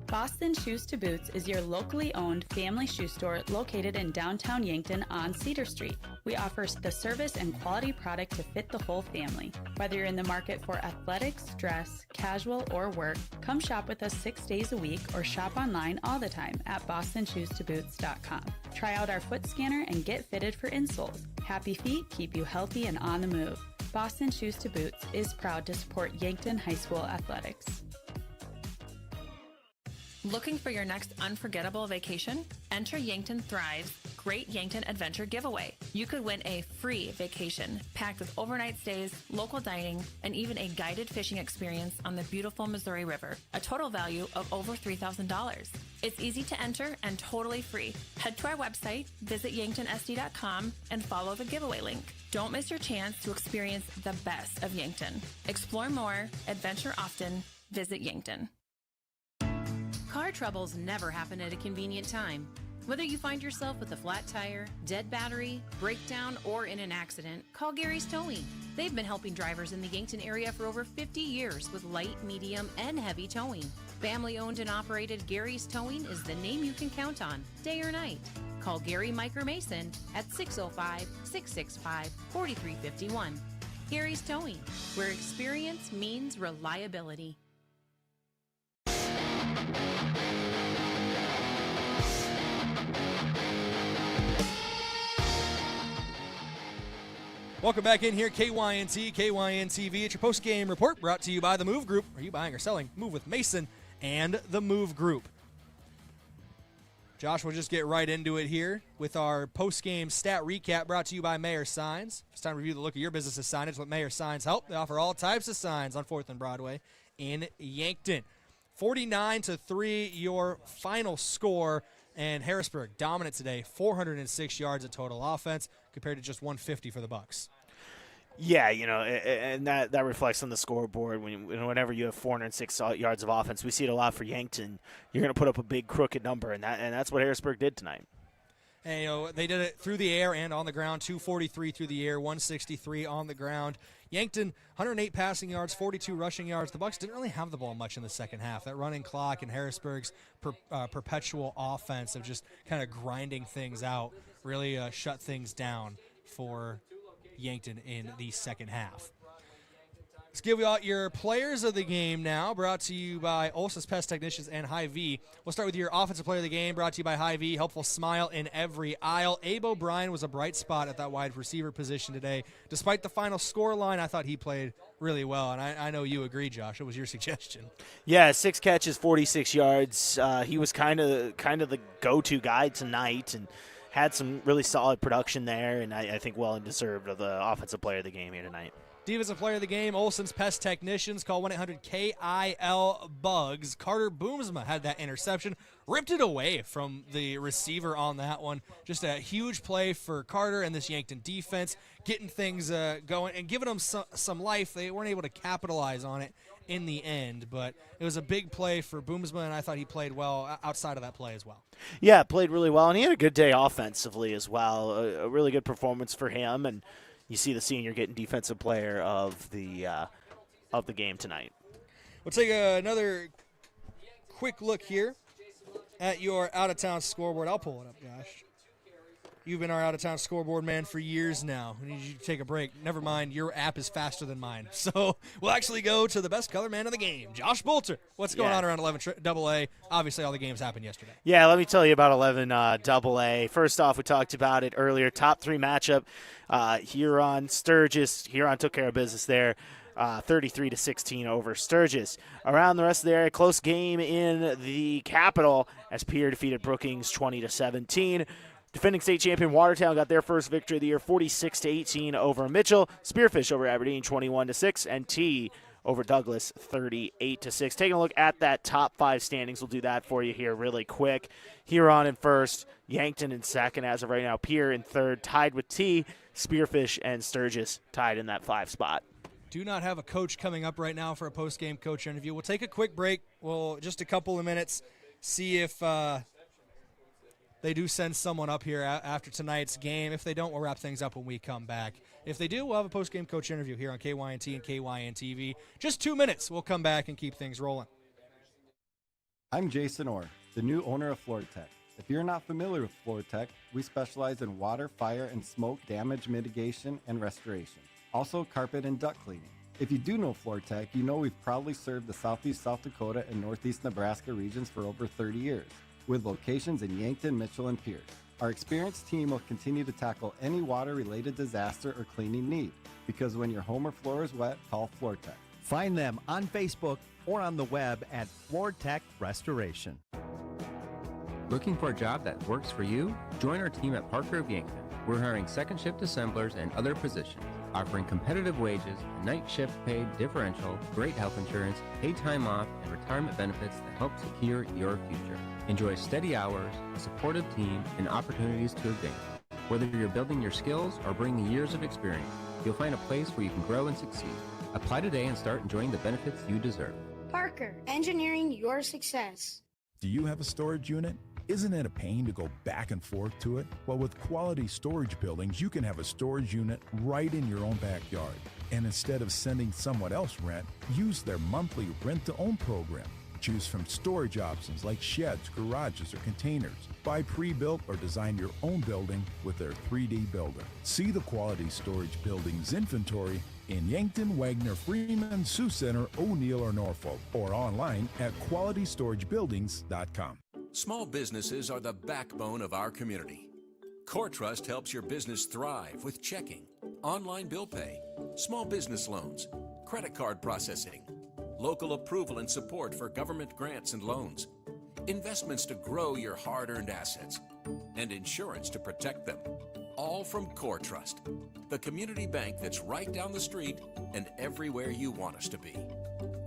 Boston Shoes to Boots is your locally owned family shoe store located in downtown Yankton on Cedar Street. We offer the service and quality product to fit the whole family. Whether you're in the market for athletics, dress, casual, or work, come shop with us 6 days a week or shop online all the time at bostonshoestoboots.com. Try out our foot scanner and get fitted for insoles. Happy feet keep you healthy and on the move. Boston Shoes to Boots is proud to support Yankton High School athletics. Looking for your next unforgettable vacation? Enter Yankton Thrive's Great Yankton Adventure Giveaway. You could win a free vacation packed with overnight stays, local dining, and even a guided fishing experience on the beautiful Missouri River, a total value of over $3,000. It's easy to enter and totally free. Head to our website, visit yanktonsd.com, and follow the giveaway link. Don't miss your chance to experience the best of Yankton. Explore more, adventure often, visit Yankton. Car troubles never happen at a convenient time. Whether you find yourself with a flat tire, dead battery, breakdown, or in an accident, call Gary's Towing. They've been helping drivers in the Yankton area for over 50 years with light, medium, and heavy towing. Family owned and operated Gary's Towing is the name you can count on, day or night. Call Gary, Mike, or Mason at 605-665-4351. Gary's Towing, where experience means reliability. Welcome back in here, KYNT, KYNTV. It's your post-game report brought to you by The Move Group. Are you buying or selling? Move with Mason and The Move Group. Josh, we'll just get right into it here with our post-game stat recap brought to you by Mayor Signs. It's time to review the look of your business's signage. Let Mayor Signs help. They offer all types of signs on 4th and Broadway in Yankton. 49-3, your final score. And Harrisburg dominant today, 406 yards of total offense compared to just 150 for the Bucks. Yeah, and that reflects on the scoreboard. Whenever you have 406 yards of offense, we see it a lot for Yankton. You're going to put up a big crooked number, and that's what Harrisburg did tonight. And, they did it through the air and on the ground, 243 through the air, 163 on the ground. Yankton, 108 passing yards, 42 rushing yards. The Bucks didn't really have the ball much in the second half. That running clock and Harrisburg's perpetual offense of just kind of grinding things out really shut things down for Yankton in the second half. Let's give you out your players of the game now, brought to you by Olson's Pest Technicians and Hy-Vee. We'll start with your offensive player of the game, brought to you by Hy-Vee. Helpful smile in every aisle. Abe O'Brien was a bright spot at that wide receiver position today. Despite the final score line, I thought he played really well, and I know you agree, Josh. It was your suggestion. Yeah, 6 catches, 46 yards. He was kind of the go-to guy tonight, and had some really solid production there, and I think well and deserved of the offensive player of the game here tonight. Defensive player of the game, Olson's Pest Technicians. Call 1-800-KIL-BUGS. Carter Boomsma had that interception. Ripped it away from the receiver on that one. Just a huge play for Carter and this Yankton defense, getting things going and giving them some life. They weren't able to capitalize on it in the end, but it was a big play for Boomsma, and I thought he played well outside of that play as well. Yeah, played really well, and he had a good day offensively as well. A really good performance for him, and you see the senior getting defensive player of the game tonight. We'll take another quick look here at your out-of-town scoreboard. I'll pull it up, Josh. You've been our out-of-town scoreboard man for years now. We need you to take a break. Never mind, your app is faster than mine. So we'll actually go to the best color man of the game, Josh Boelter. What's going on around 11 AA? Obviously, all the games happened yesterday. Yeah, let me tell you about 11 AA. First off, we talked about it earlier. Top 3 matchup, Huron, Sturgis. Huron took care of business there. 33-16 over Sturgis. Around the rest of the area, close game in the Capital as Pierre defeated Brookings 20-17. Defending state champion Watertown got their first victory of the year, 46-18 over Mitchell. Spearfish over Aberdeen, 21-6, and T over Douglas, 38-6. Taking a look at that top 5 standings, we'll do that for you here really quick. Huron in first, Yankton in second as of right now. Pierre in third, tied with T. Spearfish and Sturgis tied in that 5 spot. Do not have a coach coming up right now for a post-game coach interview. We'll take a quick break. We'll just a couple of minutes, see if they do send someone up here after tonight's game. If they don't, we'll wrap things up when we come back. If they do, we'll have a post-game coach interview here on KYNT and KYNTV. Just 2 minutes. We'll come back and keep things rolling. I'm Jason Orr, the new owner of FloorTech. If you're not familiar with FloorTech, we specialize in water, fire, and smoke damage mitigation and restoration. Also carpet and duct cleaning. If you do know FloorTech, you know we've proudly served the Southeast South Dakota and Northeast Nebraska regions for over 30 years, with locations in Yankton, Mitchell, and Pierce. Our experienced team will continue to tackle any water-related disaster or cleaning need, because when your home or floor is wet, call FloorTech. Find them on Facebook or on the web at FloorTech Restoration. Looking for a job that works for you? Join our team at Parker of Yankton. We're hiring second shift assemblers and other positions, offering competitive wages, night shift pay differential, great health insurance, paid time off, and retirement benefits that help secure your future. Enjoy steady hours, a supportive team, and opportunities to advance. Whether you're building your skills or bringing years of experience, you'll find a place where you can grow and succeed. Apply today and start enjoying the benefits you deserve. Parker, engineering your success. Do you have a storage unit? Isn't it a pain to go back and forth to it? Well, with Quality Storage Buildings, you can have a storage unit right in your own backyard. And instead of sending someone else rent, use their monthly rent-to-own program. Choose from storage options like sheds, garages, or containers. Buy pre-built or design your own building with their 3D builder. See the Quality Storage Buildings inventory in Yankton, Wagner, Freeman, Sioux Center, O'Neill, or Norfolk, or online at qualitystoragebuildings.com. Small businesses are the backbone of our community. CoreTrust helps your business thrive with checking, online bill pay, small business loans, credit card processing, local approval and support for government grants and loans, investments to grow your hard-earned assets, and insurance to protect them. All from CoreTrust, the community bank that's right down the street and everywhere you want us to be.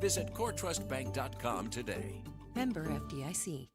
Visit CoreTrustBank.com today. Member FDIC.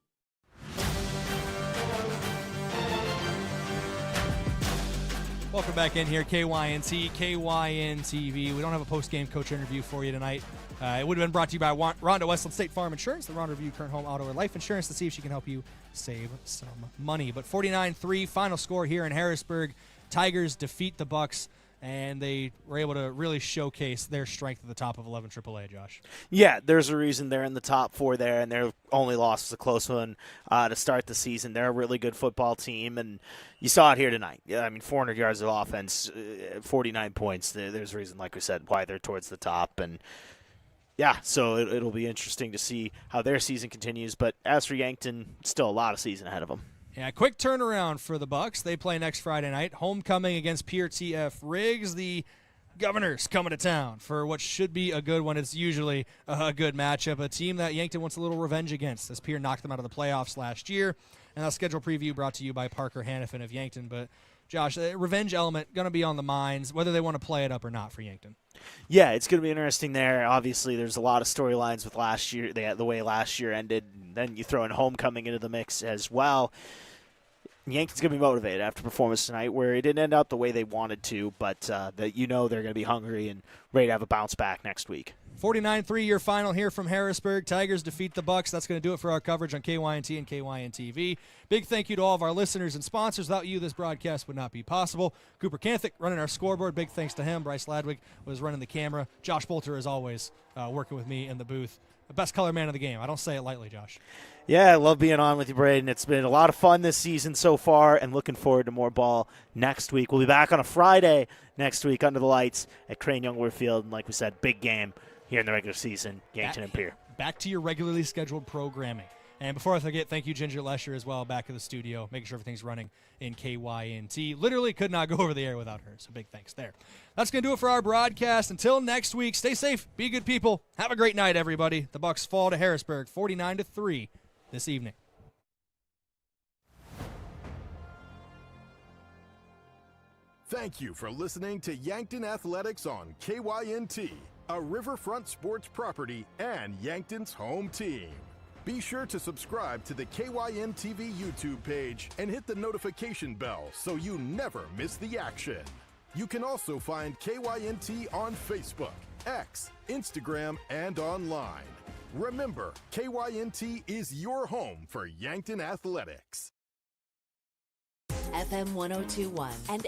Welcome back in here, KYNT, KYN-TV. We don't have a post-game coach interview for you tonight. It would have been brought to you by Rhonda Westland State Farm Insurance. The Rhonda review current home, auto, or life insurance to see if she can help you save some money. But 49-3 final score here in Harrisburg. Tigers defeat the Bucks, and they were able to really showcase their strength at the top of 11 AAA, Josh. Yeah, there's a reason they're in the top four there, and their only loss was a close one to start the season. They're a really good football team, and you saw it here tonight. Yeah, I mean, 400 yards of offense, 49 points. There's a reason, like we said, why they're towards the top. And, yeah, so it'll be interesting to see how their season continues. But as for Yankton, still a lot of season ahead of them. Yeah, quick turnaround for the Bucks. They play next Friday night. Homecoming against Pierre T.F. Riggs. The Governors coming to town for what should be a good one. It's usually a good matchup. A team that Yankton wants a little revenge against, as Pierre knocked them out of the playoffs last year. And a schedule preview brought to you by Parker Hannafin of Yankton. But, Josh, the revenge element going to be on the minds, whether they want to play it up or not for Yankton. Yeah, it's going to be interesting there. Obviously, there's a lot of storylines with last year, the way last year ended. And then you throw in homecoming into the mix as well. Yankton's going to be motivated after performance tonight, where it didn't end up the way they wanted to, but that they're going to be hungry and ready to have a bounce back next week. 49-3 your final here from Harrisburg. Tigers defeat the Bucks. That's going to do it for our coverage on KYNT and KYN-TV. Big thank you to all of our listeners and sponsors. Without you, this broadcast would not be possible. Cooper Kanthick running our scoreboard. Big thanks to him. Bryce Ladwig was running the camera. Josh Boelter, as always, working with me in the booth. The best color man of the game. I don't say it lightly, Josh. Yeah, I love being on with you, Brayden. It's been a lot of fun this season so far, and looking forward to more ball next week. We'll be back on a Friday next week under the lights at Crane Youngworth Field. And like we said, big game here in the regular season, Yankton and Pierre. Back to your regularly scheduled programming. And before I forget, thank you, Ginger Lesher, as well, back in the studio, making sure everything's running in KYNT. Literally could not go over the air without her, so big thanks there. That's going to do it for our broadcast. Until next week, stay safe, be good people. Have a great night, everybody. The Bucks fall to Harrisburg 49-3 this evening. Thank you for listening to Yankton Athletics on KYNT, a Riverfront sports property and Yankton's home team. Be sure to subscribe to the KYN-TV YouTube page and hit the notification bell so you never miss the action. You can also find KYNT on Facebook, X, Instagram, and online. Remember, KYNT is your home for Yankton Athletics. FM 102.1 and